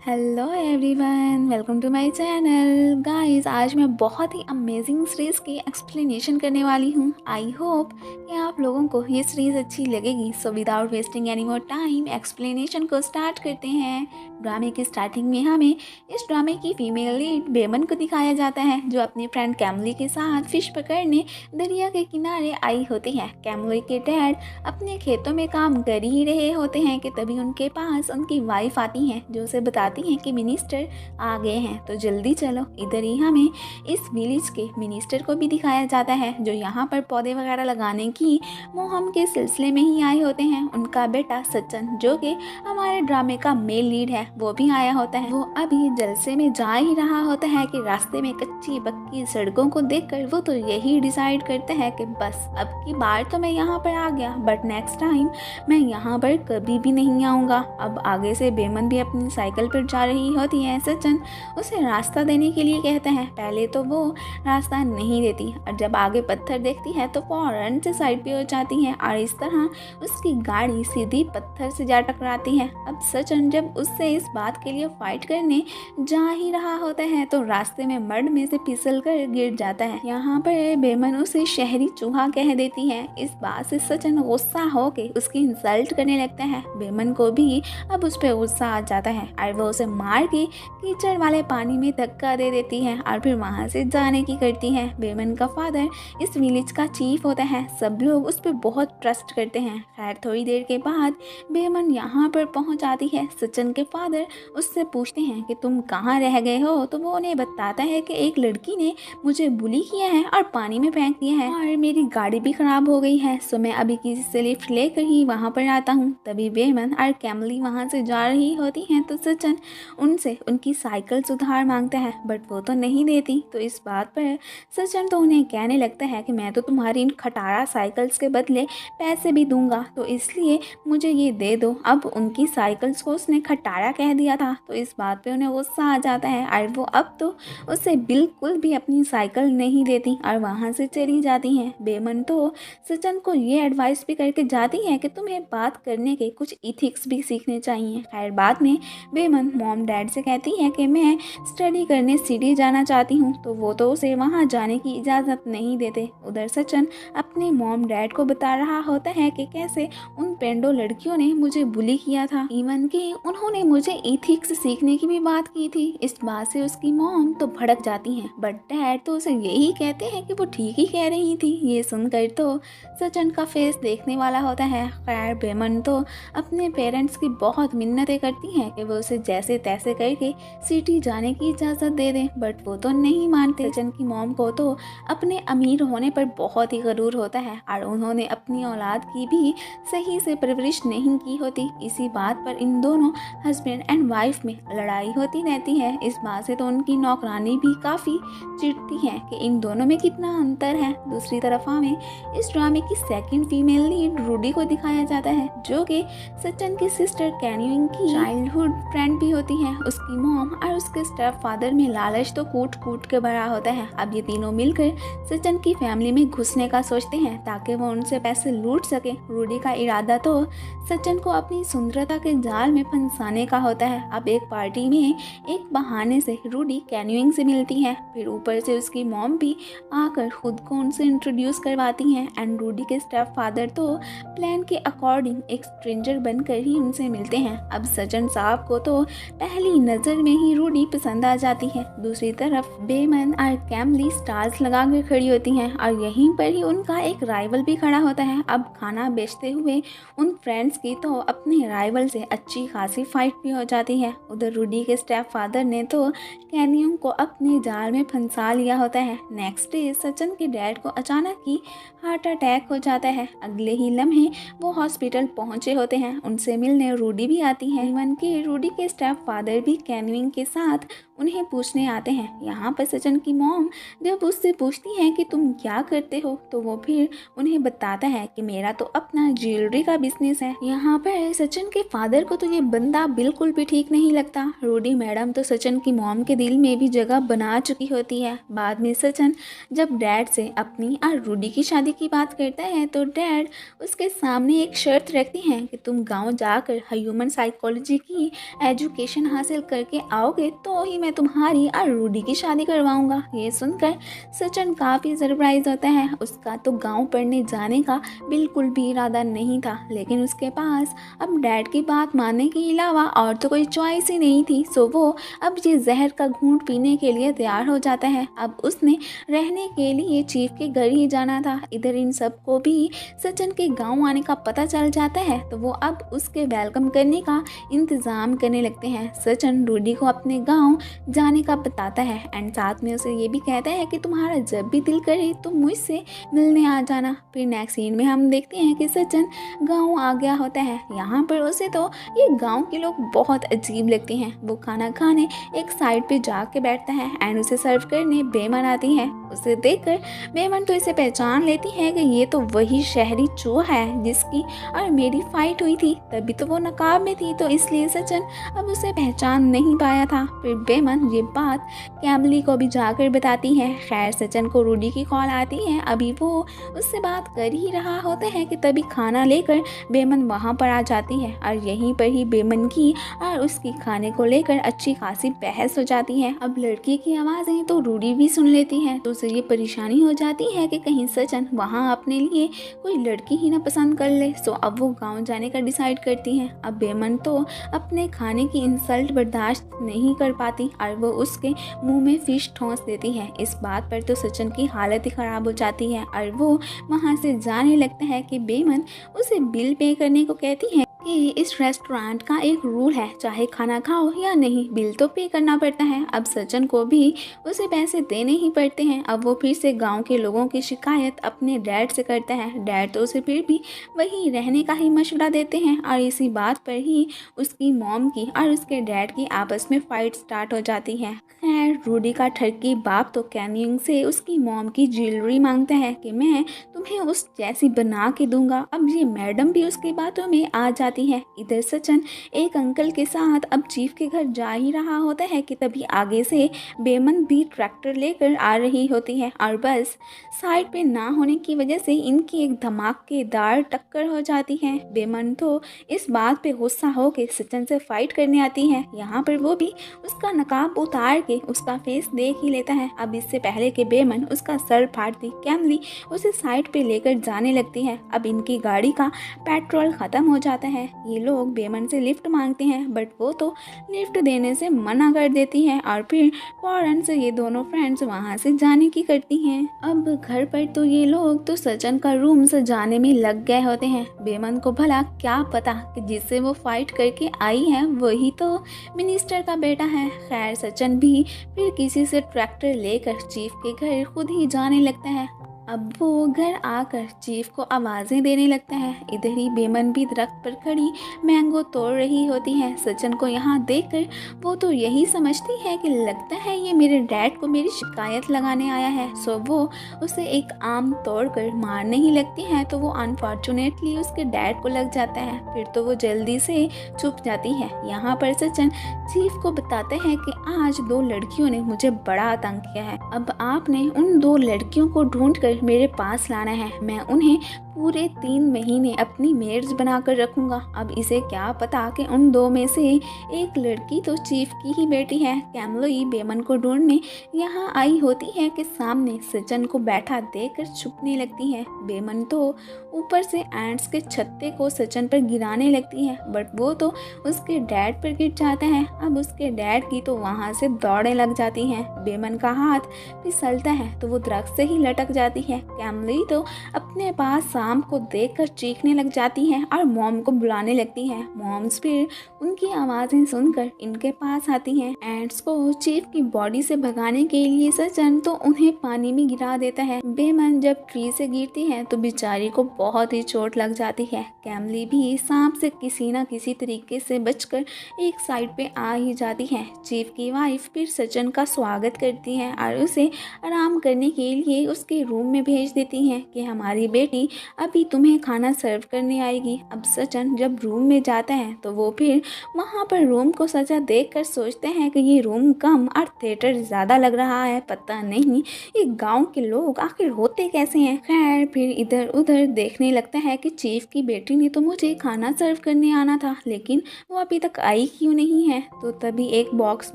Hello everyone, welcome to my channel. Guys, आज मैं बहुत ही अमेजिंग सीरीज़ की एक्सप्लेनेशन करने वाली हूँ। आई होप कि आप लोगों को ये सीरीज़ अच्छी लगेगी। So without wasting any more time explanation को स्टार्ट करते हैं। ड्रामे की स्टार्टिंग में हमें इस ड्रामे की फीमेल लीड बेमन को दिखाया जाता है, जो अपनी फ्रेंड कैमली के साथ फिश पकड़ने दरिया के किनारे आई होती है। कैमली के डैड अपने खेतों में काम कर ही रहे होते हैं कि तभी उनके पास उनकी वाइफ आती है, जो उसे बताती हैं कि मिनिस्टर आ गए हैं, तो जल्दी चलो। इधर ही हमें इस विलेज के मिनिस्टर को भी दिखाया जाता है, जो यहाँ पर पौधे वगैरह लगाने की मुहिम के सिलसिले में ही आए होते हैं। उनका बेटा सचिन, जो कि हमारे ड्रामे का मेल लीड है, वो भी आया होता है। वो अभी जलसे में जा ही रहा होता है कि रास्ते में कच्ची पक्की सड़कों को देखकर वो तो यही डिसाइड करते हैं कि बस अब की बार तो मैं यहाँ पर आ गया, बट नेक्स्ट टाइम मैं यहाँ पर कभी भी नहीं आऊँगा। अब आगे से बेमन भी अपनी साइकिल पर जा रही होती है। सचिन उसे रास्ता देने के लिए कहते हैं। पहले तो वो रास्ता नहीं देती, और जब आगे पत्थर देखती है तो फौरन से साइड पे हो जाती है, और इस तरह उसकी गाड़ी सीधी पत्थर से जा टकराती है। अब सचिन जब उससे इस बात के लिए फाइट करने जा ही रहा होता है तो रास्ते में मड में से फिसल कर गिर जाता है। यहाँ पर बेमन उसे शहरी चूहा कह देती है। इस बात से सचिन गुस्सा होके उसकी इंसल्ट करने लगता है। बेमन को भी अब उस पर गुस्सा आ जाता है, और वो उसे मार के कीचड़ वाले पानी में धक्का दे देती है और फिर वहाँ से जाने की करती है। बेमन का फादर इस विलेज का चीफ होता है। सब लोग उस पर बहुत ट्रस्ट करते हैं। खैर, थोड़ी देर के बाद बेमन यहाँ पर पहुँच आती है। सचिन के फादर उससे पूछते हैं कि तुम कहाँ रह गए हो, तो वो उन्हें बताता है कि एक लड़की ने मुझे बुली किया है और पानी में फेंक दिया है, और मेरी गाड़ी भी खराब हो गई है, सो मैं अभी किसी से लिफ्ट लेकर ही वहाँ पर आता हूँ। तभी बेमन और कैमली वहाँ से जा रही होती हैं, तो सचिन उनसे उनकी साइकिल सुधार मांगता है, बट वो तो नहीं देती। तो इस बात पर सचिन तो उन्हें कहने लगता है कि मैं तो तुम्हारी इन खटारा साइकिल्स के बदले पैसे भी दूंगा, तो इसलिए मुझे ये दे दो। अब उनकी साइकिल्स को उसने खटारा कह दिया था, तो इस बात पे उन्हें गुस्सा आ जाता है, और वो अब तो उसे बिल्कुल भी अपनी साइकिल नहीं देती और वहाँ से चली जाती हैं। बेमन तो सचिन को ये एडवाइस भी करके जाती है कि तुम्हें बात करने के कुछ इथिक्स भी सीखने चाहिए। खैर, बाद में बेमन मॉम डैड से कहती है कि मैं स्टडी करने सिटी जाना चाहती हूँ, तो वो तो उसे वहाँ जाने की इजाज़त नहीं देते। उधर सचिन अपने मॉम डैड को बता रहा होता है कि कैसे उन पेंडो लड़कियों ने मुझे बुली किया था, इवन कि उन्होंने मुझे इथिक्स सीखने की भी बात की थी। इस बात से उसकी मॉम तो भड़क जाती हैं, बट डैड तो उसे यही कहते हैं कि वो ठीक ही कह रही थी। ये सुनकर तो सचिन का फेस देखने वाला होता है। खैर, बेमन तो अपने पेरेंट्स की बहुत मिन्नतें करती हैं कि वो उसे जैसे तैसे करके सिटी जाने की इजाज़त दे दें, बट वो तो नहीं मानते। सचिन की मॉम को तो अपने अमीर होने पर बहुत ही गरूर होता है, और उन्होंने अपनी औलाद की भी सही से परवरिश नहीं की होती। इसी बात पर इन दोनों हस्बैंड एंड वाइफ में लड़ाई होती रहती है। इस बात से तो उनकी नौकरानी भी काफ़ी चिढ़ती है कि इन दोनों में कितना अंतर है। दूसरी तरफ हमें इस ड्रामे की सेकंड फीमेल लीड रूडी को दिखाया जाता है, जो कि सचिन की सिस्टर कैन्यूइंग की चाइल्डहुड फ्रेंड भी होती है। उसकी मॉम और उसके स्टेप फादर में लालच तो कूट कूट के भरा होता है। अब ये तीनों मिलकर सचिन की फैमिली में घुसने का सोचते हैं ताकि वो उनसे पैसे लूट सके। रूडी का इरादा तो सचिन को अपनी सुंदरता के जाल में फंसाने का होता है। अब एक पार्टी में एक बहाने से रूडी कैन्यूइंग से मिलती है, फिर ऊपर से उसकी मॉम भी आकर खुद को उनसे इंट्रोड्यूस करवाती हैं, एंड रूडी के स्टेप फादर तो प्लान के अकॉर्डिंग एक स्ट्रेंजर बनकर ही उनसे मिलते हैं। अब सचिन साहब को तो पहली नज़र में ही रूडी पसंद आ जाती है। दूसरी तरफ बेमन और कैमली स्टार्स लगा कर खड़ी होती हैं, और यहीं पर ही उनका एक राइवल भी खड़ा होता है। अब खाना बेचते हुए उन फ्रेंड्स की तो अपने राइवल से अच्छी खासी फाइट भी हो जाती है। उधर रूडी के स्टेप फादर ने तो कैनियम को अपने जाल में फंसा लिया होता है। नेक्स्ट डे सचिन के डैड को अचानक ही हार्ट अटैक हो जाता है। अगले ही लम्हे वो हॉस्पिटल पहुंचे होते हैं। उनसे मिलने रूडी भी आती है। इवन कि रूडी के स्टेप फादर भी कैन्यूइंग के साथ उन्हें पूछने आते हैं। यहाँ पर सचिन की मॉम जब उससे पूछती हैं कि तुम क्या करते हो, तो वो फिर उन्हें बताता है कि मेरा तो अपना ज्वेलरी का बिजनेस है। यहाँ पर सचिन के फादर को तो ये बंदा बिल्कुल भी ठीक नहीं लगता। रूडी मैडम तो सचिन की मॉम के दिल में भी जगह बना चुकी होती है। बाद में सचिन जब डैड से अपनी और रूडी की शादी की बात करता है तो डैड उसके सामने एक शर्त रखती हैं कि तुम गांव जाकर ह्यूमन साइकोलॉजी की एजुकेशन हासिल करके आओगे तो ही मैं तुम्हारी और रूडी की शादी करवाऊंगा। ये सुनकर सचिन काफ़ी सरप्राइज होता है। उसका तो गांव पढ़ने जाने का बिल्कुल भी इरादा नहीं था, लेकिन उसके पास अब डैड की बात मानने के अलावा और तो कोई चॉइस ही नहीं थी। सो वो अब ये जहर का घूंट पीने के लिए तैयार हो जाता है। अब उसने रहने के लिए चीफ के घर ही जाना था। इधर इन सबको भी सचिन के गांव आने का पता चल जाता है, तो वो अब उसके वेलकम करने का इंतज़ाम करने लगते हैं। सचिन रूडी को अपने गांव जाने का बताता है एंड साथ में उसे ये भी कहता है कि तुम्हारा जब भी दिल करे तो मुझसे मिलने आ जाना। फिर नेक्स्ट सीन में हम देखते हैं कि सचिन गांव आ गया होता है। यहाँ पर उसे तो ये गांव के लोग बहुत अजीब लगते हैं। वो खाना खाने एक साइड पे जाके बैठता है एंड उसे सर्व करने बेमन आती है। उसे देखकर बेमन तो इसे पहचान लेती है कि ये तो वही शहरी चूहा है जिसकी और मेरी फाइट हुई थी। तभी तो वो नकाब में थी, तो इसलिए सचिन अब उसे पहचान नहीं पाया था। फिर बेमन ये बात कैमली को भी जाकर बताती है। खैर सचिन को रूडी की कॉल आती है। अभी वो उससे बात कर ही रहा होता है कि तभी खाना लेकर बेमन वहाँ पर आ जाती है और यहीं पर ही बेमन की और उसकी खाने को लेकर अच्छी खासी बहस हो जाती है। अब लड़की की आवाज़ें तो रूडी भी सुन लेती है, तो उसे ये परेशानी हो जाती है कि कहीं सचिन वहाँ अपने लिए कोई लड़की ही ना पसंद कर ले। सो अब वो गाँव जाने का डिसाइड करती है। अब बेमन तो अपने खाने की इंसल्ट बर्दाश्त नहीं कर पाती और वो उसके मुंह में फिश ठोंस देती है। इस बात पर तो सचिन की हालत ही ख़राब हो जाती है और वो वहाँ से जाने लगता है कि बेमन उसे बिल पे करने को कहती है कि इस रेस्टोरेंट का एक रूल है, चाहे खाना खाओ या नहीं बिल तो पे करना पड़ता है। अब सचिन को भी उसे पैसे देने ही पड़ते हैं। अब वो फिर से गांव के लोगों की शिकायत अपने डैड से करता है। डैड तो उसे फिर भी वहीं रहने का ही मशवरा देते हैं और इसी बात पर ही उसकी मॉम की और उसके डैड की आपस में फाइट स्टार्ट हो जाती है। खैर रूडी का ठरकी बाप तो कैनिंग से उसकी मॉम की ज्वेलरी मांगता है कि मैं तुम्हें उस जैसी बना के दूंगा। अब ये मैडम भी उसकी बातों में आ जाती है। इधर सचिन एक अंकल के साथ अब चीफ के घर जा ही रहा होता है कि तभी आगे से बेमन भी ट्रैक्टर लेकर आ रही होती है और बस साइड पे ना होने की वजह से इनकी एक धमाकेदार टक्कर हो जाती है। बेमन तो इस बात पे गुस्सा होकर सचिन से फाइट करने आती है। यहाँ पर वो भी उसका नकाब उतार के उसका फेस देख ही लेता है। अब इससे पहले कि बेमन उसका सर फाड़ती कैमली उसे साइड पे लेकर जाने लगती है। अब इनकी गाड़ी का पेट्रोल खत्म हो जाता है। ये लोग बेमन से लिफ्ट मांगते हैं बट वो तो लिफ्ट देने से मना कर देती है और फिर फौरन से ये दोनों फ्रेंड्स वहाँ से जाने की करती हैं। अब घर पर तो ये लोग तो सचिन का रूम सजाने में लग गए होते हैं। बेमन को भला क्या पता कि जिससे वो फाइट करके आई है वही तो मिनिस्टर का बेटा है। खैर सचिन भी फिर किसी से ट्रैक्टर लेकर चीफ के घर खुद ही जाने लगता है। अब वो घर आकर चीफ को आवाज़ें देने लगता है। इधर ही बेमन भी दरख्त पर खड़ी मैंगो तोड़ रही होती है। सचिन को यहाँ देखकर वो तो यही समझती है कि लगता है ये मेरे डैड को मेरी शिकायत लगाने आया है। सो वो उसे एक आम तोड़कर मारने ही लगती है, तो वो अनफॉर्चुनेटली उसके डैड को लग जाता है। फिर तो वो जल्दी से छुप जाती है। यहाँ पर सचिन चीफ को बताते हैं कि आज 2 लड़कियों ने मुझे बड़ा तंग किया है। अब आपने उन 2 लड़कियों को ढूंढकर मेरे पास लाना है। मैं उन्हें पूरे 3 महीने अपनी मेड्स बनाकर रखूंगा। अब इसे क्या पता कि उन 2 में से एक लड़की तो चीफ की ही बेटी है। कैमलोई बेमन को ढूंढने यहाँ आई होती है कि सामने सचिन को बैठा देखकर छुपने लगती है। बेमन तो ऊपर से एंट्स के छत्ते को सचिन पर गिराने लगती है बट वो तो उसके डैड पर गिर जाता है। अब उसके डैड की तो वहाँ से दौड़े लग जाती हैं। बेमन का हाथ फिसलता है तो वो दरख्त से ही लटक जाती है। कैमलोई तो अपने पास सांप को देखकर चीखने लग जाती हैं और मॉम को बुलाने लगती हैं। मॉम्स फिर उनकी आवाज़ें सुनकर इनके पास आती हैं। एंड्स को चीफ की बॉडी से भगाने के लिए सचिन तो उन्हें पानी में गिरा देता है। बेमन जब ट्री से गिरती है तो बेचारी को बहुत ही चोट लग जाती है। कैमली भी सांप से किसी न किसी तरीके से बचकर एक साइड पे आ ही जाती है। चीफ की वाइफ फिर सचिन का स्वागत करती है और उसे आराम करने के लिए उसके रूम में भेज देती हैं कि हमारी बेटी अभी तुम्हें खाना सर्व करने आएगी। अब सचिन जब रूम में जाता है तो वो फिर वहाँ पर रूम को सजा देखकर सोचते हैं कि ये रूम कम और थिएटर ज़्यादा लग रहा है। पता नहीं ये गांव के लोग आखिर होते कैसे हैं। खैर फिर इधर उधर देखने लगता है कि चीफ की बेटी ने तो मुझे खाना सर्व करने आना था, लेकिन वो अभी तक आई क्यों नहीं है। तो तभी एक बॉक्स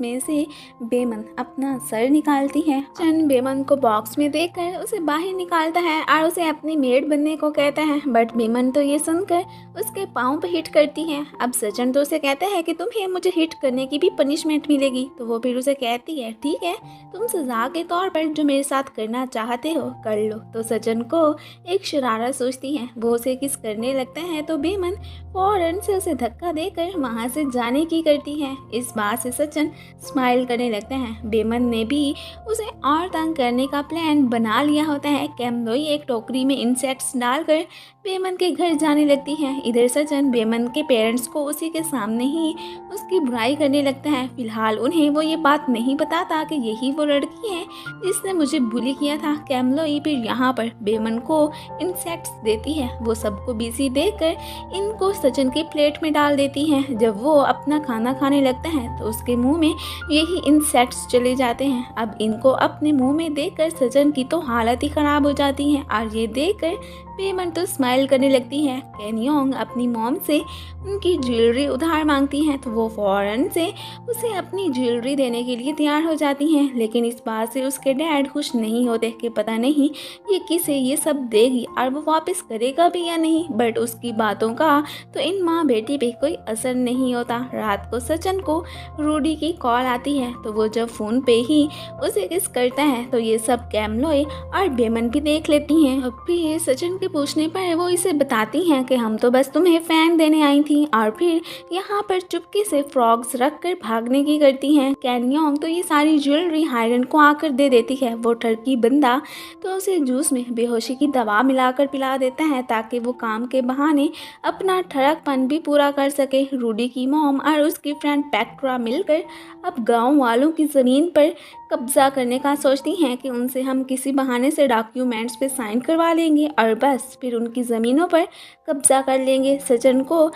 में से बेमन अपना सर निकालती है। चंद बेमन को बॉक्स में देखकर उसे बाहर निकालता है और उसे अपनी मेड बनने को कहता है, बट बेमन तो ये सुनकर उसके पाँव पे हिट करती है। अब सचिन तो उसे कहता है कि तुम्हें मुझे हिट करने की भी पनिशमेंट मिलेगी। तो वो फिर उसे कहती है, ठीक है, तुम सजा के तौर पर जो मेरे साथ करना चाहते हो कर लो। तो सचिन को एक शरारत सोचती है, वो उसे किस करने लगता है तो बेमन फौरन से उसे धक्का देकर वहाँ से जाने की करती है। इस बात से सचिन स्माइल करने लगता है। बेमन ने भी उसे और तंग करने का प्लान बना लिया होता है। कैमलोई एक टोकरी में इंसेक्ट्स डालकर बेमन के घर जाने लगती है। इधर सचिन बेमन के पेरेंट्स को उसी के सामने ही उसकी बुराई करने लगता है। फिलहाल उन्हें वो ये बात नहीं बताता कि यही वो लड़की है जिसने मुझे बुली किया था। कैमलोई फिर यहाँ पर बेमन को इंसेक्ट्स देती है। वो सबको बिजी देखकर इनको सचिन की प्लेट में डाल देती है। जब वो अपना खाना खाने लगता है तो उसके मुंह में यही इंसेक्ट्स चले जाते हैं। अब इनको अपने मुंह में देखकर सचिन की तो हालत ही खराब हो जाती है और ये देखकर बेमन तो स्माइल करने लगती है। कैनियोंग अपनी मॉम से उनकी ज्वेलरी उधार मांगती हैं तो वो फौरन से उसे अपनी ज्वेलरी देने के लिए तैयार हो जाती हैं। लेकिन इस बात से उसके डैड खुश नहीं होते कि पता नहीं ये किसे ये सब देगी और वो वापस करेगा भी या नहीं। बट उसकी बातों का तो इन माँ बेटी पे कोई असर नहीं होता। रात को सचिन को रूडी की कॉल आती है तो वो जब फ़ोन पे ही उसे किस करता है तो ये सब कैमलोई और बेमन भी देख लेती हैं। अब फिर सचिन पूछने पर वो इसे बताती हैं कि हम तो बस तुम्हें फैन देने आई थी और फिर यहाँ पर चुपके से फ्रॉग्स रख कर भागने की करती हैं। कैनियोंग तो ये सारी ज्वेलरी हायरन को आकर दे देती है। वो टर्की बंदा तो उसे जूस में बेहोशी की दवा मिलाकर पिला देता है ताकि वो काम के बहाने अपना ठड़कपन भी पूरा कर सके। रूडी की मॉम और उसकी फ्रेंड पैक्ट्रा मिलकर अब गाँव वालों की ज़मीन पर कब्जा करने का सोचती हैं कि उनसे हम किसी बहाने से डॉक्यूमेंट्स पे साइन करवा लेंगे और बस फिर उनकी ज़मीनों पर कब्जा कर लेंगे। सचिन को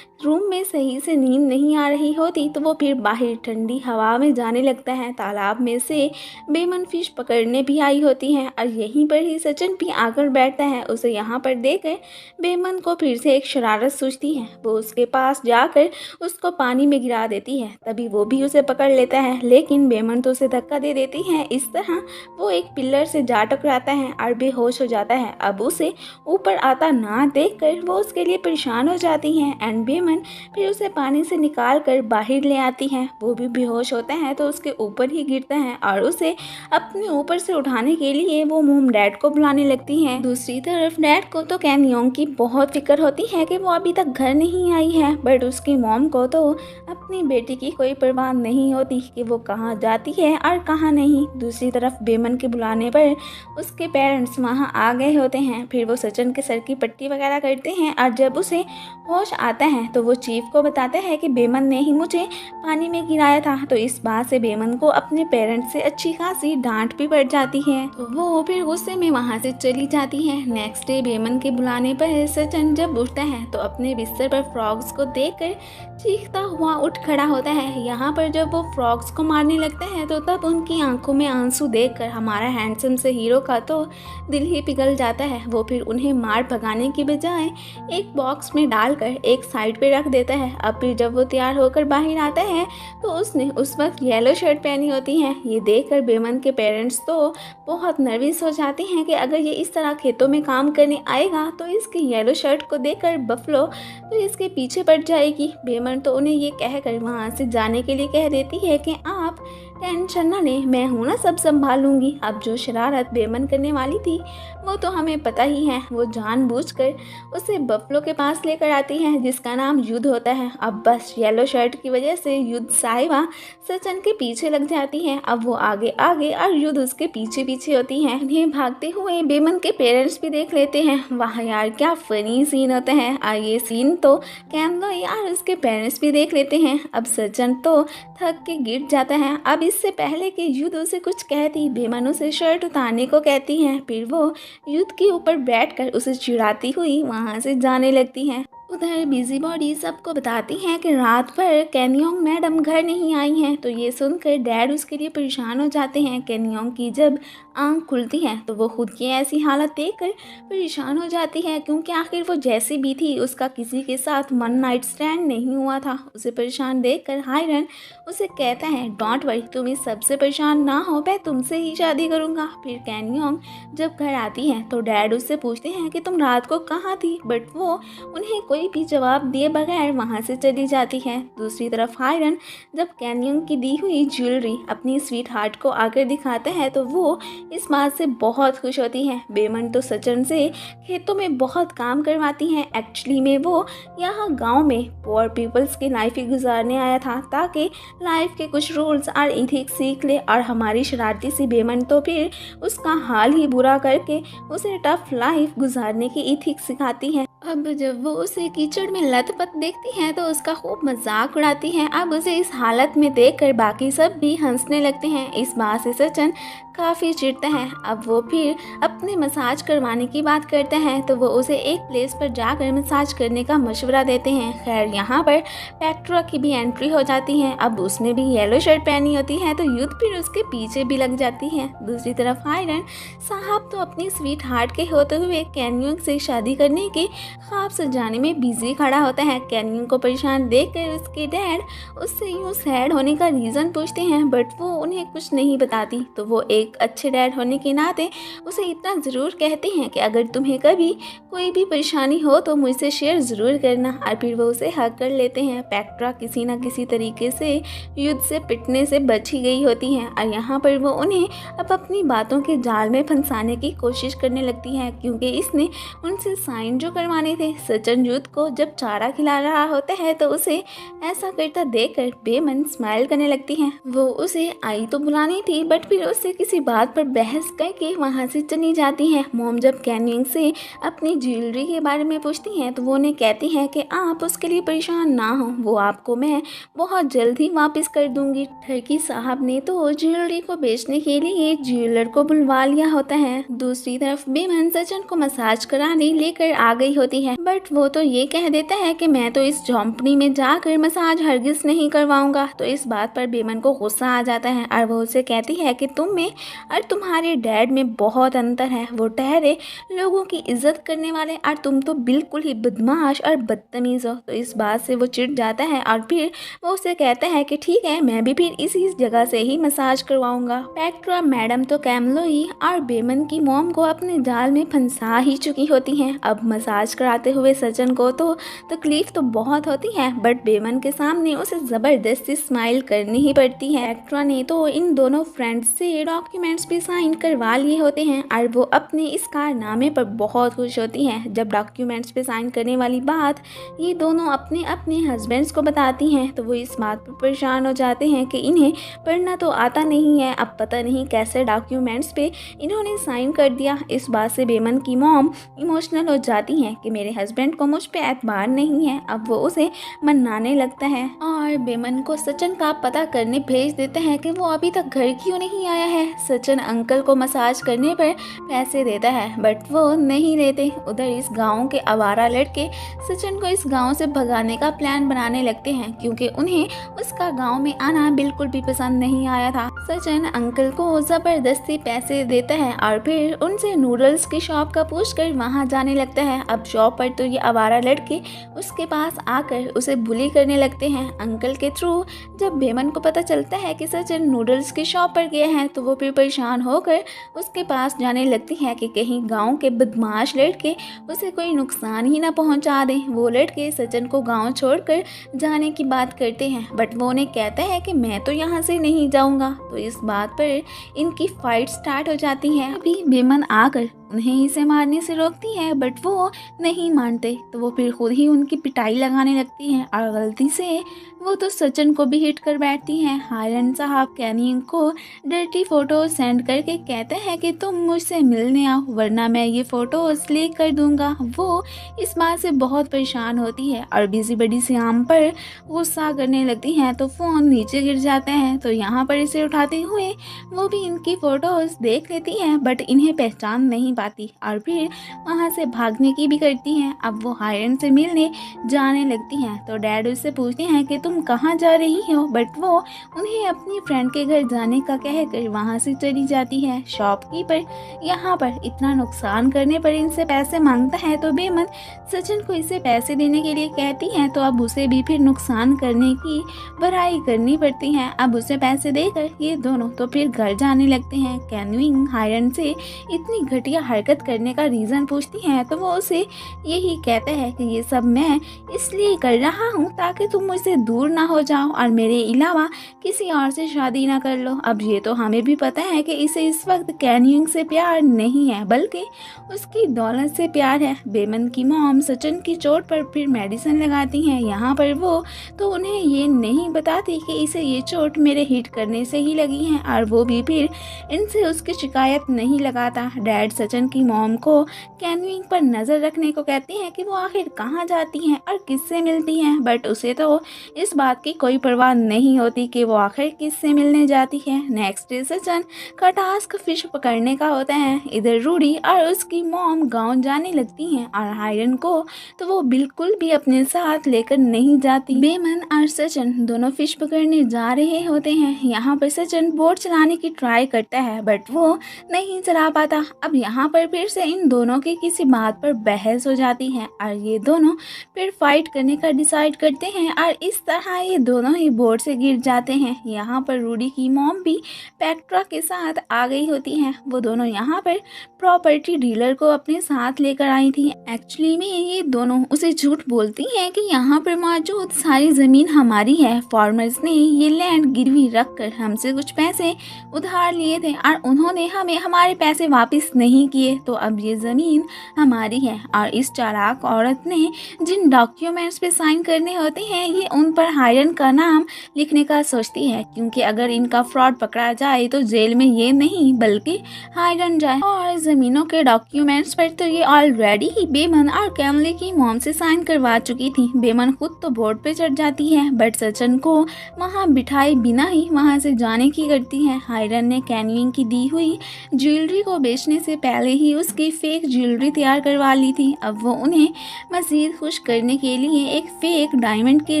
रूम में सही से नींद नहीं आ रही होती तो वो फिर बाहर ठंडी हवा में जाने लगता है। तालाब में से बेमन फिश पकड़ने भी आई होती हैं और यहीं पर ही सचिन भी आकर बैठता है। उसे यहाँ पर देखकर बेमन को फिर से एक शरारत सूझती है। वो उसके पास जाकर उसको पानी में गिरा देती है। तभी वो भी उसे पकड़ लेता है, लेकिन बेमन तो उसे धक्का दे देती है। इस तरह वो एक पिलर से जा टकराता है और बेहोश हो जाता है। अब उसे ऊपर आता ना देखकर वो उसके लिए परेशान हो जाती हैं एंड बेमन फिर उसे पानी से निकाल कर बाहर ले आती हैं। वो भी बेहोश होता है तो उसके ऊपर ही गिरता है और उसे अपने ऊपर से उठाने के लिए वो मोम डैड को बुलाने लगती हैं। दूसरी तरफ डैड को तो कैनियोंग की बहुत फिक्र होती है कि वो अभी तक घर नहीं आई है, बट उसकी मॉम को तो अपनी बेटी की कोई परवाह नहीं होती कि वो कहाँ जाती है और कहाँ नहीं। दूसरी तरफ बेमन के बुलाने पर उसके पेरेंट्स वहाँ आ गए होते हैं। फिर वो सचिन के सर की पट्टी वगैरह करते हैं और जब उसे होश आता है तो वो चीफ को बताता है कि बेमन ने ही मुझे पानी में गिराया था। तो इस बात से बेमन को अपने पेरेंट्स से अच्छी खासी डांट भी पड़ जाती है तो वो फिर गुस्से में वहाँ से चली जाती है। नेक्स्ट डे बेमन के बुलाने पर सचिन जब उठता है तो अपने बिस्तर पर फ्रॉग्स को देखकर चीखता हुआ उठ खड़ा होता है। यहाँ पर जब वो फ्रॉग्स को मारने लगता है तो तब उनकी आंखों में आंसू देखकर हमारा हैंडसम से हीरो का तो दिल ही पिघल जाता है। वो फिर उन्हें मार भगाने की बजाय एक बॉक्स में डालकर एक साइड पे रख देता है। अब फिर जब वो तैयार होकर बाहर आता है तो उसने उस वक्त येलो शर्ट पहनी होती है। ये देखकर बेमन के पेरेंट्स तो बहुत नर्वस हो जाते हैं कि अगर ये इस तरह खेतों में काम करने आएगा तो इसकी येलो शर्ट को देखकर बफलो तो इसके पीछे पड़ जाएगी। बेमन तो उन्हें ये कहकर वहाँ से जाने के लिए कह देती है कि आप टेंशन ना ले, मैं हूँ ना, सब संभालूंगी। अब जो शरारत बेमन करने वाली थी वो तो हमें पता ही है। वो जानबूझकर उसे बफलो के पास लेकर आती है जिसका नाम युद्ध होता है। अब बस येलो शर्ट की वजह से युद्ध साहिबा सचिन के पीछे लग जाती है। अब वो आगे आगे और युद्ध उसके पीछे पीछे होती है। इन्हें भागते हुए बेमन के पेरेंट्स भी देख लेते हैं। वाह यार, क्या फनी सीन होता है। और ये सीन तो कैमलो यार उसके पेरेंट्स भी देख लेते हैं। अब सचिन तो थक के गिर जाता है। अब इससे पहले कि युद्ध उसे कुछ कहती, बेमन उसे शर्ट उतारने को कहती है। फिर वो युद्ध के ऊपर बैठकर उसे चिढ़ाती हुई वहां से जाने लगती है। उधर बिजी बॉडी सबको बताती है कि रात भर केनियोंग मैडम घर नहीं आई हैं। तो ये सुनकर डैड उसके लिए परेशान हो जाते हैं। केनियोंग की जब आंख खुलती है तो वो खुद की ऐसी हालत देखकर परेशान हो जाती है, क्योंकि आखिर वो जैसी भी थी उसका किसी के साथ वन नाइट स्टैंड नहीं हुआ था। उसे परेशान देखकर हायरन उसे कहता है, डोंट वरी, तुम इस सबसे परेशान ना हो, मैं तुमसे ही शादी करूँगा। फिर केनियोंग जब घर आती है तो डैड उससे पूछते हैं कि तुम रात को कहाँ थी, बट वो उन्हें कोई भी जवाब दिए बगैर वहां से चली जाती है। दूसरी तरफ हायरन जब केनियोंग की दी हुई ज्वेलरी अपनी स्वीट हार्ट को आकर दिखाता है तो वो इस बात से बहुत खुश होती है। बेमन तो सचिन से खेतों में बहुत काम करवाती हैं। एक्चुअली में वो यहाँ गांव में पुअर पीपल्स की लाइफ ही गुजारने आया था ताकि लाइफ के कुछ रूल्स और इथिक्स सीख ले। और हमारी शरारती सी बेमन तो फिर उसका हाल ही बुरा करके उसे टफ लाइफ गुजारने की इथिक्स सिखाती है। अब जब वो उसे कीचड़ में लथपथ देखती हैं तो उसका खूब मजाक उड़ाती हैं। अब उसे इस हालत में देखकर बाकी सब भी हंसने लगते हैं। इस बात से सचिन काफ़ी चिढ़ता है। अब वो फिर अपने मसाज करवाने की बात करते हैं तो वो उसे एक प्लेस पर जाकर मसाज करने का मशवरा देते हैं। खैर यहाँ पर पेट्रा की भी एंट्री हो जाती है। अब उसने भी येलो शर्ट पहनी होती है तो युद्ध फिर उसके पीछे भी लग जाती है। दूसरी तरफ आयरन साहब तो अपनी स्वीट हार्ट के होते हुए केनियोंग से शादी करने के ख्वाब सजाने में बिजी खड़ा होता है। केनियोंग को परेशान देखकर उसके डैड उससे यूँ सैड होने का रीज़न पूछते हैं, बट वो उन्हें कुछ नहीं बताती। तो वो एक अच्छे डैड होने के नाते उसे इतना ज़रूर कहते हैं कि अगर तुम्हें कभी कोई भी परेशानी हो तो मुझसे शेयर ज़रूर करना। और फिर वो उसे हक कर लेते हैं। पेट्रा किसी न किसी तरीके से युद्ध से पिटने से बच ही गई होती है और यहाँ पर वो उन्हें अब अपनी बातों के जाल में फंसाने की कोशिश करने लगती है, क्योंकि इसने उनसे साइन जो करवाने थे। सचिन युद्ध को जब चारा खिला रहा होता है तो उसे ऐसा करता देखकर बेमन स्माइल करने लगती है। वो उसे आई तो बुलानी थी, बट फिर उससे किसी बात पर बहस करके वहां से चली जाती है। मोम जब केनियोंग से अपनी ज्वेलरी के बारे में पूछती हैं तो वो उन्हें कहती है कि आप उसके लिए परेशान ना हो, वो आपको मैं बहुत जल्द ही वापस कर दूंगी। ठरकी साहब ने तो ज्वेलरी को बेचने के लिए ज्वेलर को बुलवा लिया होता है। दूसरी तरफ बेमन सचिन को मसाज कराने लेकर आ गई होती है, बट वो तो ये कह देता है कि मैं तो इस झोंपड़ी में जाकर मसाज हरगिज नहीं करवाऊंगा। तो इस बात पर बेमन को गुस्सा आ जाता है और वो उसे कहती है कि तुम में और तुम्हारे डैड में बहुत अंतर है। वो ठहरे लोगों की इज्जत करने वाले और तुम तो बिल्कुल ही बदमाश और बदतमीज हो। तो इस बात से वो चिढ़ जाता है और फिर वो उसे कहता है कि ठीक है, मैं भी फिर इसी जगह से ही मसाज करवाऊंगा। पेट्रा मैडम तो कैमलोई और बेमन की मॉम को अपने जाल में फंसा ही चुकी होती हैं। अब मसाज कराते हुए सचिन को तो तकलीफ तो बहुत होती है, बट बेमन के सामने उसे जबरदस्ती स्माइल करनी ही पड़ती है। पेट्रा ने तो इन दोनों फ्रेंड्स से डॉक्यूमेंट्स भी साइन करवा लिए होते हैं और वो अपने इस कारनामे पर बहुत खुश होती है। जब डॉक्यूमेंट्स पे साइन करने वाली बात ये दोनों अपने अपने हस्बैंड्स को बताती हैं तो वो इस बात पर परेशान हो जाते हैं कि इन्हें पढ़ना तो आता नहीं है, अब पता नहीं कैसे डॉक्यूमेंट्स पे इन्होंने साइन कर दिया। इस बात से बेमन की मॉम इमोशनल हो जाती हैं कि मेरे हस्बैंड को मुझ पे एतबार नहीं है। अब वो उसे मनाने लगता है और बेमन को सचिन का पता करने भेज देता है कि वो अभी तक घर क्यों नहीं आया है। सचिन अंकल को मसाज करने पर पैसे देता है, बट वो नहीं लेते। उधर इस गांव के आवारा लड़के सचिन को इस गांव से भगाने का प्लान बनाने लगते हैं, क्योंकि उन्हें उसका गांव में आना बिल्कुल भी पसंद नहीं आया था। सचिन अंकल को जबरदस्ती पैसे देता है और फिर उनसे नूडल्स की शॉप का पूछकर वहां जाने लगता है। अब शॉप पर तो ये आवारा लड़के उसके पास आकर उसे बुली करने लगते हैं अंकल के थ्रू। जब बेमन को पता चलता है कि सचिन नूडल्स की शॉप पर गया है तो वो फिर परेशान होकर उसके पास जाने लगती है कि कहीं गांव के बदमाश लड़के उसे कोई नुकसान ही ना पहुंचा दें। वो लड़के सचिन को गांव छोड़कर जाने की बात करते हैं बट वो उन्हें कहता है कि मैं तो यहाँ से नहीं जाऊँगा। तो इस बात पर इनकी फाइट स्टार्ट हो जाती है। अभी बेमन आकर उन्हें इसे मारने से रोकती है बट वो नहीं मानते तो वो फिर खुद ही उनकी पिटाई लगाने लगती हैं और गलती से वो तो सचिन को भी हिट कर बैठती हैं। हायरन साहब कैनिंग को डर्टी फोटो सेंड करके कहते हैं कि तुम मुझसे मिलने आओ वरना मैं ये फ़ोटोज़ लीक कर दूंगा। वो इस बात से बहुत परेशान होती है और बिजी बडी श्याम पर गुस्सा करने लगती हैं तो फ़ोन नीचे गिर जाते हैं। तो यहाँ पर इसे उठाते हुए वो भी इनकी फ़ोटोज़ देख लेती हैं बट इन्हें पहचान नहीं पाती और फिर वहाँ से भागने की भी करती हैं। अब वो हायरन से मिलने जाने लगती हैं तो डैड उससे पूछते हैं कि तुम कहाँ जा रही हो बट वो उन्हें अपनी फ्रेंड के घर जाने का कहकर वहाँ से चली जाती है। शॉपकीपर यहाँ पर इतना नुकसान करने पर इनसे पैसे मांगता है तो बेमन सचिन को इसे पैसे देने के लिए कहती है तो अब उसे भी फिर नुकसान करने की भराई करनी पड़ती है। अब उसे पैसे देकर ये दोनों तो फिर घर जाने लगते हैं। कैनविंग हायरन से इतनी घटिया हरकत करने का रीज़न पूछती है तो वो उसे यही कहता है कि ये सब मैं इसलिए कर रहा हूँ ताकि तुम मुझसे दूर ना हो जाओ और मेरे अलावा किसी और से शादी ना कर लो। अब ये तो हमें भी पता है कि इसे इस वक्त कैनिंग से प्यार नहीं है बल्कि उसकी दौलत से प्यार है। बेमन की मॉम सचिन की चोट पर फिर मेडिसिन लगाती हैं। यहाँ पर वो तो उन्हें ये नहीं बताती कि इसे ये चोट मेरे हिट करने से ही लगी है और वो भी फिर इनसे उसकी शिकायत नहीं लगाता। डैड सचिन की मॉम को कैनविंग पर नज़र रखने को कहती हैं कि वो आखिर कहाँ जाती हैं और किससे मिलती हैं बट उसे तो इस बात की कोई परवाह नहीं होती कि वो आखिर किससे मिलने जाती है। नेक्स्ट डे सचिन का टास्क फिश पकड़ने का होता है। इधर रूडी और उसकी मॉम गांव जाने लगती हैं और हायरन को तो वो बिल्कुल भी अपने साथ लेकर नहीं जाती। बेमन और सचिन दोनों फिश पकड़ने जा रहे होते हैं। यहाँ पर सचिन बोट चलाने की ट्राई करता है बट वो नहीं चला पाता। अब यहाँ पर फिर से इन दोनों की किसी बात पर बहस हो जाती है और ये दोनों फिर फाइट करने का डिसाइड करते हैं और इस तरह ये दोनों ही बोट से गिर जाते हैं। यहाँ पर रूडी की मॉम भी पेट्रा के साथ आ गई होती हैं। वो दोनों यहाँ पर प्रॉपर्टी डीलर को अपने साथ लेकर आई थी। एक्चुअली में ये दोनों उसे झूठ बोलती हैं कि यहाँ पर मौजूद सारी ज़मीन हमारी है। फार्मर्स ने ये लैंड गिरवी रखकर हमसे कुछ पैसे उधार लिए थे और उन्होंने हमें हमारे पैसे वापस नहीं किए तो अब ये ज़मीन हमारी है। और इस चालाक औरत ने जिन डॉक्यूमेंट्स पे साइन करने होते हैं ये उन पर हायरन का नाम लिखने का सोचती है क्योंकि अगर इनका फ्रॉड पकड़ा जाए तो जेल में ये नहीं बल्कि हायरन जाए। और ज़मीनों के डॉक्यूमेंट्स पर तो ये ऑलरेडी ही बेमन और कैमली की मॉम से साइन करवा चुकी थी। बेमन खुद तो बोर्ड पे चढ़ जाती है बट सचिन को वहाँ बिठाए बिना ही वहाँ से जाने की करती है। हायरन ने कैनविंग की दी हुई ज्वेलरी को बेचने से पहले ही उसकी फेक ज्वेलरी तैयार करवा ली थी। अब वो उन्हें मज़ीद खुश करने के लिए एक फेक डायमंड की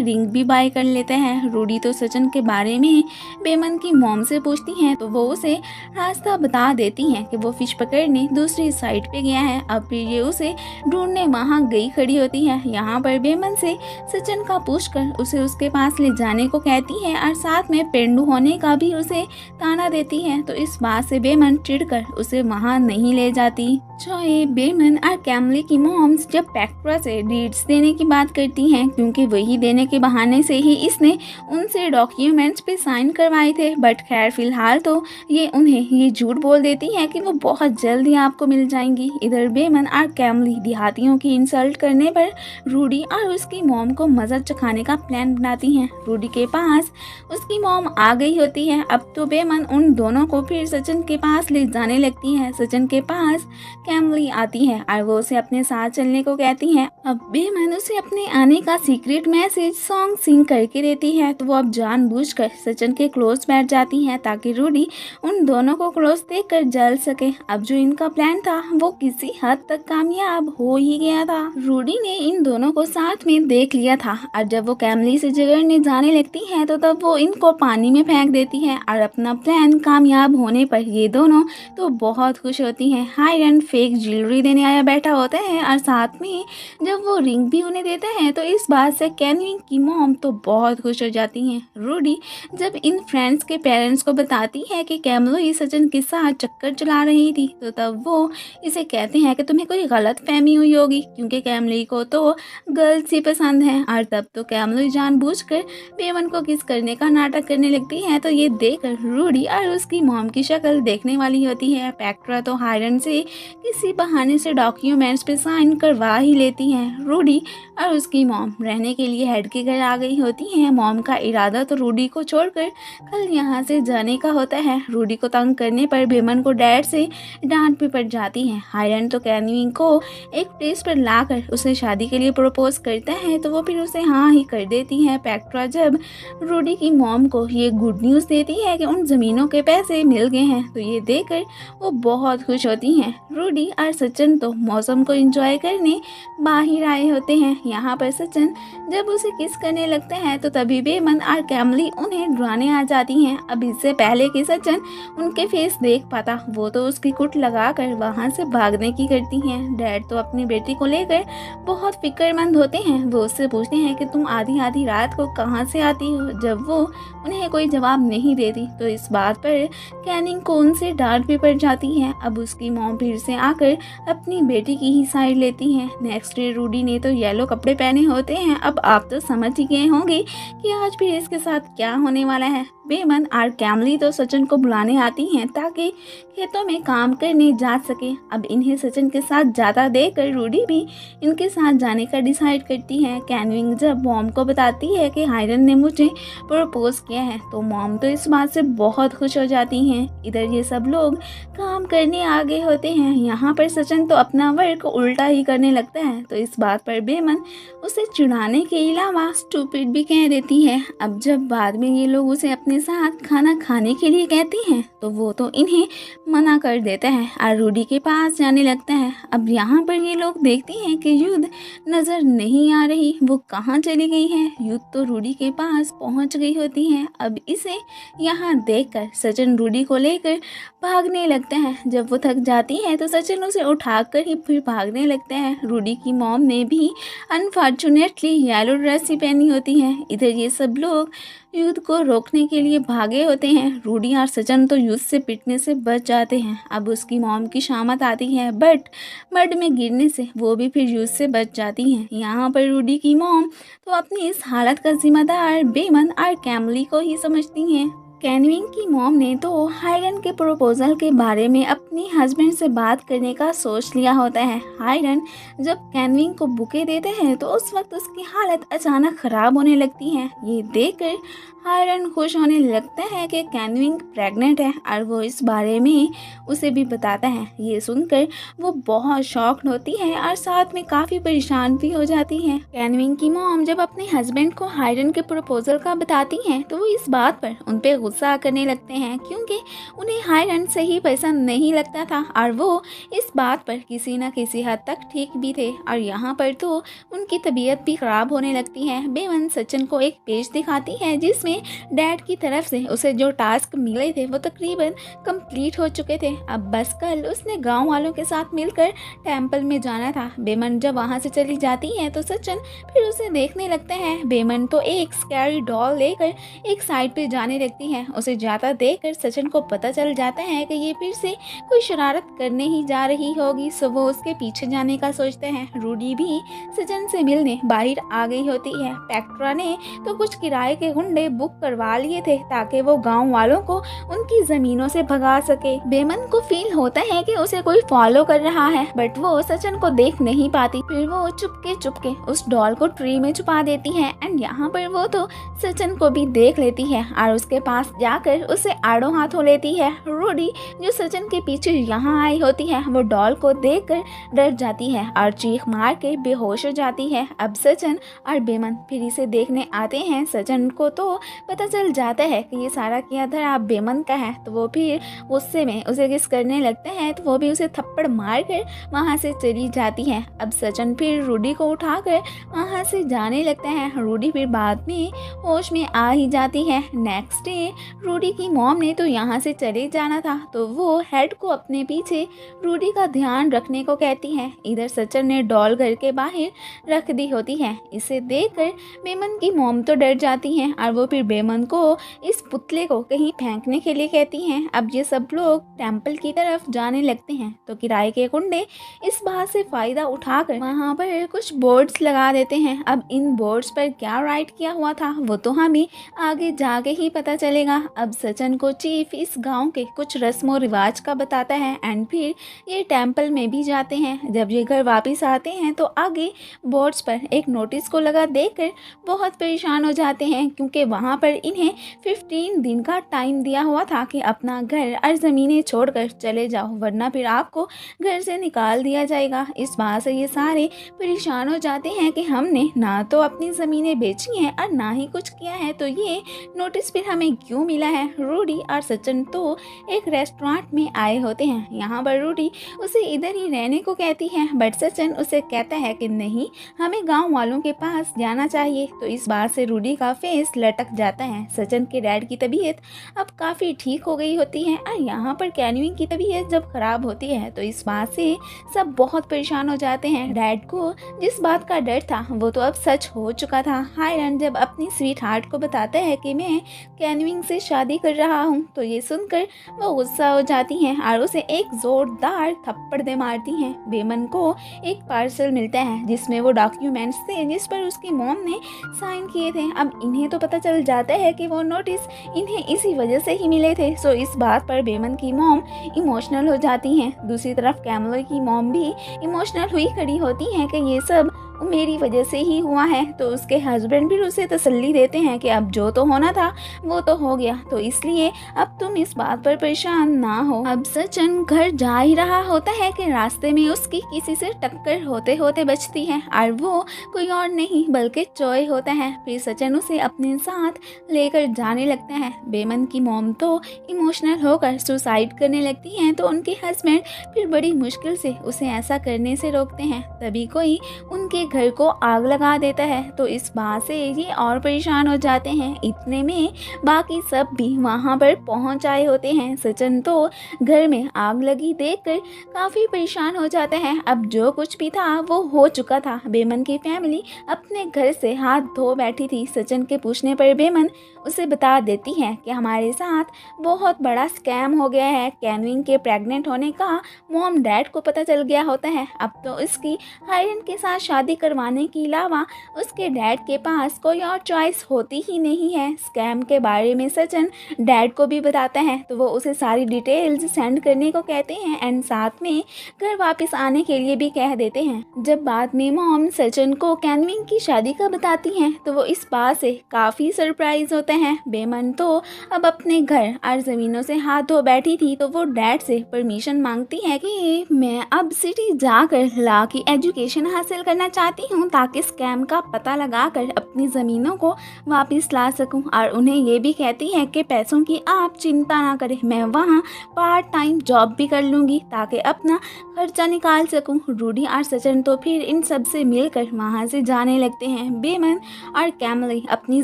रिंग भी बाय कर लेते हैं। रूडी तो सचिन के बारे में बेमन की मॉम से पूछती हैं तो वो उसे रास्ता बता देती हैं कि वो फिश पकड़ने दूसरी साइड पे गया है। अब फिर ये उसे ढूंढने वहाँ गई खड़ी होती है। यहाँ पर बेमन से सचिन का पूछकर उसे उसके पास ले जाने को कहती है और साथ में पेंडू होने का भी उसे ताना देती है। तो इस बात से बेमन चिढ़कर उसे वहाँ नहीं ले जाती। जोए बेमन और कैमली की मॉम्स जब पेट्रा से डीड्स देने की बात करती हैं क्योंकि वही देने के बहाने से ही इसने उनसे डॉक्यूमेंट्स पे साइन करवाए थे बट खैर फिलहाल तो ये उन्हें ये झूठ बोल देती हैं कि वो बहुत जल्द ही आपको मिल जाएंगी। इधर बेमन और कैमली देहातियों की इंसल्ट करने पर रूडी और उसकी मॉम को मज़ा चखाने का प्लान बनाती हैं। रूडी के पास उसकी मॉम आ गई होती है। अब तो बेमन उन दोनों को फिर सचिन के पास ले जाने लगती है। सचिन के पास कैमली आती है और वो उसे अपने साथ चलने को कहती है। अब बेमन उसे अपने आने का सीक्रेट मैसेज सॉन्ग सिंग करके देती है तो वो अब जानबूझकर सचिन के क्लोज बैठ जाती है ताकि रूडी उन दोनों को क्लोज देखकर जल सके। अब जो इनका प्लान था वो किसी हद तक कामयाब हो ही गया था। रूडी ने इन दोनों को साथ में देख लिया था और जब वो कैमली से झगड़ने जाने लगती है तो तब वो इनको पानी में फेंक देती है और अपना प्लान कामयाब होने पर ये दोनों तो बहुत खुश होती हैं। हायरन फेक ज्वेलरी देने आया बैठा होता है और साथ में जब वो रिंग भी उन्हें देता है तो इस बात से कैनविंग की मॉम तो बहुत खुश हो जाती हैं। रूडी जब इन फ्रेंड्स के पेरेंट्स को बताती है कि कैमलोई सचिन के साथ चक्कर चला रही थी तो तब वो इसे कहते हैं कि तुम्हें कोई गलत फहमी हुई होगी क्योंकि कैमलोई को तो गर्ल्स ही पसंद है। और तब तो कैमलोई जानबूझकर बेमन को किस करने का नाटक करने लगती है। तो ये देखकर रूडी और उसकी मॉम की शक्ल देखने वाली होती है। पेक्ट्रा तो हायरन से किसी बहाने से डॉक्यूमेंट्स पे साइन करवा ही लेती हैं। रूडी और उसकी मॉम रहने के लिए हेड के घर आ गई होती हैं। मॉम का इरादा तो रूडी को छोड़कर कल यहाँ से जाने का होता है। रूडी को तंग करने पर बेमन को डैड से डांट भी पड़ जाती है। हायरन तो कैनविंग को एक प्लेस पर लाकर उसे शादी के लिए प्रपोज करता है तो वो फिर उसे हाँ ही कर देती है। पेक्ट्रा जब रूडी की मॉम को ये गुड न्यूज़ देती है कि उन ज़मीनों के पैसे मिल गए हैं तो ये देखकर वो बहुत खुश होती हैं। रूडी और सचिन तो मौसम को एंजॉय करने बाहर आए होते हैं। यहाँ पर सचिन जब उसे किस करने लगते हैं तो तभी बेमन और कैमली उन्हें डराने आ जाती हैं। अब इससे पहले कि सचिन उनके फेस देख पाता वो तो उसकी कुट लगाकर वहाँ से भागने की करती हैं। डैड तो अपनी बेटी को लेकर बहुत फिक्रमंद होते हैं। वो उससे पूछते हैं कि तुम आधी आधी रात को कहाँ से आती हो। जब वो उन्हें कोई जवाब नहीं देती तो इस बात पर कैनिंग को उनसे डांट भी पड़ जाती है। अब उसकी मॉम फिर से आकर अपनी बेटी की ही साइड लेती हैं। नेक्स्ट डे रूडी ने तो येलो कपड़े पहने होते हैं। अब आप तो समझ ही गए होंगे कि आज भी इसके साथ क्या होने वाला है। बेमन और कैमली तो सचिन को बुलाने आती हैं ताकि खेतों में काम करने जा सके। अब इन्हें सचिन के साथ ज़्यादा देखकर रूडी भी इनके साथ जाने का डिसाइड करती है। कैनविंग जब मॉम को बताती है कि हायरन ने मुझे प्रपोज किया है तो मॉम तो इस बात से बहुत खुश हो जाती हैं। इधर ये सब लोग काम करने आ गए होते हैं। यहाँ पर सचिन तो अपना वर्क उल्टा ही करने लगता है तो इस बात पर बेमन उसे चिढ़ाने के अलावा स्टूपिड भी कह देती है। अब जब बाद में ये लोग उसे अपने साथ खाना खाने के लिए कहते हैं तो वो तो इन्हें मना कर देता है और रूडी के पास जाने लगता है। अब यहाँ पर ये लोग देखते हैं कि युद्ध नज़र नहीं आ रही, वो कहाँ चली गई है। युद्ध तो रूडी के पास पहुँच गई होती है। अब इसे यहाँ देखकर सचिन रूडी को लेकर भागने लगता है। जब वो थक जाती है तो सचिन उसे उठाकर ही फिर भागने लगता है। रूडी की मॉम ने भी अनफॉर्चुनेटली येलो ड्रेस ही पहनी होती है। इधर ये सब लोग युद्ध को रोकने के लिए भागे होते हैं। रूडी और सचिन तो युद्ध से पिटने से बच जाते हैं। अब उसकी मॉम की शामत आती है बट मड में गिरने से वो भी फिर युद्ध से बच जाती हैं। यहाँ पर रूडी की मॉम तो अपनी इस हालत का जिम्मेदार बेमन और कैमली को ही समझती हैं। कैनविंग की मॉम ने तो हायरन के प्रपोजल के बारे में अपनी हस्बैंड से बात करने का सोच लिया होता है। हायरन जब कैनविंग को बुके देते हैं तो उस वक्त उसकी हालत अचानक ख़राब होने लगती है। ये देखकर हायरन खुश होने लगता है कि कैनविंग प्रेग्नेंट है और वो इस बारे में उसे भी बताता है। ये सुनकर वो बहुत शॉक्ड होती है और साथ में काफ़ी परेशान भी हो जाती है। कैनविंग की मॉम जब अपने हस्बैंड को हायरन के प्रपोजल का बताती हैं तो वो इस बात पर उन पर गुस्सा करने लगते हैं क्योंकि उन्हें हायरन से ही पसंद नहीं लगता था और वो इस बात पर किसी न किसी हद तक ठीक भी थे। और यहाँ पर तो उनकी तबीयत भी ख़राब होने लगती है। बेमन सचिन को एक पेज दिखाती है जिसमें डैड की तरफ से उसे जो टास्क मिले थे वो तकरीबन कंप्लीट हो चुके थे। अब बस कल उसने गांव वालों के साथ मिलकर टेंपल में जाना था। बेमन जब वहां से चली जाती है तो सचिन फिर उसे देखने लगता है। बेमन तो एक स्कैरी डॉल लेकर एक साइड पे जाने लगती है। उसे जाता देखकर सचिन को पता चल जाता है कि ये फिर से कोई शरारत करने ही जा रही होगी, सो वो उसके पीछे जाने का सोचते हैं। रूडी भी सचिन से मिलने बाहर आ गई होती है। पेक्ट्रा ने तो कुछ किराए के गुंडे बुक करवा लिए थे ताकि वो गांव वालों को उनकी जमीनों से भगा सके। बेमन को फील होता है कि उसे कोई फॉलो कर रहा है बट वो सचिन को देख नहीं पाती। फिर वो चुपके चुपके उस डॉल को ट्री में छुपा देती है एंड यहाँ पर वो तो सचिन को भी देख लेती है और उसके पास जाकर उसे आड़ों हाथों लेती है। रूडी जो सचिन के पीछे यहाँ आई होती है वो डॉल को देखकर डर जाती है और चीख मार के बेहोश हो जाती है। अब सचिन और बेमन फिर इसे देखने आते हैं। सचिन को तो पता चल जाता है कि ये सारा किया धरा बेमन का है तो वो फिर गुस्से में उसे किस करने लगता है तो वो भी उसे थप्पड़ मार कर वहाँ से चली जाती है। अब सचिन फिर रूडी को उठाकर वहाँ से जाने लगता है। रूडी फिर बाद में होश में आ ही जाती है। नेक्स्ट डे रूडी की मॉम ने तो यहाँ से चले जाना था, तो वो हेड को अपने पीछे रूडी का ध्यान रखने को कहती है। इधर सचिन ने डॉल घर के बाहर रख दी होती है। इसे देखकर बेमन की मॉम तो डर जाती हैं और वो फिर बेमन को इस पुतले को कहीं फेंकने के लिए कहती हैं। अब ये सब लोग टेम्पल की तरफ जाने लगते हैं, तो किराए के गुंडे इस बात से फ़ायदा उठाकर वहाँ पर कुछ बोर्ड्स लगा देते हैं। अब इन बोर्ड्स पर क्या राइट किया हुआ था वो तो हमें आगे जाके ही पता चलेगा। अब सचिन को चीफ इस गांव के कुछ रस्मों रिवाज का बताता है एंड फिर ये टेम्पल में भी जाते हैं। जब ये घर वापस आते हैं तो आगे बोर्ड्स पर एक नोटिस को लगा देखकर बहुत परेशान हो जाते हैं, क्योंकि वहाँ पर इन्हें 15 दिन का टाइम दिया हुआ था कि अपना घर और ज़मीनें छोड़कर चले जाओ, वरना फिर आपको घर से निकाल दिया जाएगा। इस बात से ये सारे परेशान हो जाते हैं कि हमने ना तो अपनी ज़मीनें बेची हैं और ना ही कुछ किया है, तो ये नोटिस फिर हमें क्यों मिला है। रूडी और सचिन तो एक रेस्टोरेंट में आए होते हैं। यहाँ पर रूडी उसे इधर ही रहने को कहती है, बट सचिन उसे कहता है कि नहीं, हमें गांव वालों के पास जाना चाहिए। तो इस बात से रूडी का फेस लटक जाता है। सचिन के डैड की तबीयत अब काफ़ी ठीक हो गई होती है और यहाँ पर कैन्विन की तबीयत जब खराब होती है तो इस बात से सब बहुत परेशान हो जाते हैं। डैड को जिस बात का डर था वो तो अब सच हो चुका था। हायरन जब अपनी स्वीट हार्ट को बताता है कि मैं कैन्विन से शादी कर रहा हूँ, तो ये सुनकर वो गुस्सा हो जाती हैं और उसे एक जोरदार थप्पड़ दे मारती हैं। बेमन को एक पार्सल मिलता है जिसमें वो डॉक्यूमेंट्स थे जिस पर उसकी मॉम ने साइन किए थे। अब इन्हें तो पता चल जाता है कि वो नोटिस इन्हें इसी वजह से ही मिले थे। सो इस बात पर बेमन की मॉम इमोशनल हो जाती हैं। दूसरी तरफ कैमलो की मॉम भी इमोशनल हुई खड़ी होती हैं कि ये सब मेरी वजह से ही हुआ है। तो उसके हस्बैंड भी उसे तसल्ली देते हैं कि अब जो तो होना था वो तो हो गया, तो इसलिए अब तुम इस बात पर परेशान ना हो। अब सचिन घर जा ही रहा होता है कि रास्ते में उसकी किसी से टक्कर होते होते बचती है और वो कोई और नहीं बल्कि चॉय होता है। फिर सचिन उसे अपने साथ लेकर जाने लगता है। बेमन की मॉम तो इमोशनल होकर सुसाइड करने लगती हैं, तो उनके हस्बैंड फिर बड़ी मुश्किल से उसे ऐसा करने से रोकते हैं। तभी कोई उनके घर को आग लगा देता है, तो इस बात से ये और परेशान हो जाते हैं। इतने में बाकी सब भी वहाँ पर पहुँच आए होते हैं। सचिन तो घर में आग लगी देखकर काफ़ी परेशान हो जाता है। अब जो कुछ भी था वो हो चुका था। बेमन की फैमिली अपने घर से हाथ धो बैठी थी। सचिन के पूछने पर बेमन उसे बता देती है कि हमारे साथ बहुत बड़ा स्कैम हो गया है। कैन्विन के प्रेग्नेंट होने का मॉम डैड को पता चल गया होता है। अब तो इसकी हायरन के साथ शादी करवाने के अलावा उसके डैड के पास कोई और चॉइस होती ही नहीं है। स्कैम के बारे में सचिन डैड को भी बताता है, तो वो उसे सारी डिटेल्स सेंड करने को कहते हैं एंड साथ में घर वापस आने के लिए भी कह देते हैं। जब बाद में मॉम सचिन को कैन्विन की शादी का बताती हैं, तो वो इस बात से काफ़ी सरप्राइज होता है। बेमन तो अब अपने घर और ज़मीनों से हाथ धो बैठी थी, तो वो डैड से परमिशन मांगती है कि मैं अब सिटी जाकर लॉ की एजुकेशन हासिल करना चाहती हूँ ताकि स्कैम का पता लगाकर अपनी ज़मीनों को वापस ला सकूँ। और उन्हें ये भी कहती है कि पैसों की आप चिंता ना करें, मैं वहाँ पार्ट टाइम जॉब भी कर लूँगी ताकि अपना खर्चा निकाल सकूँ। रूडी और सचिन तो फिर इन सब से मिलकर वहाँ से जाने लगते हैं। बेमन और कैमली अपनी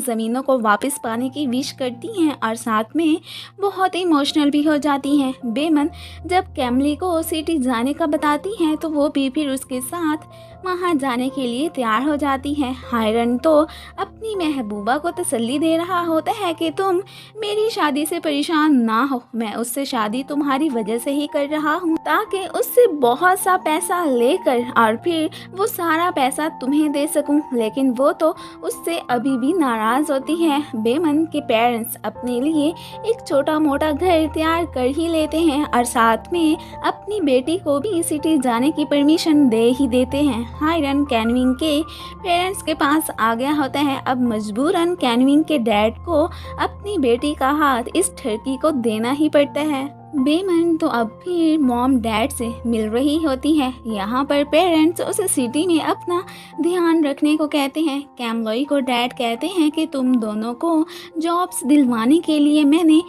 ज़मीनों को वापस पाने की विश करती हैं और साथ में बहुत इमोशनल भी हो जाती हैं। बेमन जब कैमली को सिटी जाने का बताती हैं, तो वो भी फिर उसके साथ वहाँ जाने के लिए तैयार हो जाती है। हायरन तो अपनी महबूबा को तसल्ली दे रहा होता है कि तुम मेरी शादी से परेशान ना हो, मैं उससे शादी तुम्हारी वजह से ही कर रहा हूँ ताकि उससे बहुत सा पैसा लेकर और फिर वो सारा पैसा तुम्हें दे सकूँ। लेकिन वो तो उससे अभी भी नाराज़ होती है। बेमन के पेरेंट्स अपने लिए एक छोटा मोटा घर तैयार कर ही लेते हैं और साथ में अपनी बेटी को भी सिटी जाने की परमिशन दे ही देते हैं। हायरन कैन्विन के पेरेंट्स के पास आ गया होता है। अब मजबूरन कैन्विन के डैड को अपनी बेटी का हाथ इस ठरकी को देना ही पड़ता है। बेमन तो अब फिर मॉम डैड से मिल रही होती है। यहाँ पर पेरेंट्स उसे सिटी में अपना ध्यान रखने को कहते हैं। कैमलॉय को डैड कहते हैं कि तुम दोनों को जॉब्स दिलवाने के लिए मैंने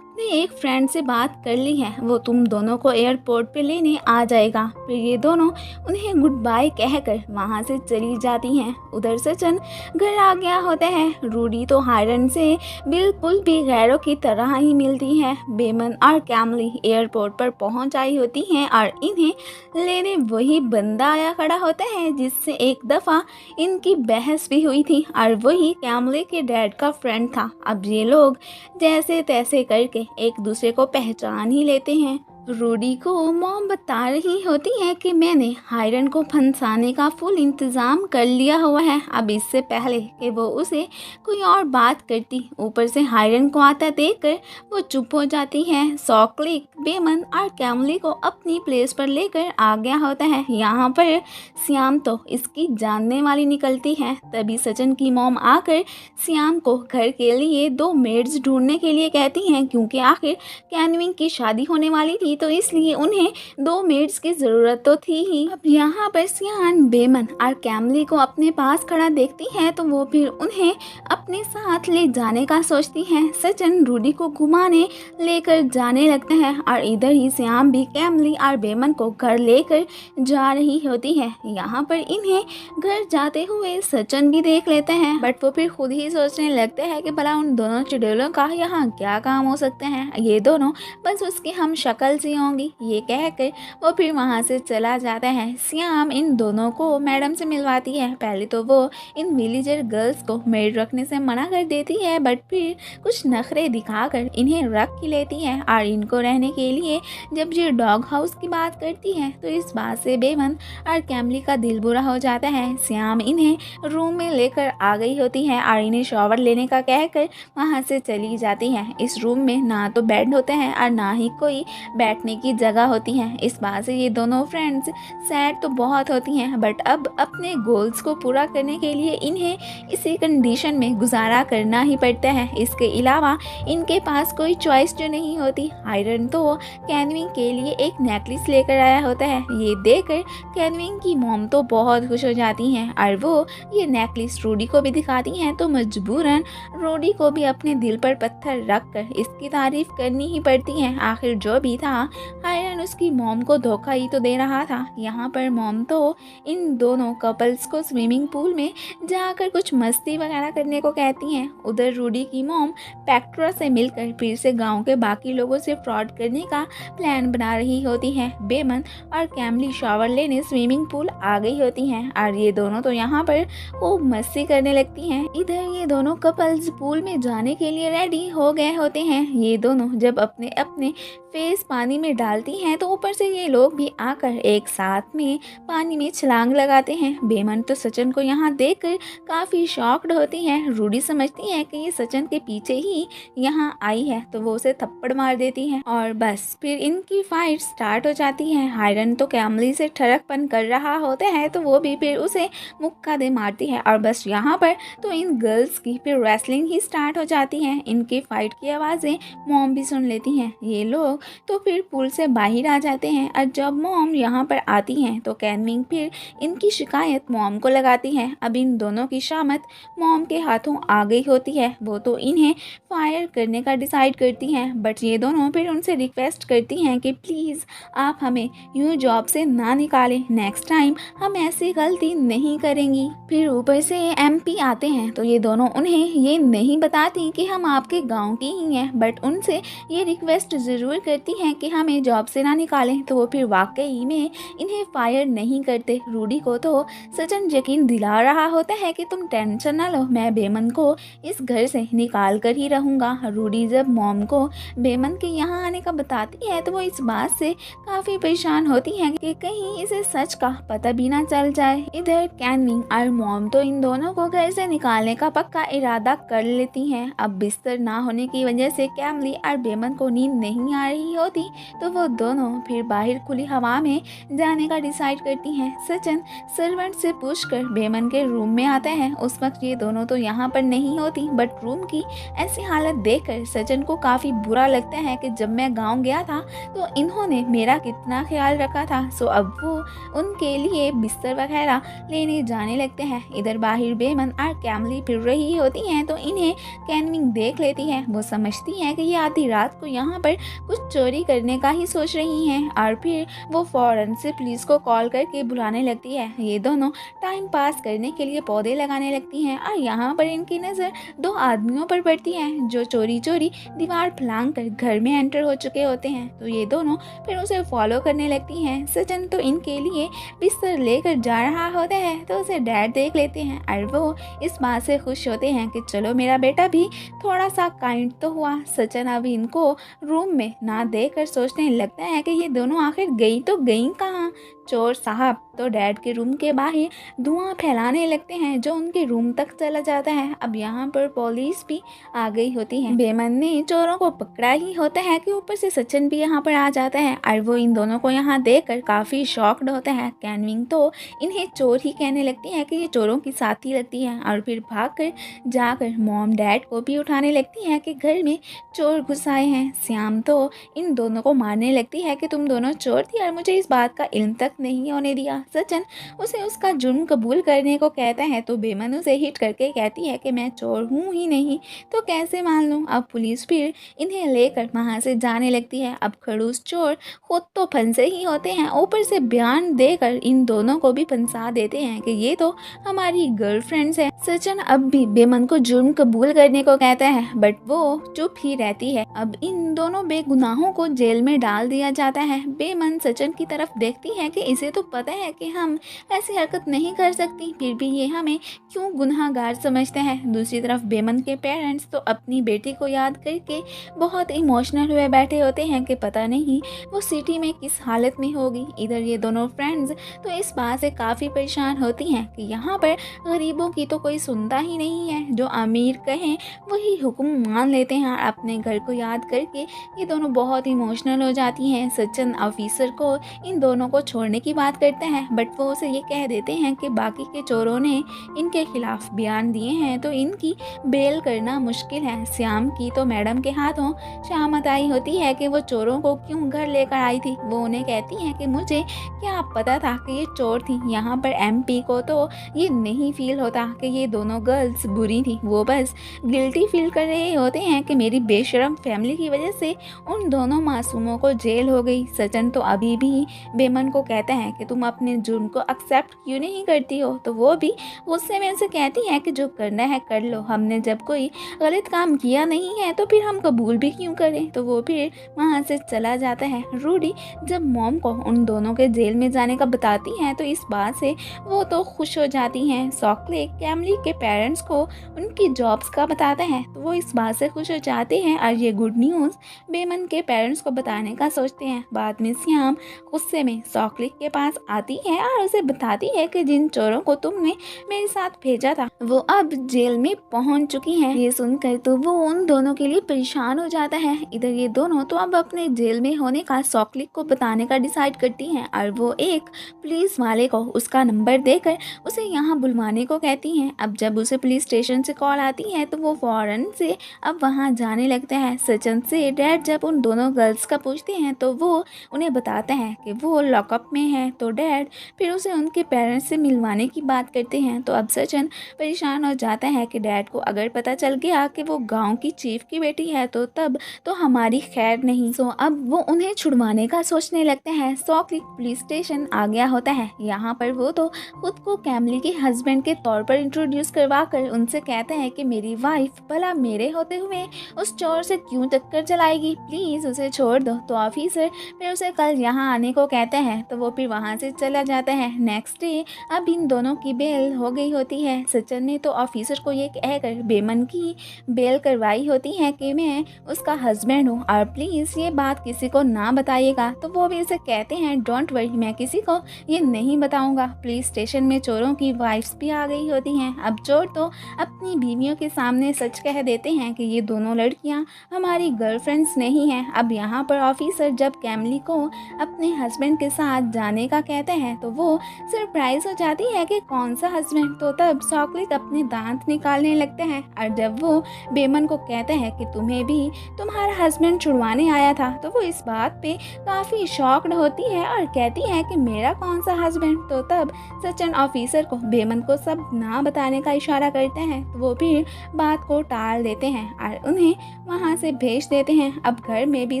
अपने एक फ्रेंड से बात कर ली है, वो तुम दोनों को एयरपोर्ट पे लेने आ जाएगा। फिर ये दोनों उन्हें गुड बाय कहकर वहाँ से चली जाती हैं। उधर सचिन घर आ गया होता है। रूडी तो हायरन से बिल्कुल भी गैरों की तरह ही मिलती है। बेमन और कैमली एयरपोर्ट पर पहुँच आई होती हैं और इन्हें लेने वही बंदा आया खड़ा होता है जिससे एक दफ़ा इनकी बहस भी हुई थी और वही कैमले के डैड का फ्रेंड था। अब ये लोग जैसे तैसे करके एक दूसरे को पहचान ही लेते हैं। रूडी को मॉम बता रही होती है कि मैंने हायरन को फंसाने का फुल इंतज़ाम कर लिया हुआ है, अब इससे पहले कि वो उसे कोई और बात करती। ऊपर से हायरन को आता देखकर वो चुप हो जाती है। सॉक्लिक बेमन और कैमली को अपनी प्लेस पर लेकर आ गया होता है। यहाँ पर श्याम तो इसकी जानने वाली निकलती है। तभी सचिन की मॉम आकर श्याम को घर के लिए 2 मेड्स ढूंढने के लिए कहती हैं, क्योंकि आखिर कैनविंग की शादी होने वाली थी तो इसलिए उन्हें 2 मेड्स की ज़रूरत तो थी ही। अब यहाँ पर सियान बेमन और कैमली को अपने पास खड़ा देखती है तो वो फिर उन्हें अपने साथ ले जाने का सोचती है। सचिन रूडी को घुमाने लेकर जाने लगता है और इधर ही श्याम भी कैमली और बेमन को घर लेकर जा रही होती है। यहाँ पर इन्हें घर जाते हुए सचिन भी देख लेते हैं, बट वो फिर खुद ही सोचने लगते हैं कि भला उन दोनों चुड़ैलों का यहाँ क्या काम हो सकते हैं, ये दोनों बस उसकी हम शक्ल सी होंगी। ये कहकर वो फिर वहाँ से चला जाता है। श्याम इन दोनों को मैडम से मिलवाती है। पहले तो वो इन विलेजर गर्ल्स को मेड रखने से मना कर देती है, बट फिर कुछ नखरे दिखाकर इन्हें रख ही लेती है और इनको रहने के लिए जब ये डॉग हाउस की बात करती है तो इस बात से बेमन और कैमली का दिल बुरा हो जाता है। श्याम इन्हें रूम में लेकर आ गई होती है और इन्हें शॉवर लेने का कहकर वहाँ से चली जाती है। इस रूम में ना तो बेड होते हैं और ना ही कोई बैठने की जगह होती है। इस बात से ये दोनों फ्रेंड्स सैड तो बहुत होती हैं, बट अब अपने गोल्स को पूरा करने के लिए इन्हें इसी कंडीशन में गुजारा करना ही पड़ता है। इसके अलावा इनके पास कोई चॉइस जो नहीं होती। हायरन तो कैनविंग के लिए एक नेकलेस लेकर आया होता है। ये देखकर कैनविंग की मॉम तो बहुत खुश हो जाती हैं और वो ये नेकलेस रूडी को भी दिखाती हैं, तो मजबूरन रूडी को भी अपने दिल पर पत्थर रखकर इसकी तारीफ करनी ही पड़ती है। आखिर जो भी था हायरन उसकी मॉम को धोखा ही तो दे रहा था। यहाँ पर मॉम तो इन दोनों कपल्स को स्विमिंग पूल में जाकर कुछ मस्ती वगैरह करने को कहती हैं। उधर रूडी की मॉम पेक्ट्रा से मिलकर फिर से गांव के बाकी लोगों से फ्रॉड करने का प्लान बना रही होती है। बेमन और कैमली शावर लेने स्विमिंग पूल आ गई होती हैं और ये दोनों तो यहाँ पर खूब मस्ती करने लगती हैं। इधर ये दोनों कपल्स पूल में जाने के लिए रेडी हो गए होते हैं। ये दोनों जब अपने अपने फेस पानी में डालती हैं तो ऊपर से ये लोग भी आकर एक साथ में पानी में छलांग लगाते हैं। बेमन तो सचिन को यहाँ देखकर काफ़ी शॉक्ड होती है। रूडी समझती है कि ये सचिन के पीछे ही यहाँ आई है तो वो उसे थप्पड़ मार देती है और बस फिर इनकी फाइट स्टार्ट हो जाती है। हायरन तो कैमली से ठरकपन कर रहा होता है तो वो भी फिर उसे मुक्का दे मारती है और बस यहाँ पर तो इन गर्ल्स की फिर रेसलिंग ही स्टार्ट हो जाती है। इनकी फाइट की आवाज़ें मॉम भी सुन लेती हैं। ये लोग तो फिर पूल से बाहर आ जाते हैं और जब मॉम यहाँ पर आती हैं तो कैनविंग फिर इनकी शिकायत मॉम को लगाती है। अब इन दोनों की शामत मॉम के हाथों आ गई होती है। वो तो इन्हें फायर करने का डिसाइड करती हैं, बट ये दोनों फिर उनसे रिक्वेस्ट करती हैं कि प्लीज़ आप हमें यूँ जॉब से ना निकालें, नेक्स्ट टाइम हम ऐसी गलती नहीं करेंगी। फिर ऊपर से MP आते हैं तो ये दोनों उन्हें ये नहीं बताती कि हम आपके गाँव की ही हैं, बट उनसे ये रिक्वेस्ट ज़रूर करती हैं कि हमें जॉब से ना निकालें। तो वो फिर वाकई में इन्हें फायर नहीं करते। रूडी को तो सचिन यकीन दिला रहा होता है कि तुम टेंशन ना लो, मैं बेमन को इस घर से निकाल कर ही रहूँगा। रूडी जब मॉम को बेमन के यहाँ आने का बताती है तो वो इस बात से काफ़ी परेशान होती है कि कहीं इसे सच का पता भी ना चल जाए। इधर कैनविंग और मॉम तो इन दोनों को घर से निकालने का पक्का इरादा कर लेती हैं। अब बिस्तर ना होने की वजह से कैमली और बेमन को नींद नहीं आ रही होती तो वो दोनों फिर बाहर खुली हवा में जाने का डिसाइड करती हैं। सचिन सर्वेंट से पूछकर बेमन के रूम में आता है। उस वक्त ये दोनों तो यहाँ पर नहीं होती, बट रूम की ऐसी हालत देखकर सचिन को काफ़ी बुरा लगता है कि जब मैं गाँव गया था तो इन्होंने मेरा कितना ख्याल रखा था। सो अब वो उनके लिए बिस्तर वगैरह लेने जाने लगते हैं। इधर बाहर बेमन और कैमली फिर रही होती हैं तो इन्हें कैनविंग देख लेती है। वो समझती है कि ये आधी रात को यहाँ पर कुछ चोरी करने का ही सोच रही हैं और फिर वो फौरन से पुलिस को कॉल करके बुलाने लगती है। ये दोनों टाइम पास करने के लिए पौधे लगाने लगती हैं और यहाँ पर इनकी नज़र दो आदमियों पर पड़ती है जो चोरी चोरी दीवार फलांग कर घर में एंटर हो चुके होते हैं। तो ये दोनों फिर उसे फॉलो करने लगती हैं। सचिन तो इनके लिए बिस्तर लेकर जा रहा होता है तो उसे डैड देख लेते हैं और वो इस बात से खुश होते हैं कि चलो मेरा बेटा भी थोड़ा सा काइंड तो हुआ। सचिन अभी इनको रूम में ना देखकर सोचने लगता है कि ये दोनों आखिर गई तो गई कहाँ। चोर साहब तो डैड के रूम के बाहर धुआं फैलाने लगते हैं जो उनके रूम तक चला जाता है। अब यहाँ पर पुलिस भी आ गई होती है। बेमन ने चोरों को पकड़ा ही होता है कि ऊपर से सचिन भी यहाँ पर आ जाता है और वो इन दोनों को यहाँ देखकर काफ़ी शॉक्ड होता है। कैनविंग तो इन्हें चोर ही कहने लगती है कि ये चोरों की साथी लगती है और फिर भागकर जाकर मॉम डैड को भी उठाने लगती है कि घर में चोर घुस आए हैं। श्याम तो इन दोनों को मारने लगती है कि तुम दोनों चोर थी और मुझे इस बात का इल्म तक नहीं होने दिया। सचिन उसे उसका जुर्म कबूल करने को कहता है तो बेमन उसे हिट करके कहती है कि मैं चोर हूँ ही नहीं तो कैसे मान लूँ। अब पुलिस फिर इन्हें लेकर वहाँ से जाने लगती है। अब खड़ूस चोर खुद तो फंसे ही होते हैं, ऊपर से बयान देकर इन दोनों को भी फंसा देते हैं कि ये तो हमारी गर्लफ्रेंड्स है। सचिन अब भी बेमन को जुर्म कबूल करने को कहता है बट वो चुप ही रहती है। अब इन दोनों बेगुनाहों को जेल में डाल दिया जाता है। बेमन सचिन की तरफ देखती है कि इसे तो पता है कि हम ऐसी हरकत नहीं कर सकती, फिर भी ये हमें क्यों गुनहगार समझते हैं। दूसरी तरफ बेमन के पेरेंट्स तो अपनी बेटी को याद करके बहुत इमोशनल हुए बैठे होते हैं कि पता नहीं वो सिटी में किस हालत में होगी। इधर ये दोनों फ्रेंड्स तो इस बात से काफ़ी परेशान होती हैं कि यहाँ पर गरीबों की तो कोई सुनता ही नहीं है, जो अमीर कहें वही हुक्म मान लेते हैं। और अपने घर को याद करके ये दोनों बहुत इमोशनल हो जाती हैं। सचिन ऑफिसर को इन दोनों को छोड़ने की बात करते हैं बट वो उसे ये कह देते हैं कि बाकी के चोरों ने इनके खिलाफ बयान दिए हैं तो इनकी बेल करना मुश्किल है। श्याम की तो मैडम के हाथों शामत आई होती है कि वो चोरों को क्यों घर लेकर आई थी। वो उन्हें कहती हैं कि मुझे क्या पता था कि ये चोर थी। यहाँ पर MP को तो ये नहीं फील होता कि ये दोनों गर्ल्स बुरी थी, वो बस गिल्टी फील कर रहे होते हैं कि मेरी बेशरम फैमिली की वजह से उन दोनों मासूमों को जेल हो गई। सचिन तो अभी भी बेमन को कहता है कि तुम अपने जुर्म को एक्सेप्ट क्यों नहीं करती हो, तो वो भी गुस्से में उसे कहती है कि जो करना है कर लो, हमने जब कोई गलत काम किया नहीं है तो फिर हम कबूल भी क्यों करें। तो वो फिर वहाँ से चला जाता है। रूडी जब मॉम को उन दोनों के जेल में जाने का बताती हैं तो इस बात से वो तो खुश हो जाती हैं। सॉकले कैमली के पेरेंट्स को उनकी जॉब्स का बताता है तो वो इस बात से खुश हो जाते हैं और ये गुड न्यूज़ बेमन के पेरेंट्स को बताने का सोचते हैं। बाद में श्याम गुस्से में सॉकले के पास आती है और उसे बताती है कि जिन चोरों को तुमने मेरे साथ भेजा था वो अब जेल में पहुंच चुकी हैं। ये सुनकर तो वो उन दोनों के लिए परेशान हो जाता है। इधर ये दोनों तो अब अपने जेल में होने का सॉकलिक को बताने का डिसाइड करती हैं और वो एक पुलिस वाले को उसका नंबर देकर उसे यहाँ बुलवाने को कहती हैं। अब जब उसे पुलिस स्टेशन से कॉल आती है तो वो फौरन से अब वहाँ जाने लगता है। सचिन से डैड जब उन दोनों गर्ल्स का पूछते हैं तो वो उन्हें बताता है कि वो लॉकअप में है। तो डैड फिर उसे उनके पेरेंट्स से मिलवाने की बात करते हैं। तो अब सचिन परेशान हो जाता है कि डैड को अगर पता चल गया कि वो गांव की चीफ की बेटी है तो तब तो हमारी खैर नहीं। सो अब वो उन्हें छुड़वाने का सोचने लगते हैं। सॉकलिक पुलिस स्टेशन आ गया होता है। यहाँ पर वो तो खुद को कैमली के हस्बैंड के तौर पर इंट्रोड्यूस करवा कर उनसे कहते हैं कि मेरी वाइफ भला मेरे होते हुए उस चोर से क्यों टक्कर चलाएगी, प्लीज़ उसे छोड़ दो। तो ऑफिसर फिर उसे कल यहाँ आने को कहते हैं तो वो फिर वहाँ से चला जाता है। नेक्स्ट डे अब इन दोनों की बेल हो गई होती है। सचिन ने तो ऑफिसर को ये कहकर बेमन की बेल करवाई होती है कि मैं उसका हस्बैंड हूँ और प्लीज़ ये बात किसी को ना बताइएगा। तो वो भी उसे कहते हैं डोंट वरी, मैं किसी को ये नहीं बताऊँगा। पुलिस स्टेशन में चोरों की वाइफ्स भी आ गई होती हैं। अब चोर तो अपनी बीवियों के सामने सच कह देते हैं कि ये दोनों लड़कियाँ हमारी गर्लफ्रेंड बॉयफ्रेंड्स नहीं हैं। अब यहाँ पर ऑफिसर जब कैमली को अपने हस्बैंड के साथ जाने का कहते हैं तो वो सरप्राइज हो जाती है कि कौन सा हस्बैंड। तो तब चॉकलेट अपने दांत निकालने लगते हैं और जब वो बेमन को कहते हैं कि तुम्हें भी तुम्हारा हस्बैंड छुड़वाने आया था तो वो इस बात पे काफ़ी शॉक्ड होती है और कहती है कि मेरा कौन सा हस्बैंड। तो तब सचिन ऑफिसर को बेमन को सब ना बताने का इशारा करते हैं तो वो फिर बात को टाल देते हैं और उन्हें वहाँ से भेज देते हैं। अब घर में भी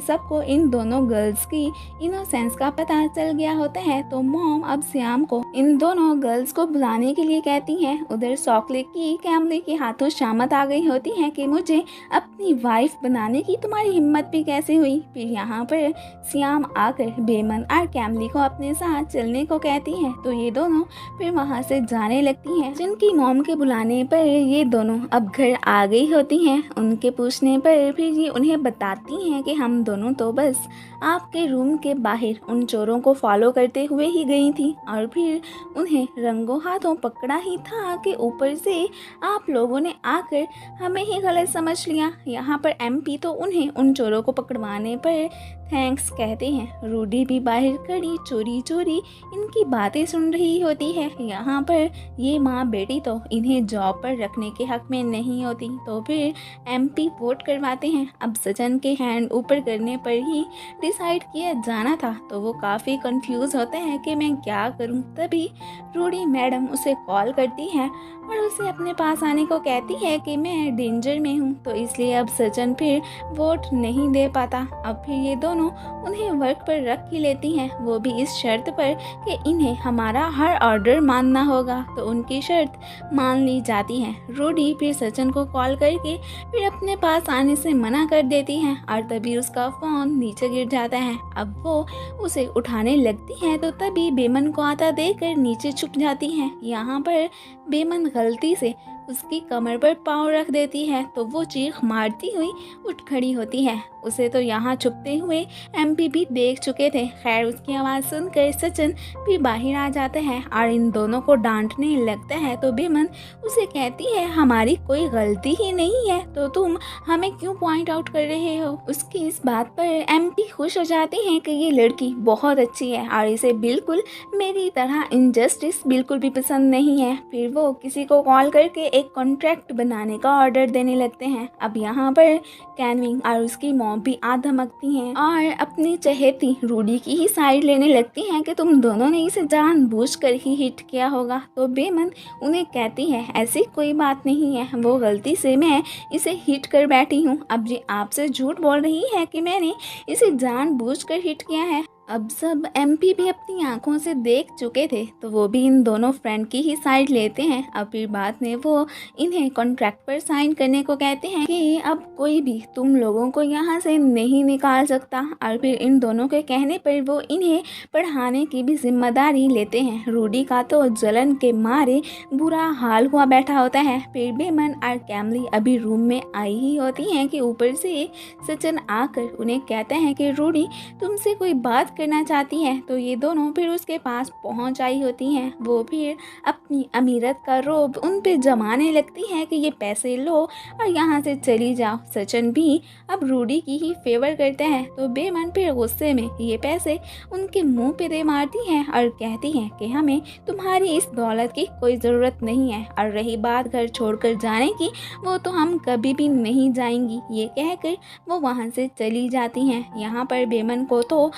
सबको इन दोनों गर्ल्स की इनोसेंस का पता चल गया होता है। तो मॉम अब श्याम को इन दोनों गर्ल्स को बुलाने के लिए कहती हैं। उधर चॉकलेट की कैमली के हाथों शामत आ गई होती है कि मुझे अपनी वाइफ बनाने की तुम्हारी हिम्मत भी कैसे हुई। फिर यहाँ पर श्याम आकर बेमन और कैमली को अपने साथ चलने को कहती है तो ये दोनों फिर वहाँ से जाने लगती हैं। जिनकी मॉम के बुलाने पर ये दोनों अब घर आ गई होती हैं। उनके पूछने पर फिर ये उन्हें बताती हैं कि हम दोनों तो बस आपके रूम के बाहर उन चोरों को फॉलो करते हुए ही गई थी और फिर उन्हें रंगों हाथों पकड़ा ही था कि ऊपर से आप लोगों ने आकर हमें ही गलत समझ लिया। यहाँ पर एमपी तो उन्हें उन चोरों को पकड़वाने पर थैंक्स कहते हैं। रूडी भी बाहर खड़ी चोरी चोरी इनकी बातें सुन रही होती है। यहाँ पर ये माँ बेटी तो इन्हें जॉब पर रखने के हक में नहीं होती। तो फिर एमपी वोट करवाते हैं। अब सचिन के हैंड ऊपर करने पर ही डिसाइड किया जाना था तो वो काफ़ी कंफ्यूज होते हैं कि मैं क्या करूं। तभी रूडी मैडम उसे कॉल करती है और उसे अपने पास आने को कहती है कि मैं डेंजर में हूं। तो इसलिए अब सचिन फिर वोट नहीं दे पाता। अब फिर ये दोनों उन्हें वर्क पर रख ही लेती हैं, वो भी इस शर्त पर कि इन्हें हमारा हर ऑर्डर मानना होगा। तो उनकी शर्त मान ली जाती है। रूडी फिर सचिन को कॉल करके फिर अपने पास आने से मना कर देती है और तभी उसका फ़ोन नीचे गिर जाता है। अब वो उसे उठाने लगती है तो तभी बेमन को आता देखकर नीचे छुप जाती है। यहाँ पर बेमन गलती से उसकी कमर पर पाँव रख देती है तो वो चीख मारती हुई उठ खड़ी होती है। उसे तो यहाँ छुपते हुए एमपी भी देख चुके थे। खैर उसकी आवाज़ सुनकर सचिन भी बाहर आ जाते हैं और इन दोनों को डांटने लगता है। तो बेमन उसे कहती है हमारी कोई गलती ही नहीं है तो तुम हमें क्यों पॉइंट आउट कर रहे हो। उसकी इस बात पर एमपी खुश हो जाते हैं कि ये लड़की बहुत अच्छी है और इसे बिल्कुल मेरी तरह इनजस्टिस बिल्कुल भी पसंद नहीं है। फिर वो किसी को कॉल करके एक कॉन्ट्रैक्ट बनाने का ऑर्डर देने लगते हैं। अब यहाँ पर कैनविंग और उसकी मॉम भी आ धमकती हैं और अपनी चहेती रूडी की ही साइड लेने लगती हैं कि तुम दोनों ने इसे जानबूझकर ही हिट किया होगा। तो बेमन उन्हें कहती है ऐसी कोई बात नहीं है, वो गलती से मैं इसे हिट कर बैठी हूँ। अब ये आपसे झूठ बोल रही है कि मैंने इसे जानबूझकर हिट किया है। अब सब एमपी भी अपनी आंखों से देख चुके थे तो वो भी इन दोनों फ्रेंड की ही साइड लेते हैं। अब फिर बाद में वो इन्हें कॉन्ट्रैक्ट पर साइन करने को कहते हैं कि अब कोई भी तुम लोगों को यहाँ से नहीं निकाल सकता और फिर इन दोनों के कहने पर वो इन्हें पढ़ाने की भी जिम्मेदारी लेते हैं। रूडी का तो जलन के मारे बुरा हाल हुआ बैठा होता है। फिर बेमन और कैमली अभी रूम में आई ही होती हैं कि ऊपर से सचिन आकर उन्हें कहते हैं कि रूडी तुमसे कोई बात करना चाहती है। तो ये दोनों फिर उसके पास पहुंच आई होती हैं। वो फिर अपनी अमीरत का रोब उन पे जमाने लगती है कि ये पैसे लो और यहाँ से चली जाओ। सचिन भी अब रूडी की ही फेवर करते हैं तो बेमन फिर गुस्से में ये पैसे उनके मुंह पे दे मारती हैं और कहती हैं कि हमें तुम्हारी इस दौलत की कोई ज़रूरत नहीं है और रही बात घर छोड़कर जाने की वो तो हम कभी भी नहीं जाएंगी। ये कहकर वो वहाँ से चली जाती हैं। यहाँ पर बेमन को तो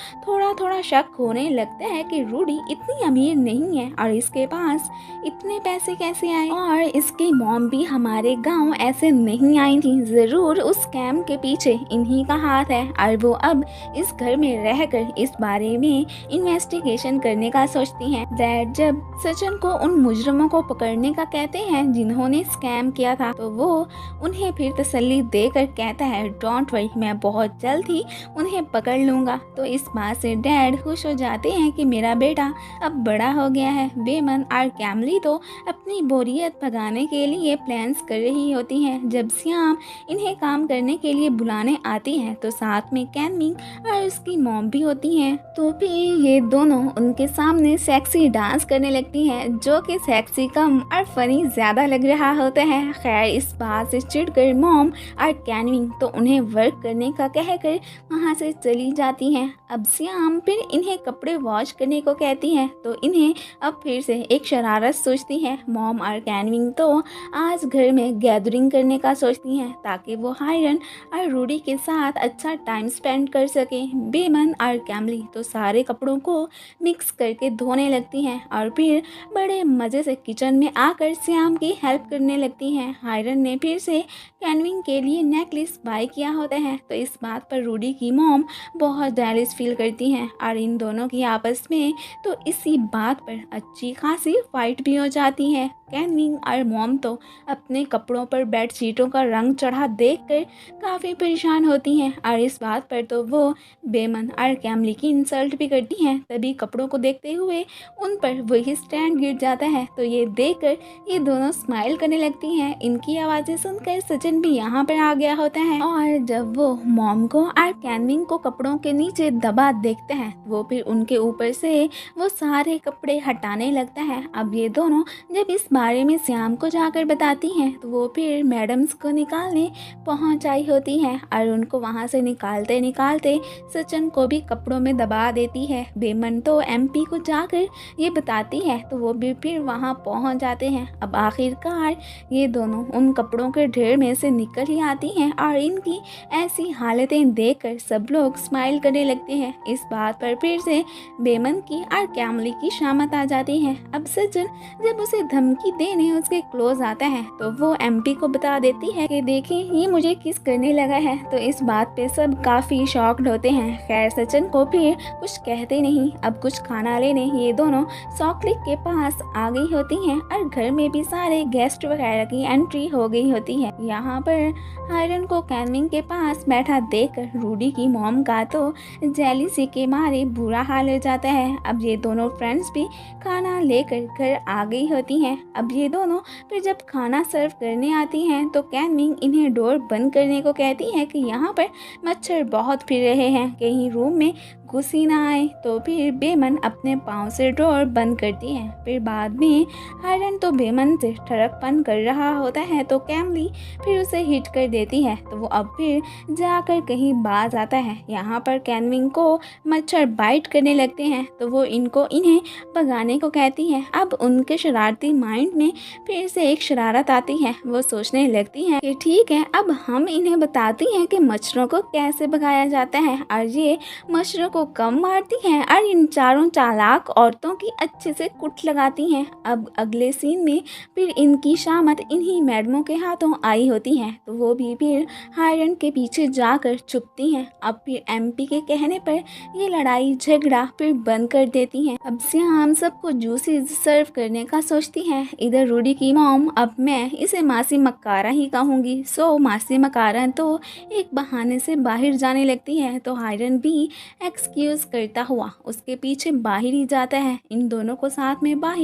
थोड़ा शक होने लगता है कि रूडी इतनी अमीर नहीं है और इसके पास इतने पैसे कैसे आए और इसकी मॉम भी हमारे गांव ऐसे नहीं आई थी। ज़रूर उस स्कैम के पीछे इन्हीं का हाथ है और वो अब इस घर में रहकर इस बारे में इन्वेस्टिगेशन करने का सोचती हैं। डैड जब सचिन को उन मुजरिमों को पकड़ने का कहते हैं जिन्होंने स्कैम किया था तो वो उन्हें फिर तसल्ली देकर कहता है डोंट वरी मैं बहुत जल्द ही उन्हें पकड़ लूँगा। तो इस बात से डैड खुश हो जाते हैं कि मेरा बेटा अब बड़ा हो गया है। बेमन और कैमली तो अपनी बोरियत भगाने के लिए प्लान्स कर रही होती हैं। जब श्याम इन्हें काम करने के लिए बुलाने आती है तो साथ में कैनमिंग और उसकी मॉम भी होती हैं। तो फिर ये दोनों उनके सामने सेक्सी डांस करने लगती हैं, जो कि सेक्सी कम और फनी ज़्यादा लग रहा होता है। खैर, इस बात से चिढ़कर मॉम और कैनमिंग तो उन्हें वर्क करने का कहकर वहाँ से चली जाती हैं। अब श्याम फिर इन्हें कपड़े वॉश करने को कहती हैं तो इन्हें अब फिर से एक शरारत सोचती है। मॉम और कैनमिंग तो आज घर में गैदरिंग करने का सोचती हैं ताकि वो हायरन और रूडी के साथ अच्छा टाइम स्पेंड कर सके। बेमन और कैमली तो सारे कपड़ों को मिक्स करके धोने लगती हैं और फिर बड़े मज़े से किचन में आकर श्याम की हेल्प करने लगती हैं। हायरन ने फिर से कैनविंग के लिए नेकलेस बाय किया होता है तो इस बात पर रूडी की मॉम बहुत जेलस फील करती हैं और इन दोनों की आपस में तो इसी बात पर अच्छी खासी फाइट भी हो जाती है। कैनविंग और मॉम तो अपने कपड़ों पर बेडशीटों का रंग चढ़ा देखकर काफ़ी परेशान होती हैं और इस बात पर तो वो बेमन और कैमली की इंसल्ट भी करती हैं। तभी कपड़ों को देखते हुए उन पर वही स्टैंड गिर जाता है तो ये देखकर ये दोनों स्माइल करने लगती हैं। इनकी आवाज़ें सुनकर सचिन भी यहाँ पर आ गया होता है और जब वो मॉम को और कैनविंग को कपड़ों के नीचे दबा देखते हैं वो फिर उनके ऊपर से वो सारे कपड़े हटाने लगता है। अब ये दोनों जब इस बारे में श्याम को जाकर बताती हैं तो वो फिर मैडम्स को निकालने पहुंच आई होती हैं और उनको वहां से निकालते निकालते सचिन को भी कपड़ों में दबा देती है। बेमन तो एमपी को जाकर ये बताती है तो वो भी फिर वहां पहुंच जाते हैं। अब आखिरकार ये दोनों उन कपड़ों के ढेर में से निकल ही आती हैं और इनकी ऐसी हालतें देखकर सब लोग स्माइल करने लगते हैं। इस बात पर फिर से बेमन की और कैमली की शामत आ जाती है। अब सचिन जब उसे धमकी देने उसके क्लोज आता है तो वो एमपी को बता देती है कि देखिए ये मुझे किस करने लगा है। तो इस बात पे सब काफ़ी शॉक्ड होते हैं। खैर, सचिन को फिर कुछ कहते नहीं। अब कुछ खाना लेने ये दोनों सॉकलिक के पास आ गई होती हैं और घर में भी सारे गेस्ट वगैरह की एंट्री हो गई होती है। यहाँ पर हायरन को कैनविंग के पास बैठा देखकर रूडी की मॉम का तो जेलिसी के मारे बुरा हाल हो जाता है। अब ये दोनों फ्रेंड्स भी खाना लेकर घर आ गई होती हैं। अब ये दोनों फिर जब खाना सर्व करने आती हैं तो कैनविंग इन्हें डोर बंद करने को कहती है कि यहाँ पर मच्छर बहुत फिर रहे हैं, कहीं रूम में घुस ही ना आए। तो फिर बेमन अपने पाँव से डोर बंद करती है। फिर बाद में हायरन तो बेमन से ठड़कपन कर रहा होता है तो कैमली फिर उसे हिट कर देती है तो वो अब फिर जाकर कहीं बाज आता है। यहाँ पर कैनविंग को मच्छर बाइट करने लगते हैं तो वो इन्हें भगाने को कहती है। अब उनके शरारती माइंड में फिर से एक शरारत आती है। वो सोचने लगती हैं कि ठीक है, अब हम इन्हें बताती हैं कि मच्छरों को कैसे भगाया जाता है और ये मच्छरों को कम मारती हैं और इन चारों चालाक औरतों की अच्छे से कुट लगाती हैं। अब अगले सीन में फिर इनकी शामत इन्हीं मैडमों के हाथों आई होती है तो वो भी फिर हायरन के पीछे जाकर छुपती हैं। अब फिर एमपी के कहने पर ये लड़ाई झगड़ा फिर बंद कर देती हैं। अब श्याम सबको जूसेस सर्व करने का सोचती है। इधर रूडी की मॉम, अब मैं इसे मासी मक्कारा ही कहूँगी, सो मासी मक्कारा तो एक बहाने से बाहर जाने लगती है तो हायरन भी एक्सक्यूज करता हुआ उसके पीछे बाहर ही जाता है। इन दोनों को साथ में बाहर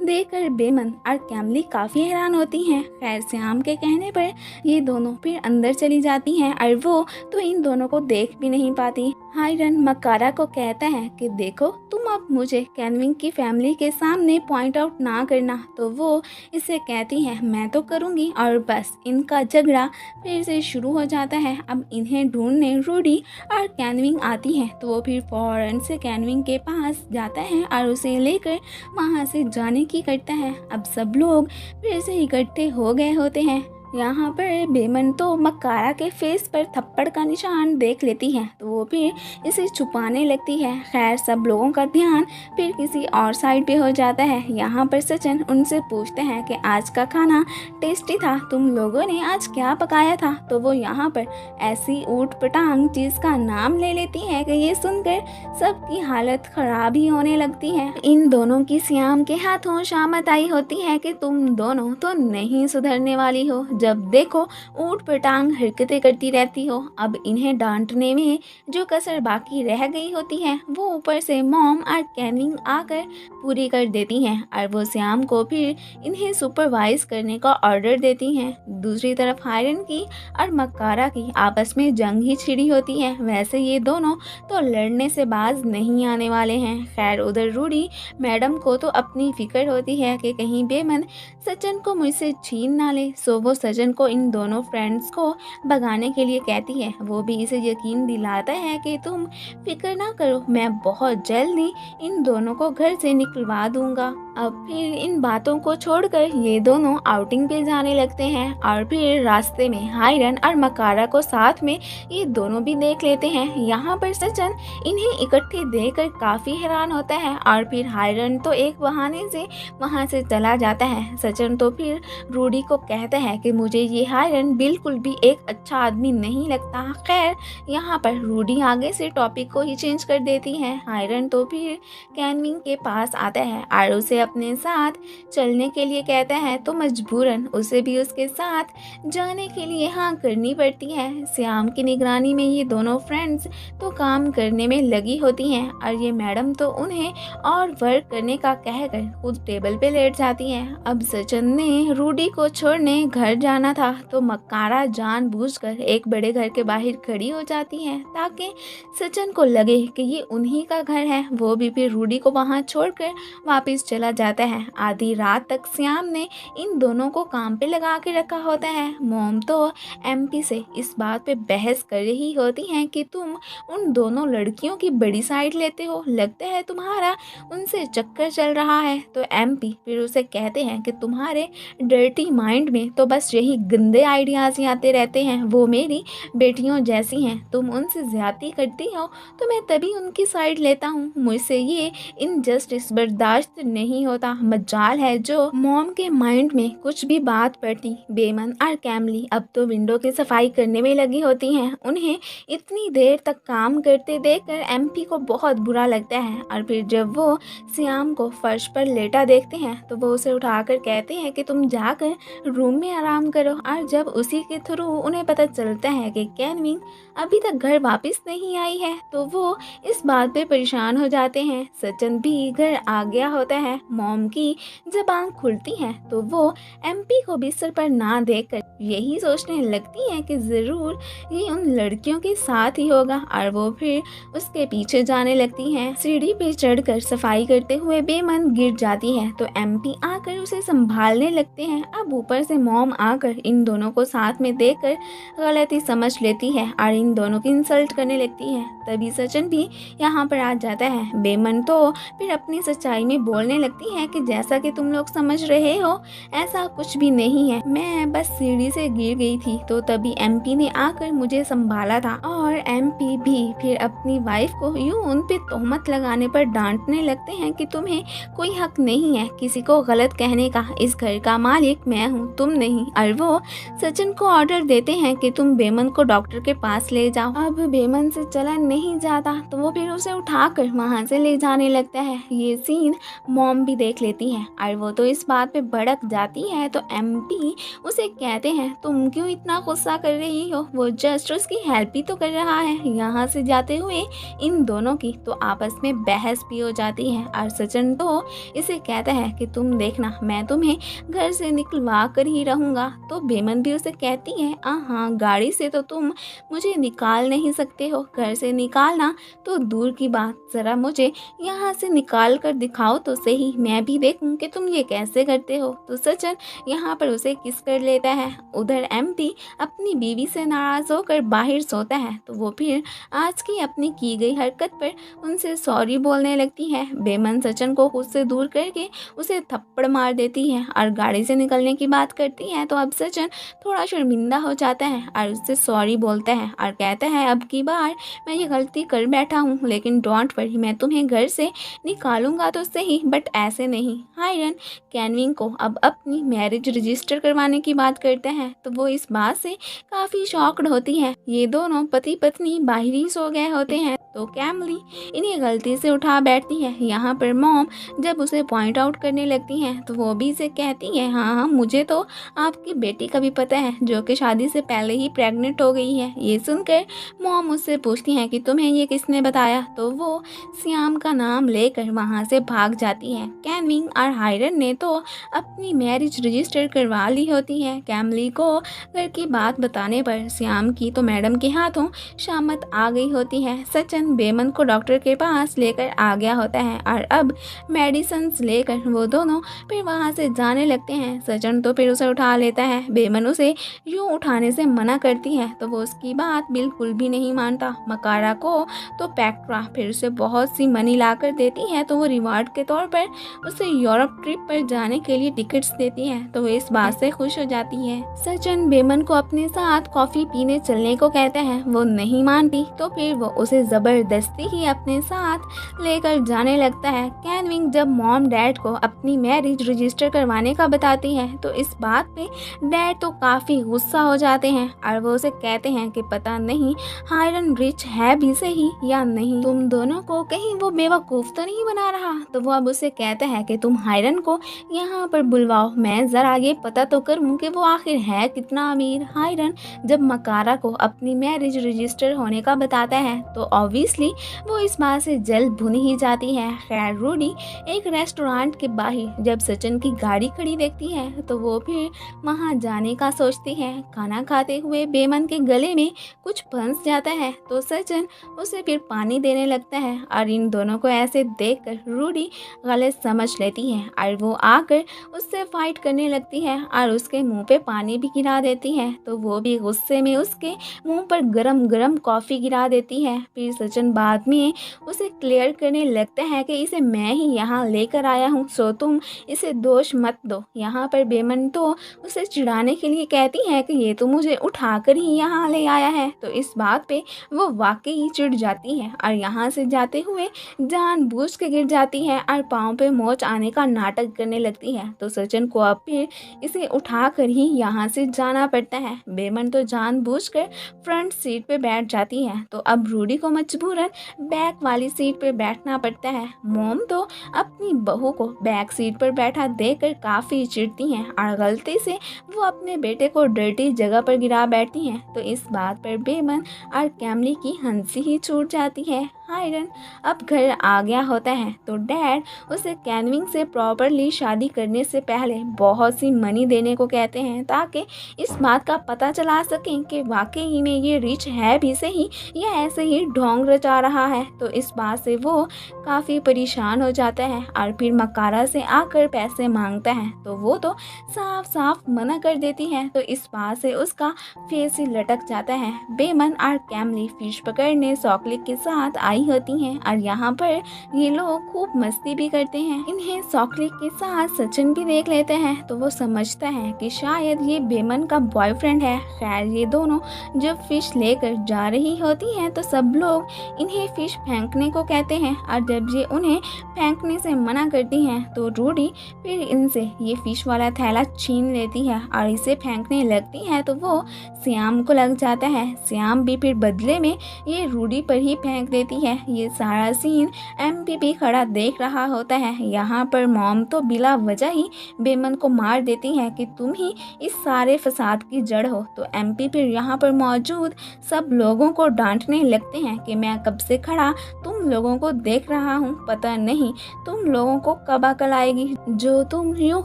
देखकर बेमन और कैमली काफ़ी हैरान होती हैं। खैर, श्याम के कहने पर ये दोनों फिर अंदर चली जाती हैं और वो तो इन दोनों को देख भी नहीं पाती। हायरन मक्कारा को कहता है कि देखो, तुम अब मुझे कैनविंग की फैमिली के सामने पॉइंट आउट ना करना। तो वो इसे कहती है मैं तो करूँगी और बस इनका झगड़ा फिर से शुरू हो जाता है। अब इन्हें ढूंढने रूडी और कैनविंग आती है तो वो फिर फौरन से कैनविंग के पास जाता है और उसे लेकर वहाँ से जाने की करता है। अब सब लोग फिर से इकट्ठे हो गए होते हैं। यहाँ पर बेमन तो मक्कारा के फेस पर थप्पड़ का निशान देख लेती है तो वो फिर इसे छुपाने लगती है। खैर, सब लोगों का ध्यान फिर किसी और साइड पे हो जाता है। यहाँ पर सचिन उनसे पूछते हैं कि आज का खाना टेस्टी था, तुम लोगों ने आज क्या पकाया था। तो वो यहाँ पर ऐसी ऊट पटांग चीज़ का नाम ले लेती है कि ये सुनकर सबकी हालत ख़राब ही होने लगती है। इन दोनों की श्याम के हाथों शामत आई होती है कि तुम दोनों तो नहीं सुधरने वाली हो। जब देखो ऊँट पर टांग हरकतें करती रहती हो। अब इन्हें डांटने में जो कसर बाकी रह गई होती है वो ऊपर से मॉम और कैनिंग आकर पूरी कर देती हैं और वो श्याम को फिर इन्हें सुपरवाइज करने का ऑर्डर देती हैं। दूसरी तरफ हायरन की और मक्कारा की आपस में जंग ही छिड़ी होती है। वैसे ये दोनों तो लड़ने से बाज नहीं आने वाले हैं। खैर उधर रूडी मैडम को तो अपनी फिक्र होती है कि कहीं बेमन सचिन को मुझसे छीन ना ले, सो वो सचिन को इन दोनों फ्रेंड्स को भगाने के लिए कहती है। वो भी इसे यकीन दिलाता है कि तुम फिक्र ना करो, मैं बहुत जल्दी इन दोनों को घर से निकलवा दूंगा। अब फिर इन बातों को छोड़कर ये दोनों आउटिंग पे जाने लगते हैं और फिर रास्ते में हायरन और मकारा को साथ में ये दोनों भी देख लेते हैं। यहाँ पर सचिन इन्हें इकट्ठे देखकर काफी हैरान होता है और फिर हायरन तो एक बहाने से वहाँ से चला जाता है। सचिन तो फिर रूडी को कहता है कि मुझे ये हायरन बिल्कुल भी एक अच्छा आदमी नहीं लगता। खैर यहाँ पर रूडी आगे से टॉपिक को ही चेंज कर देती है। हायरन तो फिर कैनविंग के पास आता है और उसे अपने साथ चलने के लिए कहता है, तो मजबूरन उसे भी उसके साथ जाने के लिए हाँ करनी पड़ती है। श्याम की निगरानी में ये दोनों फ्रेंड्स तो काम करने में लगी होती हैं और ये मैडम तो उन्हें और वर्क करने का कहकर खुद टेबल पे लेट जाती है। अब सचिन ने रूडी को छोड़ने घर जाना था तो मक्कारा जानबूझकर एक बड़े घर के बाहर खड़ी हो जाती है ताकि सचिन को लगे कि ये उन्हीं का घर है। वो भी फिर रूडी को वहाँ छोड़कर वापस चला जाता है। आधी रात तक श्याम ने इन दोनों को काम पे लगा के रखा होता है। मोम तो एमपी से इस बात पे बहस कर रही होती हैं कि तुम उन दोनों लड़कियों की बड़ी साइड लेते हो, लगता है तुम्हारा उनसे चक्कर चल रहा है। तो एमपी फिर उसे कहते हैं कि तुम्हारे डर्टी माइंड में तो बस यही गंदे आइडियाज़ ही आते रहते हैं। वो मेरी बेटियों जैसी हैं, तुम उनसे ज्यादती करती हो तो मैं तभी उनकी साइड लेता हूँ। मुझसे ये इनजस्टिस बर्दाश्त नहीं होता। मजाल है जो मॉम के माइंड में कुछ भी बात पड़ती। बेमन और कैमली अब तो विंडो की सफाई करने में लगी होती हैं। उन्हें इतनी देर तक काम करते देखकर एमपी को बहुत बुरा लगता है और फिर जब वो श्याम को फर्श पर लेटा देखते हैं तो वो उसे उठाकर कहते हैं कि तुम जाकर रूम में आराम करो। और जब उसी के थ्रू उन्हें पता चलता है कि कैनविंग अभी तक घर वापस नहीं आई है तो वो इस बात पे परेशान हो जाते हैं। सचिन भी घर आ गया होता है। मॉम की जब आँख खुलती है तो वो एमपी को बिस्तर पर ना देखकर यही सोचने लगती है कि ज़रूर ये उन लड़कियों के साथ ही होगा और वो फिर उसके पीछे जाने लगती हैं। सीढ़ी पे चढ़कर सफाई करते हुए बेमन गिर जाती है तो एमपी आकर उसे संभालने लगते हैं। अब ऊपर से मॉम आकर इन दोनों को साथ में देखकर गलती समझ लेती है और इन दोनों की इंसल्ट करने लगती है। तभी सचिन भी यहाँ पर आ जाता है। बेमन तो फिर अपनी सच्चाई में बोलने लगती है कि जैसा कि तुम लोग समझ रहे हो ऐसा कुछ भी नहीं है, मैं बस सीढ़ी से गिर गई थी तो तभी एमपी ने आकर मुझे संभाला था। और एमपी भी फिर अपनी वाइफ को यूं उन पे तोहमत लगाने पर डांटने लगते हैं कि तुम्हें कोई हक नहीं है किसी को गलत कहने का, इस घर का मालिक मैं हूँ तुम नहीं। और वो सचिन को ऑर्डर देते हैं कि तुम बेमन को डॉक्टर के पास ले जाओ। अब बेमन से चला नहीं जाता तो वो फिर उसे उठाकर वहाँ से ले जाने लगता है। ये सीन मॉम भी देख लेती है और वो तो इस बात पे भड़क जाती है तो एमपी उसे कहते हैं तुम क्यों इतना गुस्सा कर रही हो, वो जस्ट उसकी हेल्प ही तो कर रहा है। यहाँ से जाते हुए इन दोनों की तो आपस में बहस भी हो जाती है और सचिन तो इसे कहता है कि तुम देखना मैं तुम्हें घर से निकलवा कर ही रहूँगा। तो बेमन भी उसे कहती है हाँ गाड़ी से तो तुम मुझे निकाल नहीं सकते हो, घर से निकालना तो दूर की बात, ज़रा मुझे यहाँ से निकाल कर दिखाओ तो सही, मैं भी देखूं कि तुम ये कैसे करते हो। तो सचिन यहाँ पर उसे किस कर लेता है। उधर एमपी अपनी बीवी से नाराज़ होकर बाहर सोता है तो वो फिर आज की अपनी की गई हरकत पर उनसे सॉरी बोलने लगती है। बेमन सचिन को खुद से दूर करके उसे थप्पड़ मार देती है और गाड़ी से निकलने की बात करती है तो अब सचिन थोड़ा शर्मिंदा हो जाता है और उससे सॉरी बोलता है और कहता है अब की बार मैं ये गलती कर बैठा हूँ, लेकिन डोंट वरी, मैं तुम्हें घर से निकालूंगा तो सही, बट ऐसे नहीं। हायरन कैनविंग को अब अपनी मैरिज रजिस्टर करवाने की बात करते हैं तो वो इस बात से काफ़ी शॉक्ड होती है। ये दोनों पति पत्नी बाहर ही सो गए होते हैं तो कैमली इन्हें गलती से उठा बैठती है। यहाँ पर मॉम जब उसे पॉइंट आउट करने लगती हैं तो वो भी इसे कहती है हाँ हाँ मुझे तो आपकी बेटी का भी पता है, जो कि शादी से पहले ही प्रेग्नेंट हो गई है। ये सुनकर मॉम उससे पूछती हैं कि तुम्हें ये किसने बताया, तो वो श्याम का नाम लेकर वहाँ से भाग जाती है। कैनविंग और हायरन ने तो अपनी मैरिज रजिस्टर करवा ली होती है। कैमली को घर की बात बताने पर श्याम की तो मैडम के हाथों शामत आ गई होती है। सचिन बेमन को डॉक्टर के पास लेकर आ गया होता है और अब मेडिसिन लेकर वो दोनों फिर वहाँ से जाने लगते हैं। सचिन तो फिर उसे उठा लेता है। बेमन उसे यूँ उठाने से मना करती है तो वो उसकी बात बिल्कुल भी नहीं मानता। मकारा को तो पैक्ट्रा फिर उसे बहुत सी मनी ला कर देती है तो वो रिवार्ड के तौर पर उसे यूरोप ट्रिप पर जाने के लिए टिकट्स देती है तो वो इस बात से खुश हो जाती है। सचिन बेमन को अपने साथ कॉफी पीने चलने को कहता है, वो नहीं मानती तो फिर वो उसे जबरदस्ती ही अपने साथ लेकर जाने लगता है। कैनविंग जब मॉम डैड को अपनी मैरिज रजिस्टर करवाने का बताती है तो इस बात पे डैड तो काफ़ी गुस्सा हो जाते हैं और वो उसे कहते हैं कि पता नहीं हायरन रिच है भी सही या नहीं, तुम दोनों को कहीं वो बेवकूफ़ तो नहीं बना रहा। तो वो अब उसे कहता है कि तुम हायरन को यहाँ पर बुलवाओ, मैं ज़रा ये पता तो करूँ कि वो आखिर है कितना अमीर। हायरन जब मकारा को अपनी मैरिज रजिस्टर होने का बताता है तो ऑब्वियसली वो इस बात से जल भुन ही जाती है। खैर रूडी एक रेस्टोरेंट के बाहर जब सचिन की गाड़ी खड़ी देखती है तो वो फिर वहाँ जाने का सोचती है। खाना खाते हुए बेमन के गले में कुछ फंस जाता है तो सचिन उसे फिर पानी देने लगता है और इन दोनों को ऐसे देखकर रूडी गलत समझ लेती है और वो आकर उससे फाइट करने लगती है और उसके मुंह पे पानी भी गिरा देती है तो वो भी गुस्से में उसके मुंह पर गरम गरम कॉफ़ी गिरा देती है। फिर सचिन बाद में उसे क्लियर करने लगता है कि इसे मैं ही यहाँ लेकर आया हूँ, सो तुम इसे दोष मत दो। यहाँ पर बेमन तो उसे चिढ़ाने के लिए कहती है कि ये तो मुझे उठाकर ही यहाँ ले आया है, तो इस बात पे वो वाकई चिढ़ जाती है और यहाँ से जाते हुए जानबूझ के गिर जाती है और पाँव पे मोच आने का नाटक करने लगती है। तो सचिन को अब फिर इसे उठाकर ही यहाँ से जाना पड़ता है। बेमन तो जानबूझकर फ्रंट सीट पे बैठ जाती है तो अब रूडी को मजबूरन बैक वाली सीट पर बैठना पड़ता है। मोम तो अपनी बहू को बैक सीट पर बैठा देखकर काफ़ी चिढ़ती हैं और गलती से वो अपने बेटे को डर्टी जगह पर गिरा बैठती हैं तो इस बात पर बेमन और कैमली की हंसी ही छूट जाती है। हायरन अब घर आ गया होता है तो डैड उसे कैनविंग से प्रॉपरली शादी करने से पहले बहुत सी मनी देने को कहते हैं ताकि इस बात का पता चला सकें कि वाकई में ये रिच है भी सही या ऐसे ही ढोंग रचा रहा है। तो इस बात से वो काफ़ी परेशान हो जाता है और फिर मकारा से आकर पैसे मांगता है तो वो तो साफ साफ मना कर देती है तो इस बात से उसका फेस ही लटक जाता है। बेमन और कैमली फिश पकड़ने सॉकलिक के साथ आई होती हैं और यहाँ पर ये लोग खूब मस्ती भी करते हैं। इन्हें सॉकलिक के साथ सचिन भी देख लेते हैं तो वो समझता है कि शायद ये बेमन का बॉयफ्रेंड है। खैर ये दोनों जब फिश लेकर जा रही होती हैं तो सब लोग इन्हें फिश फेंकने को कहते हैं और जब ये उन्हें फेंकने से मना करती हैं तो रूडी फिर इनसे ये फिश वाला थैला छीन लेती है और इसे फेंकने लगती है तो वो श्याम को लग जाता है। श्याम भी फिर बदले में ये रूडी पर ही फेंक देती है। ये सारा सीन एमपी भी खड़ा देख रहा होता है। यहाँ पर मॉम तो बिला वजह ही बेमन को मार देती है कि तुम ही इस सारे फसाद की जड़ हो। तो एमपी फिर यहाँ पर मौजूद सब लोगों को डांटने लगते हैं कि मैं कब से खड़ा तुम लोगों को देख रहा हूँ, पता नहीं तुम लोगों को कब अकल आएगी जो तुम यूँ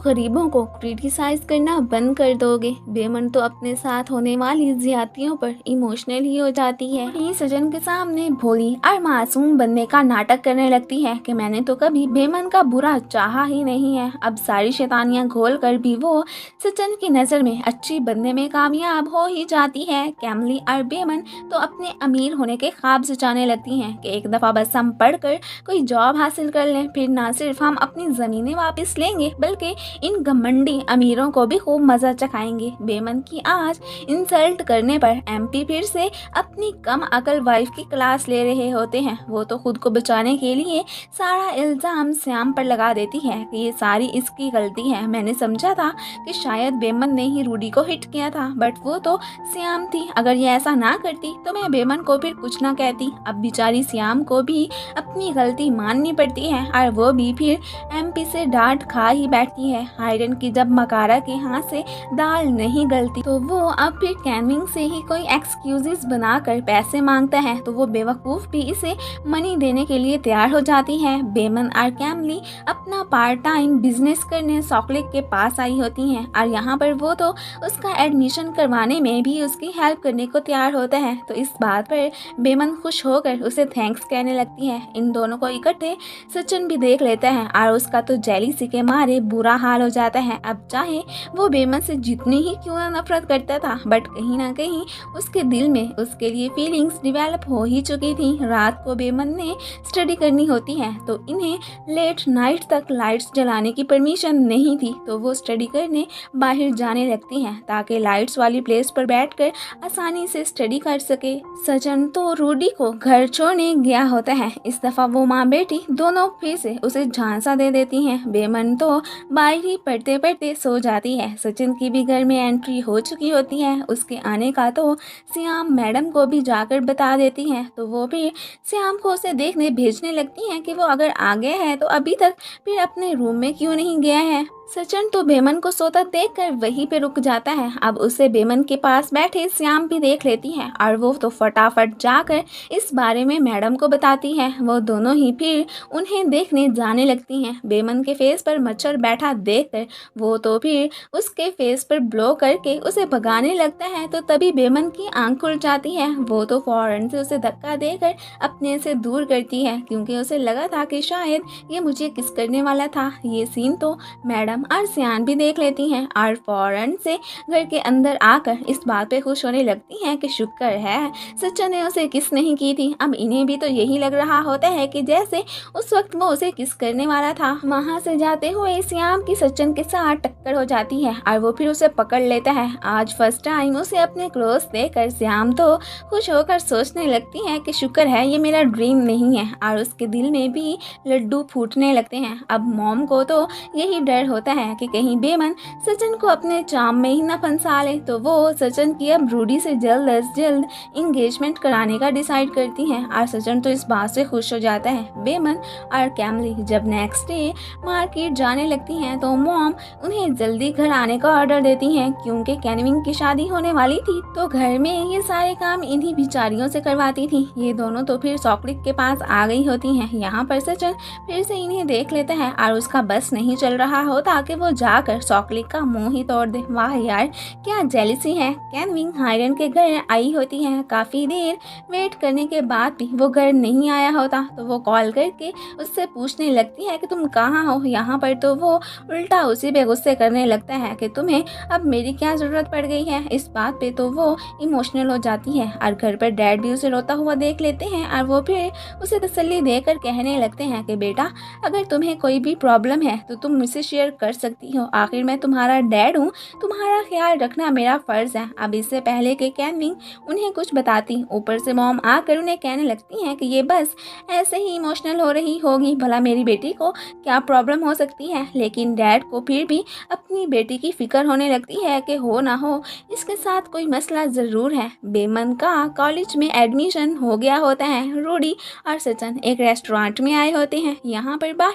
गरीबों को क्रिटिसाइज करना बंद कर दोगे। बेमन तो अपने साथ होने वाली ज्यादतियों पर इमोशनल ही हो जाती है। ये सजन के सामने भोली और मासूम बनने का नाटक करने लगती है कि मैंने तो कभी बेमन का बुरा चाहा ही नहीं है। अब सारी शैतानियां घोल कर भी वो सचिन की नज़र में अच्छी बनने में कामयाब हो ही जाती है। कैमली और बेमन तो अपने अमीर होने के ख्वाब सजाने लगती हैं कि एक दफ़ा बस बस हम पढ़कर कोई जॉब हासिल कर लें, फिर ना सिर्फ हम अपनी ज़मीनें वापस लेंगे बल्कि इन घमंडी अमीरों को भी खूब मज़ा चखाएंगे। बेमन की आज इंसल्ट करने पर एमपी फिर से अपनी कम अकल वाइफ की क्लास ले रहे होते हैं। वो तो खुद को बचाने के लिए सारा इल्ज़ाम श्याम पर लगा देती है कि ये सारी इसकी गलती है। मैंने समझा था कि शायद बेमन ने ही रूडी को हिट किया था, बट वो तो श्याम थी। अगर ये ऐसा ना करती तो मैं बेमन को फिर कुछ ना कहती। अब बेचारी श्याम को भी अपनी गलती माननी पड़ती है और वो भी फिर एमपी से डांट खा ही बैठती है। हायरन की जब मकारा के हाथ से दाल नहीं गलती तो वो अब फिर कैनविंग से ही कोई एक्सक्यूजेस बनाकर पैसे मांगता है, तो वो बेवकूफ़ भी इसे मनी देने के लिए तैयार हो जाती है। बेमन और कैमली अपना पार्ट टाइम बिजनेस करने सॉकलेट के पास आई होती हैं और यहाँ पर वो तो उसका एडमिशन करवाने में भी उसकी हेल्प करने को तैयार होता है। तो इस बात पर बेमन खुश होकर उसे थैंक्स कहने लगती है। इन दोनों को इकट्ठे सचिन भी देख लेता है और उसका तो जेलीसी के मारे बुरा हाल हो जाता है। अब चाहे वो बेमन से जितनी ही क्यों ना नफरत करता था, बट कहीं ना कहीं उसके दिल में उसके लिए फीलिंग्स डेवलप हो ही चुकी थी। रात को बेमन ने स्टडी करनी होती है तो इन्हें लेट नाइट तक लाइट्स जलाने की परमिशन नहीं थी, तो वो स्टडी करने बाहर जाने लगती हैं ताकि लाइट्स वाली प्लेस पर बैठकर आसानी से स्टडी कर सके। सचिन तो रूडी को घर छोड़ने गया होता है। इस दफा वो माँ बेटी दोनों फिर से उसे झांसा दे देती हैं। बेमन तो बाहर ही पढ़ते पढ़ते सो जाती है। सचिन की भी घर में एंट्री हो चुकी होती है। उसके आने का तो श्याम मैडम को भी जाकर बता देती है, तो वो भी श्याम को उसे देखने भेजने लगती हैं कि वो अगर आ गया है तो अभी तक फिर अपने रूम में क्यों नहीं गया है। सचिन तो बेमन को सोता देखकर वहीं पे रुक जाता है। अब उसे बेमन के पास बैठे श्याम भी देख लेती है और वो तो फटाफट जाकर इस बारे में मैडम को बताती है। वो दोनों ही फिर उन्हें देखने जाने लगती हैं। बेमन के फेस पर मच्छर बैठा देखकर वो तो फिर उसके फेस पर ब्लो करके उसे भगाने लगता है, तो तभी बेमन की आंख खुल जाती है। वो तो फौरन से उसे धक्का देकर अपने से दूर करती है क्योंकि उसे लगा था कि शायद ये मुझे किस करने वाला था। ये सीन तो मैडम और सियान भी देख लेती हैं और फौरन से घर के अंदर आकर इस बात पे खुश होने लगती हैं कि शुक्र है सचिन ने उसे किस नहीं की थी। अब इन्हें भी तो यही लग रहा होता है कि जैसे उस वक्त वो उसे किस करने वाला था। वहां से जाते हुए श्याम की सचिन के साथ टक्कर हो जाती है और वो फिर उसे पकड़ लेता है। आज फर्स्ट टाइम उसे अपने क्लोज देखकर श्याम तो खुश होकर सोचने लगती है कि शुक्र है ये मेरा ड्रीम नहीं है, और उसके दिल में भी लड्डू फूटने लगते हैं। अब मॉम को तो यही डर होता है कि कहीं बेमन सचिन को अपने चाम में ही न फंसा ले, तो वो सचिन की अब रूडी से जल्द अज जल्द इंगेजमेंट कराने का डिसाइड करती हैं और सचिन तो इस बात से खुश हो जाता है। बेमन और कैमली जब नेक्स्ट डे मार्केट जाने लगती हैं तो मॉम उन्हें जल्दी घर आने का ऑर्डर देती हैं क्योंकि कैनविंग की शादी होने वाली थी, तो घर में ये सारे काम इन्हीं बिचारियों से करवाती थी। ये दोनों तो फिर सॉकलिक के पास आ गई होती हैं। यहाँ पर सचिन फिर से इन्हें देख लेता है और उसका बस नहीं चल रहा होता कि वो जाकर सॉकलिक का मुंह ही तोड़ दे। वाह यार क्या जेलिसी है। कैनविंग हायरन के घर आई होती है। काफी देर वेट करने के बाद भी वो घर नहीं आया होता, तो वो कॉल करके उससे पूछने लगती है कि तुम कहाँ हो। यहाँ पर तो वो उल्टा उसी पे गुस्से करने लगता है कि तुम्हें अब मेरी क्या जरूरत पड़ गई है। इस बात पे तो वो इमोशनल हो जाती है और घर पर डैड भी उसे रोता हुआ देख लेते हैं और वो फिर उसे तसल्ली देकर कहने लगते हैं कि बेटा अगर तुम्हें कोई भी प्रॉब्लम है तो तुम मुझसे शेयर कर सकती हो, आखिर मैं तुम्हारा डैड हूँ, तुम्हारा ख्याल रखना मेरा फर्ज है। अब इससे पहले कि कैनविंग उन्हें कुछ बताती, ऊपर से मॉम आकर उन्हें कहने लगती हैं कि ये बस ऐसे ही इमोशनल हो रही होगी, भला मेरी बेटी को क्या प्रॉब्लम हो सकती है। लेकिन डैड को फिर भी अपनी बेटी की फिक्र होने लगती है कि हो ना हो इसके साथ कोई मसला ज़रूर है। बेमन का कॉलेज में एडमिशन हो गया होता है। रूडी और सचिन एक रेस्टोरेंट में आए होते हैं। यहाँ पर बाहर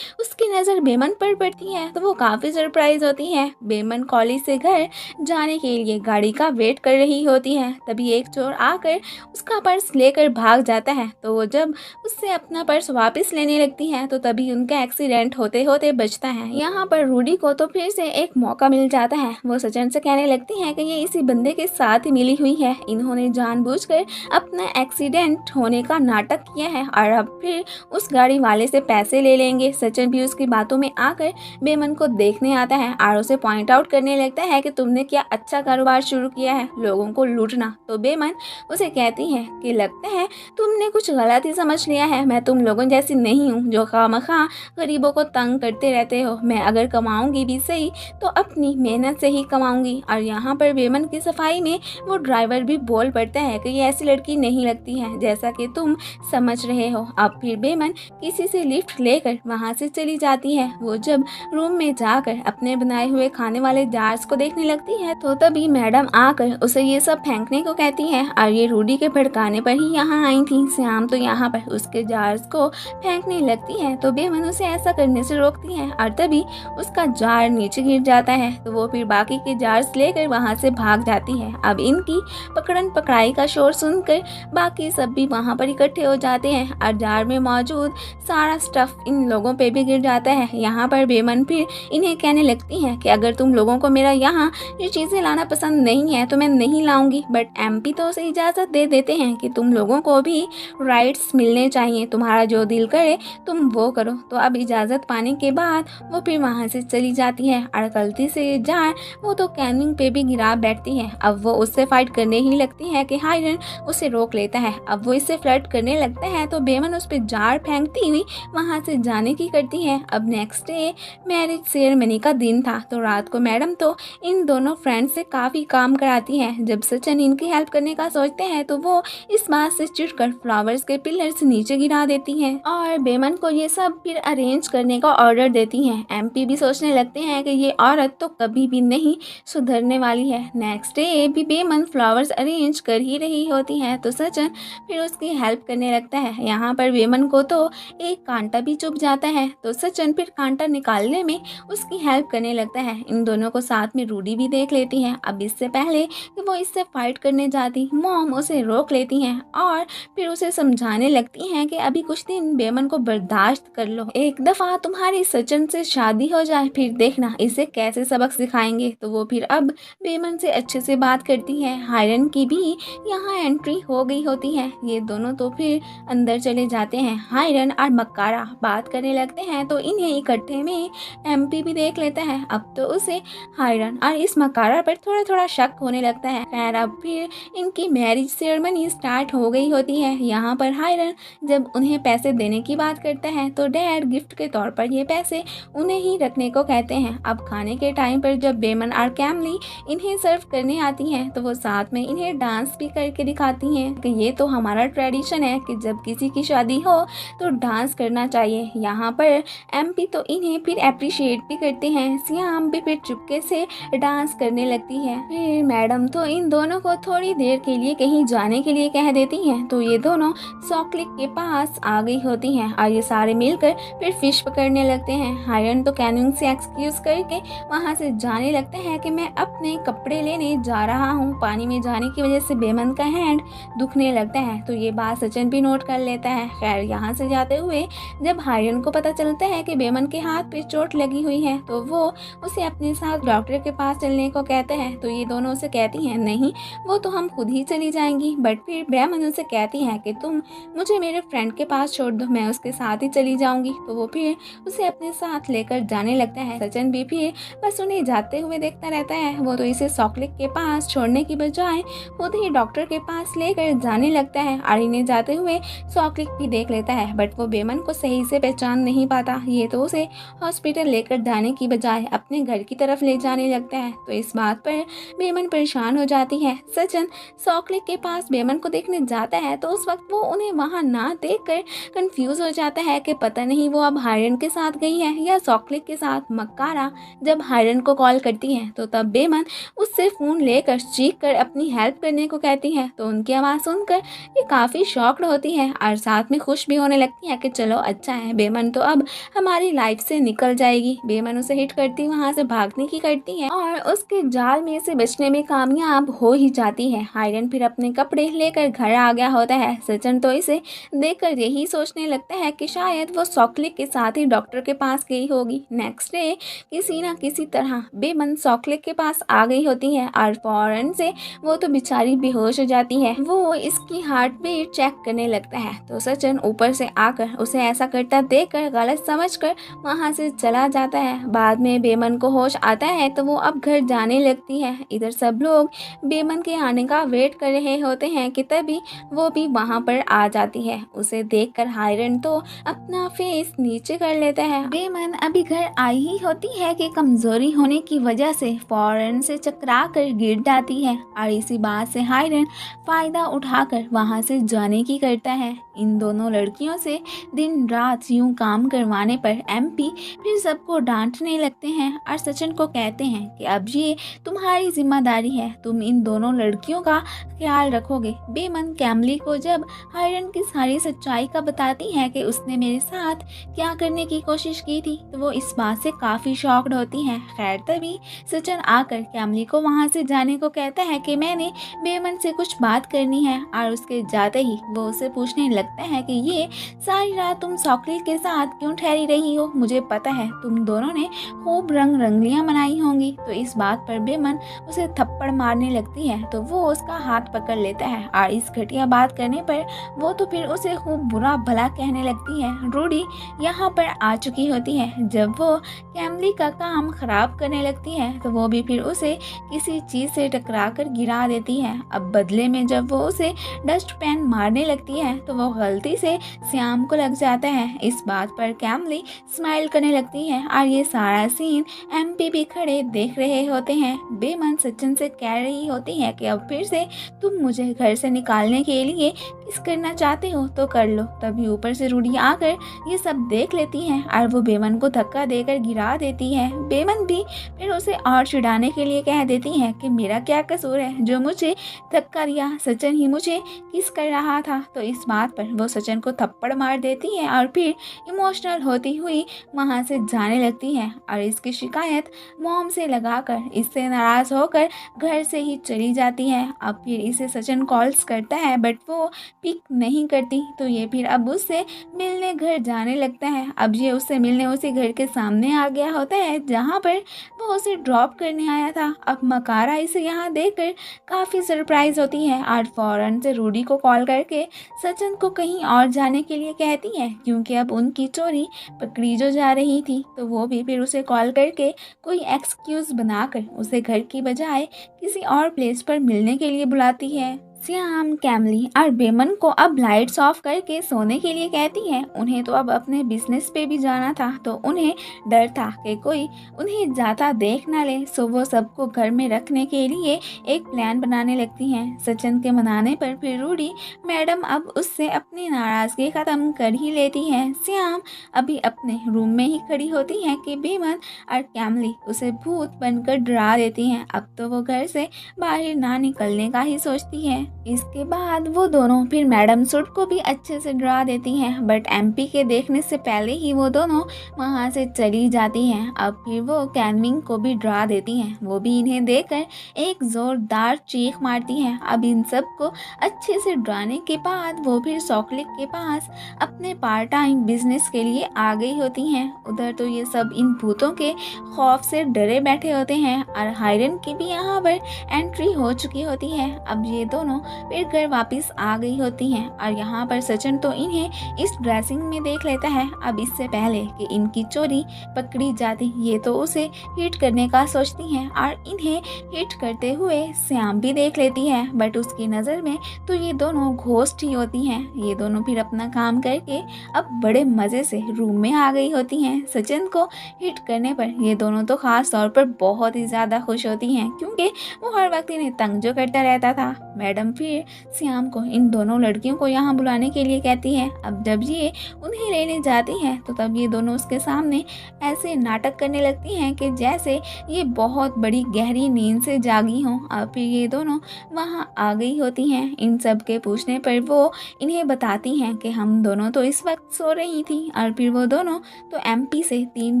उसकी नज़र बेमन पर पड़ती है तो वो काफ़ी सरप्राइज होती है। बेमन कॉलेज से घर जाने के लिए गाड़ी का वेट कर रही होती है। तभी एक चोर आकर उसका पर्स लेकर भाग जाता है, तो वो जब उससे अपना पर्स वापस लेने लगती है तो तभी उनका एक्सीडेंट होते होते बचता है। यहाँ पर रूडी को तो फिर से एक मौका मिल जाता है। वो सचिन से कहने लगती है कि ये इसी बंदे के साथ ही मिली हुई है, इन्होंने जानबूझकर अपना एक्सीडेंट होने का नाटक किया है और अब फिर उस गाड़ी वाले से पैसे ले लेंगे। सचिन भी उसकी बातों में आकर बेमन को देखने आता है और उसे पॉइंट आउट करने लगता है कि तुमने क्या अच्छा कारोबार शुरू किया है, लोगों को लूटना। तो बेमन उसे कहती है कि लगता है तुमने कुछ गलत ही समझ लिया है, मैं तुम लोगों जैसी नहीं हूँ जो खामखा गरीबों को तंग करते रहते हो। मैं अगर कमाऊंगी भी सही तो अपनी मेहनत से ही कमाऊंगी। और यहाँ पर बेमन की सफाई में वो ड्राइवर भी बोल पड़ता है कि ये ऐसी लड़की नहीं लगती है जैसा कि तुम समझ रहे हो। अब फिर बेमन किसी से लिफ्ट लेकर वहाँ से चली जाती है। वो जब रूम में जाकर अपने बनाए हुए खाने वाले जार्स को देखने लगती है तो तभी मैडम आकर उसे ये सब फेंकने को कहती है और ये रूडी के भड़काने पर ही यहाँ आई थी। श्याम तो यहाँ पर उसके जार्स को फेंकने लगती है तो बेमन उसे ऐसा करने से रोकती है और तभी उसका जार नीचे गिर जाता है। तो वो फिर बाकी के जार्स लेकर वहाँ से भाग जाती है। अब इनकी पकड़न पकड़ाई का शोर सुनकर बाकी सब भी वहाँ पर इकट्ठे हो जाते हैं और जार में मौजूद सारा स्टफ इन लोगों पे भी गिर जाता है। यहाँ पर बेमन फिर इन्हें कहने लगती है कि अगर तुम लोगों को मेरा यहाँ ये चीज़ें लाना पसंद नहीं है तो मैं नहीं लाऊंगी। बट एमपी तो उसे इजाज़त दे देते हैं कि तुम लोगों को भी राइट्स मिलने चाहिए, तुम्हारा जो दिल करे तुम वो करो। तो अब इजाज़त पाने के बाद वो फिर वहाँ से चली जाती है और गलती से ये जार वो तो कैनिंग पे भी गिरा बैठती है। अब वो उससे फाइट करने ही लगती है कि हायरन उसे रोक लेता है। अब वो इससे फ्लर्ट करने लगता है तो बेमन उस पर जार फेंकती हुई वहाँ से जाने की करती है। अब नेक्स्ट डे मैरिज सेरेमनी का दिन था तो रात को मैडम तो इन दोनों फ्रेंड्स से काफ़ी काम कराती है। जब सचिन इनकी हेल्प करने का सोचते हैं तो वो इस बात से चिढ़कर फ्लावर्स के पिलर्स नीचे गिरा देती है और बेमन को ये सब फिर अरेंज करने का ऑर्डर देती हैं। एमपी भी सोचने लगते हैं कि ये औरत तो कभी भी नहीं सुधरने वाली है। नेक्स्ट डे भी बेमन फ्लावर्स अरेंज कर ही रही होती है तो सचिन फिर उसकी हेल्प करने लगता है। यहाँ पर बेमन को तो एक कांटा भी चुभ जाता है तो सचिन फिर कांटा निकालने में उसकी हेल्प करने लगता है। इन दोनों को साथ में रूडी भी देख लेती है। अब इससे पहले कि वो इससे फाइट करने जाती मॉम उसे रोक लेती हैं और फिर उसे समझाने लगती हैं कि अभी कुछ दिन बेमन को बर्दाश्त कर लो, एक दफ़ा तुम्हारी सचिन से शादी हो जाए फिर देखना इसे कैसे सबक सिखाएंगे। तो वो फिर अब बेमन से अच्छे से बात करती है। हायरन की भी यहाँ एंट्री हो गई होती है। ये दोनों तो फिर अंदर चले जाते हैं। हायरन और मक्कारा बात करने लगते हैं तो इन्हें इकट्ठे में एमपी भी देख लेता है। अब तो उसे हायरन और इस मक्कारा पर थोड़ा थोड़ा शक होने लगता है। खैर अब फिर इनकी मैरिज सेरेमनी स्टार्ट हो गई होती है। यहाँ पर हायरन जब उन्हें पैसे देने की बात करता है तो डैड गिफ्ट के तौर पर ये पैसे उन्हें ही रखने को कहते हैं। अब खाने के टाइम पर जब बेमन और कैमली इन्हें सर्व करने आती हैं तो वो साथ में इन्हें डांस भी करके दिखाती हैं कि ये तो हमारा ट्रेडिशन है कि जब किसी की शादी हो तो डांस करना चाहिए। यहाँ पर एमपी तो इन्हें फिर अप्रिशिएट भी करते हैं। श्याम भी फिर चुपके से डांस करने लगती है। फिर मैडम तो इन दोनों को थोड़ी देर के लिए कहीं जाने के लिए कह देती हैं तो ये दोनों सॉकलिक के पास आ गई होती हैं और ये सारे मिलकर फिर फिश पकड़ने लगते हैं। हायरन तो कैनिंग से एक्सक्यूज करके वहाँ से जाने लगता है कि मैं अपने कपड़े लेने जा रहा हूँ। पानी में जाने की वजह से बेमन का हैंड दुखने लगता है तो ये बात सचिन भी नोट कर लेता है। खैर यहाँ से जाते हुए जब हायरन को पता चलता है कि बेमन के हाथ पे चोट लगी हुई है तो वो उसे अपने साथ डॉक्टर के पास चलने को कहते हैं। तो ये दोनों उसे कहती हैं नहीं वो तो हम खुद ही चली जाएंगी। बट फिर बेमन उसे कहती है कि तुम मुझे मेरे फ्रेंड के पास छोड़ दो, मैं उसके साथ ही चली जाऊंगी। तो वो फिर उसे अपने साथ लेकर जाने लगता है। सचिन भी फिर बस उन्हें जाते हुए देखता रहता है। वो तो इसे सॉकलिक के पास छोड़ने की बजाय खुद ही डॉक्टर के पास लेकर जाने लगता है और इन्हें जाते हुए सॉकलिक भी देख लेता है। बट वो बेमन को सही से पहचान नहीं पाता। ये तो उसे हॉस्पिटल लेकर जाने की बजाय अपने घर की तरफ ले जाने लगता है। तो इस बात पर बेमन परेशान हो जाती है। सचिन सॉकलिक के पास बेमन को देखने जाता है तो उस वक्त वो उन्हें वहां ना देखकर कंफ्यूज हो जाता है कि पता नहीं वो अब हायरन के साथ गई है या सॉकलिक के साथ। मक्कारा जब हायरन को कॉल करती है तो तब बेमन उससे फोन लेकर चीख कर अपनी हेल्प करने को कहती है। तो उनकी आवाज़ सुनकर ये काफ़ी शॉक्ड होती है और साथ में खुश भी होने लगती है कि चलो अच्छा है, बेमन तो अब हमारी लाइफ से निकल जाएगी। बेमन उसे हिट करती वहाँ से भागने की करती है और उसके जाल में से बचने में कामयाब हो ही जाती है। हायरन फिर अपने कपड़े लेकर घर आ गया होता है। सचिन तो इसे देखकर यही सोचने लगता है कि शायद वो सॉकलिक के साथ ही डॉक्टर के पास गई होगी। नेक्स्ट डे किसी ना किसी तरह बेमन सॉकलिक के पास आ गई होती है और फौरन से वो तो बेचारी बेहोश हो जाती है। वो इसकी हार्ट बीट चेक करने लगता है तो सचिन ऊपर से आकर उसे ऐसा करता देखकर गलत समझकर वहाँ से चला जाता है। बाद में बेमन को होश आता है तो वो अब घर जाने लगती है। इधर सब लोग बेमन के आने का वेट कर रहे होते हैं कि तभी वो भी वहाँ पर आ जाती है। उसे देखकर हायरन तो अपना फेस नीचे कर लेता है। बेमन अभी घर आई ही होती है कि कमजोरी होने की वजह से फौरन से चकरा कर गिर जाती है और इसी बात से हायरन फायदा उठाकर वहाँ से जाने की करता है। इन दोनों लड़कियों से दिन रात यूं काम करवाने पर एमपी फिर सबको डांटने लगते हैं और सचिन को कहते हैं कि अब ये तुम्हारी जिम्मेदारी है, तुम इन दोनों लड़कियों का ख्याल रखोगे। बेमन कैमली को जब हायरन की सारी सच्चाई का बताती है कि उसने मेरे साथ क्या करने की कोशिश की थी तो वो इस बात से काफ़ी शॉक्ड होती हैं। खैर तभी सचिन आकर कैमली को वहाँ से जाने को कहता है कि मैंने बेमन से कुछ बात करनी है और उसके जाते ही वो उसे पूछने लगता है कि ये सारी रात तुम सॉकलिल के साथ क्यों ठहरी रही हो। मुझे पता है तुम दोनों ने खूब रंग रंगलियां मनाई होंगी। तो इस बात पर बेमन उसे थप्पड़ मारने लगती है तो वो उसका हाथ पकड़ लेता है और इस घटिया बात करने पर वो तो फिर उसे खूब बुरा भला कहने लगती है। रूडी यहाँ पर आ चुकी होती है। जब वो कैमली का काम खराब करने लगती है तो वो भी फिर उसे किसी चीज से टकरा कर गिरा देती है। अब बदले में जब वो उसे डस्ट पैन मारने लगती है तो वो गलती से श्याम को लग जाता है। इस बात पर कैमली स्माइल करने लगती है और ये सारा सीन एमपी भी खड़े देख रहे होते हैं। बेमन सचिन से कह रही होती है कि अब फिर से तुम मुझे घर से निकालने के लिए किस करना चाहते हो तो कर लो। तभी ऊपर से रूडी आकर ये सब देख लेती है और वो बेमन को धक्का देकर गिरा देती है। बेमन भी फिर उसे और चिढ़ाने के लिए कह देती है कि मेरा क्या कसूर है जो मुझे धक्का दिया, सचिन ही मुझे किस कर रहा था। तो इस बात पर वो सचिन को थप्पड़ मार देती है और फिर इमोशनल होती हुई वहाँ से जाने लगती है और इसकी शिकायत मॉम से लगाकर इससे नाराज होकर घर से ही चली जाती है। अब फिर इसे सचिन कॉल्स करता है बट वो पिक नहीं करती तो ये फिर अब उससे मिलने घर जाने लगता है। अब ये उससे मिलने उसी घर के सामने आ गया होता है जहाँ पर वो उसे ड्रॉप करने आया था। अब मकारा इसे यहाँ देखकर काफ़ी सरप्राइज होती है और फौरन से रूडी को कॉल करके सचिन को कहीं और जाने के लिए कहती है क्योंकि अब उनकी चोरी पकड़ी जो जा रही थी। तो वो भी फिर उसे कॉल करके कोई एक्सक्यूज़ बनाकर उसे घर की बजाय किसी और प्लेस पर मिलने के लिए बुलाती है। श्याम, कैमली और बेमन को अब लाइट्स ऑफ करके सोने के लिए कहती है। उन्हें तो अब अपने बिजनेस पे भी जाना था तो उन्हें डर था कि कोई उन्हें जाता देख ना ले, सो वो सबको घर में रखने के लिए एक प्लान बनाने लगती हैं। सचिन के मनाने पर फिर रूडी मैडम अब उससे अपनी नाराज़गी ख़त्म कर ही लेती है। श्याम अभी अपने रूम में ही खड़ी होती है कि बेमन और कैमली उसे भूत बनकर डरा देती हैं। अब तो वो घर से बाहर ना निकलने का ही सोचती है। इसके बाद वो दोनों फिर मैडम सूट को भी अच्छे से डरा देती हैं बट एमपी के देखने से पहले ही वो दोनों वहाँ से चली जाती हैं। अब फिर वो कैनविंग को भी डरा देती हैं। वो भी इन्हें देखकर एक जोरदार चीख मारती हैं। अब इन सब को अच्छे से डराने के बाद वो फिर सॉकलिक के पास अपने पार्ट टाइम बिजनेस के लिए आ गई होती हैं। उधर तो ये सब इन भूतों के खौफ से डरे बैठे होते हैं और हायरन की भी यहाँ पर एंट्री हो चुकी होती है। अब ये दोनों फिर घर वापस आ गई होती हैं और यहाँ पर सचिन तो इन्हें इस ड्रेसिंग में देख लेता है। अब इससे पहले कि इनकी चोरी पकड़ी जाती ये तो उसे हिट करने का सोचती हैं और इन्हें हिट करते हुए श्याम भी देख लेती है बट उसकी नज़र में तो ये दोनों घोस्ट ही होती हैं। ये दोनों फिर अपना काम करके अब बड़े मज़े से रूम में आ गई होती हैं। सचिन को हिट करने पर ये दोनों तो ख़ास तौर पर बहुत ही ज़्यादा खुश होती हैं क्योंकि वो हर वक्त इन्हें तंग जो करता रहता था। मैडम फिर श्याम को इन दोनों लड़कियों को यहाँ बुलाने के लिए कहती है। अब जब ये उन्हें लेने जाती हैं तो तब ये दोनों उसके सामने ऐसे नाटक करने लगती हैं कि जैसे ये बहुत बड़ी गहरी नींद से जागी हों। अब फिर ये दोनों वहाँ आ गई होती हैं। इन सब के पूछने पर वो इन्हें बताती हैं कि हम दोनों तो इस वक्त सो रही थी और फिर वो दोनों तो एमपी से 3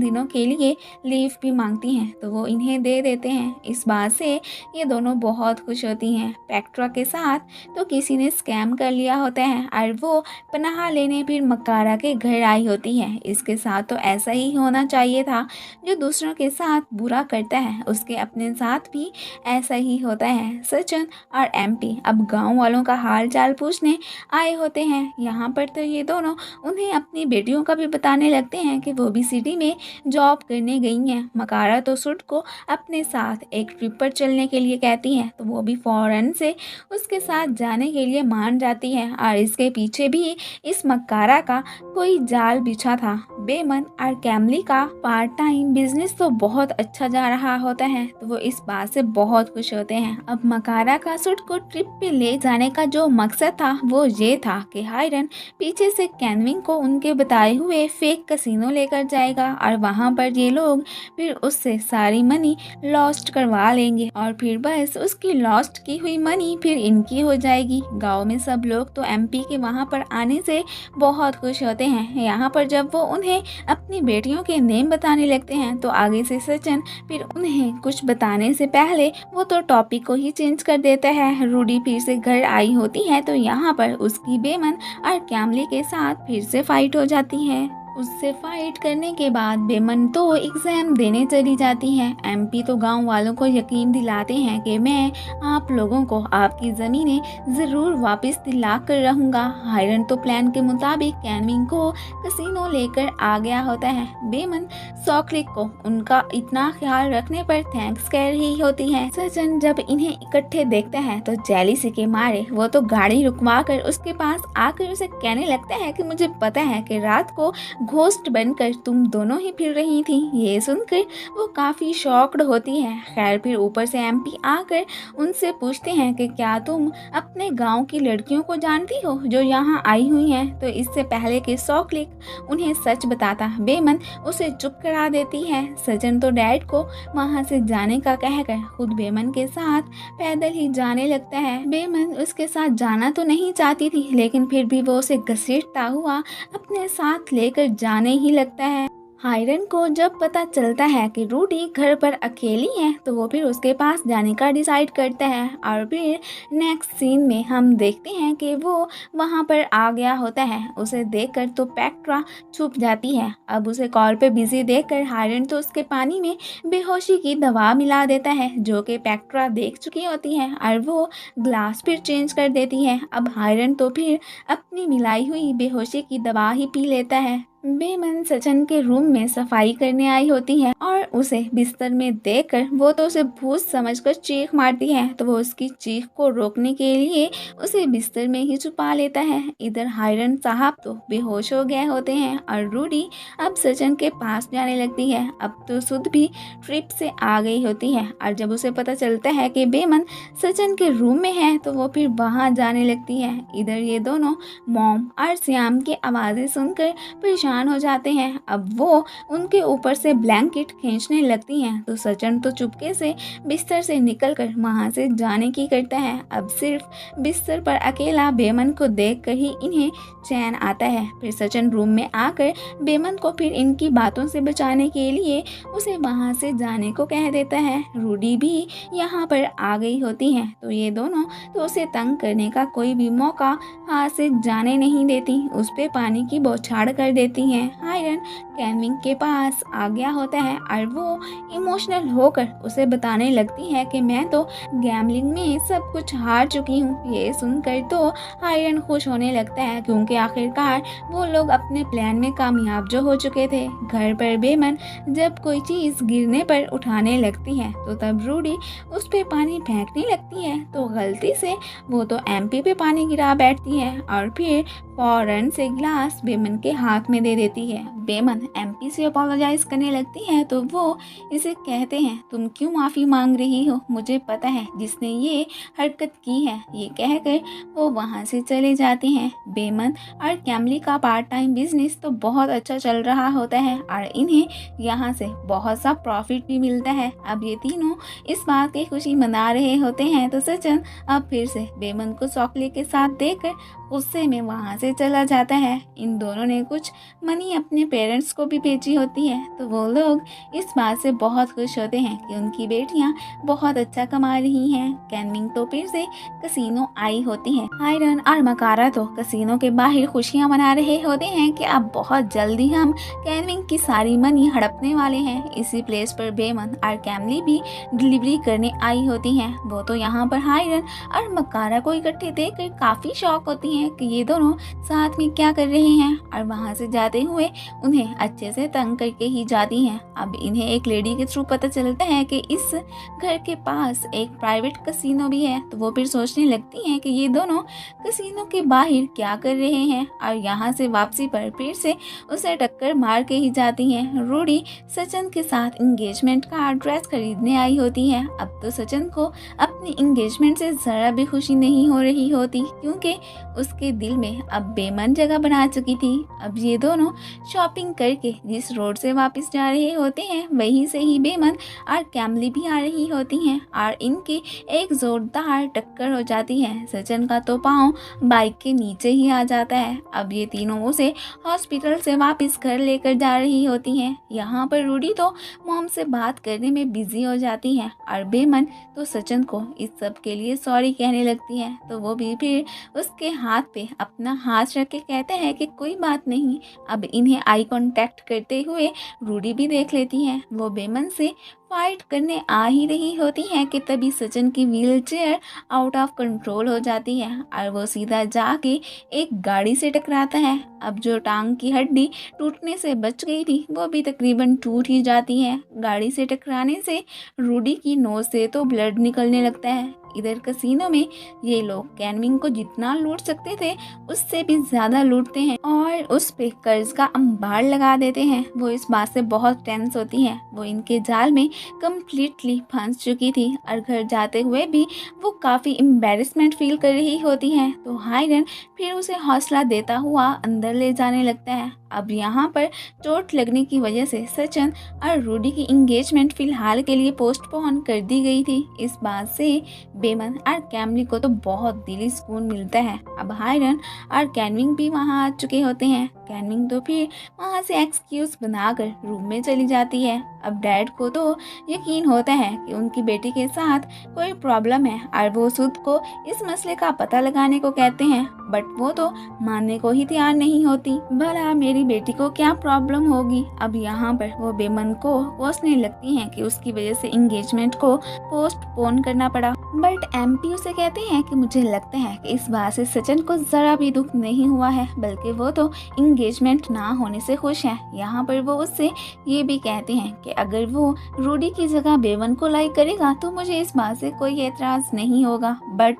दिनों के लिए लीव भी मांगती हैं तो वो इन्हें दे देते हैं। इस बात से ये दोनों बहुत खुश होती हैं। पेक्ट्रा के साथ साथ तो किसी ने स्कैम कर लिया होता है और वो पनाह लेने फिर मकारा के घर आई होती है। इसके साथ तो ऐसा ही होना चाहिए था, जो दूसरों के साथ बुरा करता है उसके अपने साथ भी ऐसा ही होता है। सचिन और एमपी अब गांव वालों का हाल चाल पूछने आए होते हैं। यहाँ पर तो ये दोनों उन्हें अपनी बेटियों का भी बताने लगते हैं कि वो भी सिटी में जॉब करने गई हैं। मकारा तो सुट को अपने साथ एक ट्रिप पर चलने के लिए कहती है, तो वो भी फौरन से उसके साथ जाने के लिए मान जाती है और इसके पीछे भी इस मकारा का कोई जाल बिछा था। बेमन और कैमली का पार्ट टाइम बिजनेस तो बहुत अच्छा जा रहा होता है, तो वो इस बात से बहुत खुश होते हैं। अब मकारा का सुट को ट्रिप पे ले जाने का जो मकसद था वो ये था कि हायरन पीछे से कैनविंग को उनके बताए हुए फेक कसिनो लेकर जाएगा और वहाँ पर ये लोग फिर उससे सारी मनी लॉस्ट करवा लेंगे और फिर बस उसकी लॉस्ट की हुई मनी फिर इनकी हो जाएगी। गांव में सब लोग तो एमपी के वहाँ पर आने से बहुत खुश होते हैं। यहाँ पर जब वो उन्हें अपनी बेटियों के नेम बताने लगते हैं तो आगे से सचिन फिर उन्हें कुछ बताने से पहले वो तो टॉपिक को ही चेंज कर देता है। रूडी फिर से घर आई होती है तो यहाँ पर उसकी बेमन और कैमली के साथ फिर से फाइट हो जाती है। उससे फाइट करने के बाद बेमन तो एग्जाम देने चली जाती है। एमपी तो गांव वालों को यकीन दिलाते हैं कि मैं आप लोगों को आपकी ज़मीनें ज़रूर वापस दिला कर रहूँगा। हायरन तो प्लान के मुताबिक कैनविंग को कसिनो लेकर आ गया होता है। बेमन सॉकलिक को उनका इतना ख्याल रखने पर थैंक्स कह रही होती है। सचिन जब इन्हें इकट्ठे देखता है तो जेलिसी के मारे वो तो गाड़ी रुकवा कर उसके पास आकर उसे कहने लगता है कि मुझे पता है कि रात को घोस्ट बनकर तुम दोनों ही फिर रही थी। ये सुनकर वो काफ़ी शॉक्ड होती है। खैर फिर ऊपर से एमपी आकर उनसे पूछते हैं कि क्या तुम अपने गांव की लड़कियों को जानती हो जो यहाँ आई हुई हैं। तो इससे पहले कि सॉकलिक उन्हें सच बताता बेमन उसे चुप करा देती है। सचिन तो डैड को वहाँ से जाने का कहकर खुद बेमन के साथ पैदल ही जाने लगता है। बेमन उसके साथ जाना तो नहीं चाहती थी, लेकिन फिर भी वो उसे घसीटता हुआ अपने साथ लेकर जाने ही लगता है। हायरन को जब पता चलता है कि रूडी घर पर अकेली है तो वो फिर उसके पास जाने का डिसाइड करता है और फिर नेक्स्ट सीन में हम देखते हैं कि वो वहाँ पर आ गया होता है। उसे देखकर तो पेक्ट्रा छुप जाती है। अब उसे कॉल पे बिजी देखकर हायरन तो उसके पानी में बेहोशी की दवा मिला देता है, जो कि पेक्ट्रा देख चुकी होती है और वो ग्लास फिर चेंज कर देती है। अब हायरन तो फिर अपनी मिलाई हुई बेहोशी की दवा ही पी लेता है। बेमन सचिन के रूम में सफाई करने आई होती है और उसे बिस्तर में देखकर वो तो उसे भूत समझकर चीख मारती है, तो वो उसकी चीख को रोकने के लिए उसे बिस्तर में ही छुपा लेता है। इधर हायरन साहब तो बेहोश हो गए होते हैं और रूडी अब सचिन के पास जाने लगती है। अब तो सुध भी ट्रिप से आ गई होती है और जब उसे पता चलता है कि बेमन सचिन के रूम में है तो वो फिर वहाँ जाने लगती है। इधर ये दोनों मॉम और श्याम की आवाज़ें सुनकर परेशान हो जाते हैं। अब वो उनके ऊपर से ब्लैंकेट खींचने लगती हैं, तो सचिन तो चुपके से बिस्तर से निकलकर वहां से जाने की करता है। अब सिर्फ बिस्तर पर अकेला बेमन को देखकर ही इन्हें चैन आता है। फिर सचिन रूम में आकर बेमन को फिर इनकी बातों से बचाने के लिए उसे वहां से जाने को कह देता है। रूडी भी यहाँ पर आ गई होती है, तो ये दोनों तो उसे तंग करने का कोई भी मौका हाथ से जाने नहीं देती, उस पे पानी की बौछार कर देती है। हायरन कैनविंग के पास आ गया होता है और वो इमोशनल होकर उसे बताने लगती है कि मैं तो गैम्बलिंग में सब कुछ हार चुकी हूँ। ये सुनकर तो हायरन खुश होने लगता है, क्योंकि आखिरकार वो लोग अपने प्लान में कामयाब जो हो चुके थे। घर पर बेमन जब कोई चीज़ गिरने पर उठाने लगती है तो तब रूडी उस पे पानी फेंकने लगती है, तो गलती से वो तो एमपी पे पानी गिरा बैठती है और फिर फौरन से गिलास बेमन के हाथ में दे देती है। बेमन एमपी से अपोलोजाइज करने लगती है तो वो इसे कहते हैं तुम क्यों माफ़ी मांग रही हो, मुझे पता है जिसने ये हरकत की है। ये कहकर वो वहाँ से चले जाते हैं। बेमन और कैमली का पार्ट टाइम बिजनेस तो बहुत अच्छा चल रहा होता है और इन्हें यहाँ से बहुत सा प्रॉफिट भी मिलता है। अब ये तीनों इस बात की खुशी मना रहे होते हैं तो सचिन अब फिर से बेमन को चॉकलेट के साथ देकर गुस्से में वहाँ से चला जाता है। इन दोनों ने कुछ मनी अपने पेरेंट्स को भी भेजी होती है, तो वो लोग इस बात से बहुत खुश होते हैं कि उनकी बेटियाँ बहुत अच्छा कमा रही हैं। कैनमिंग तो फिर से कसीनो आई होती है। आयरन और मकारा तो कसीनो के बाहर खुशियाँ मना रहे होते हैं कि अब बहुत जल्दी हम कैनमिंग की सारी मनी हड़पने वाले हैं। इसी प्लेस पर बेमन और कैमली भी डिलीवरी करने आई होती हैं। वो तो यहाँ पर आयरन और मकारा को इकट्ठे देखकर काफ़ी शॉक होती हैं कि ये दोनों साथ में क्या कर रहे हैं, और वहाँ से जाते हुए उन्हें अच्छे से तंग करके ही जाती हैं। अब इन्हें एक लेडी के थ्रू पता चलता है कि इस घर के पास एक प्राइवेट कसीनो भी है, तो वो फिर सोचने लगती हैं कि ये दोनों कसीनो के बाहर क्या कर रहे हैं, और यहाँ से वापसी पर फिर से उसे टक्कर मार के ही जाती हैं। रूडी सचिन के साथ इंगेजमेंट का ड्रेस खरीदने आई होती है। अब तो सचिन को अपनी इंगेजमेंट से ज़रा भी खुशी नहीं हो रही होती, क्योंकि उसके दिल में अब बेमन जगह बना चुकी थी। अब ये दोनों शॉपिंग करके जिस रोड से वापस जा रहे होते हैं, वहीं से ही बेमन और कैमली भी आ रही होती हैं, और इनकी एक जोरदार टक्कर हो जाती है। सचिन का तो पाँव बाइक के नीचे ही आ जाता है। अब ये तीनों उसे हॉस्पिटल से वापस घर लेकर जा रही होती हैं। यहाँ पर रूडी तो मॉम से बात करने में बिजी हो जाती है, और बेमन तो सचिन को इस सब के लिए सॉरी कहने लगती है। तो वो भी फिर उसके हाथ पे अपना हाथ रख के कहते हैं कि कोई बात नहीं। अब इन्हें आई कांटेक्ट करते हुए रूडी भी देख लेती है। वो बेमन से फाइट करने आ ही रही होती है कि तभी सचिन की wheel chair out of control हो जाती है, और वो सीधा जाके एक गाड़ी से टकराता है। अब जो टांग की हड्डी टूटने से बच गई थी, वो भी तकरीबन टूट ही जाती है। गाड़ी से टकराने से रूडी की नोज से तो ब्लड निकलने लगता है। इधर कसीनो में ये लोग कैनमिंग को जितना लूट सकते थे उससे भी ज्यादा लूटते हैं, और उस पे कर्ज का अंबार लगा देते हैं। वो इस बात से बहुत टेंस होती है। वो इनके जाल में कम्प्लीटली फंस चुकी थी, और घर जाते हुए भी वो काफ़ी एम्बेरसमेंट फील कर रही होती है। तो आयरन फिर उसे हौसला देता हुआ अंदर ले जाने लगता है। अब यहाँ पर चोट लगने की वजह से सचिन और रूडी की इंगेजमेंट फिलहाल के लिए पोस्टपोन कर दी गई थी। इस बात से बेमन और कैमली को तो बहुत दिली सुकून मिलता है। अब आयरन और कैनविंग भी वहाँ आ चुके होते हैं। कैनविंग तो फिर वहाँ से एक्सक्यूज बनाकर रूम में चली जाती है। अब डैड को तो यकीन होता है कि उनकी बेटी के साथ कोई प्रॉब्लम है, और वो सुध को इस मसले का पता लगाने को कहते हैं, बट वो तो मानने को ही तैयार नहीं होती। भला मेरी बेटी को क्या प्रॉब्लम होगी। अब यहाँ पर वो बेमन को कोसने लगती हैं कि उसकी वजह से इंगेजमेंट को पोस्टपोन करना पड़ा, बट एमपी उसे कहते हैं कि मुझे लगता है कि इस बात से सचिन को जरा भी दुख नहीं हुआ है, बल्कि वो तो इंगेजमेंट ना होने से खुश है। यहाँ पर वो उससे ये भी कहते हैं कि अगर वो रूडी की जगह बेमन को लाइक करेगा तो मुझे इस बात से कोई एतराज नहीं होगा, बट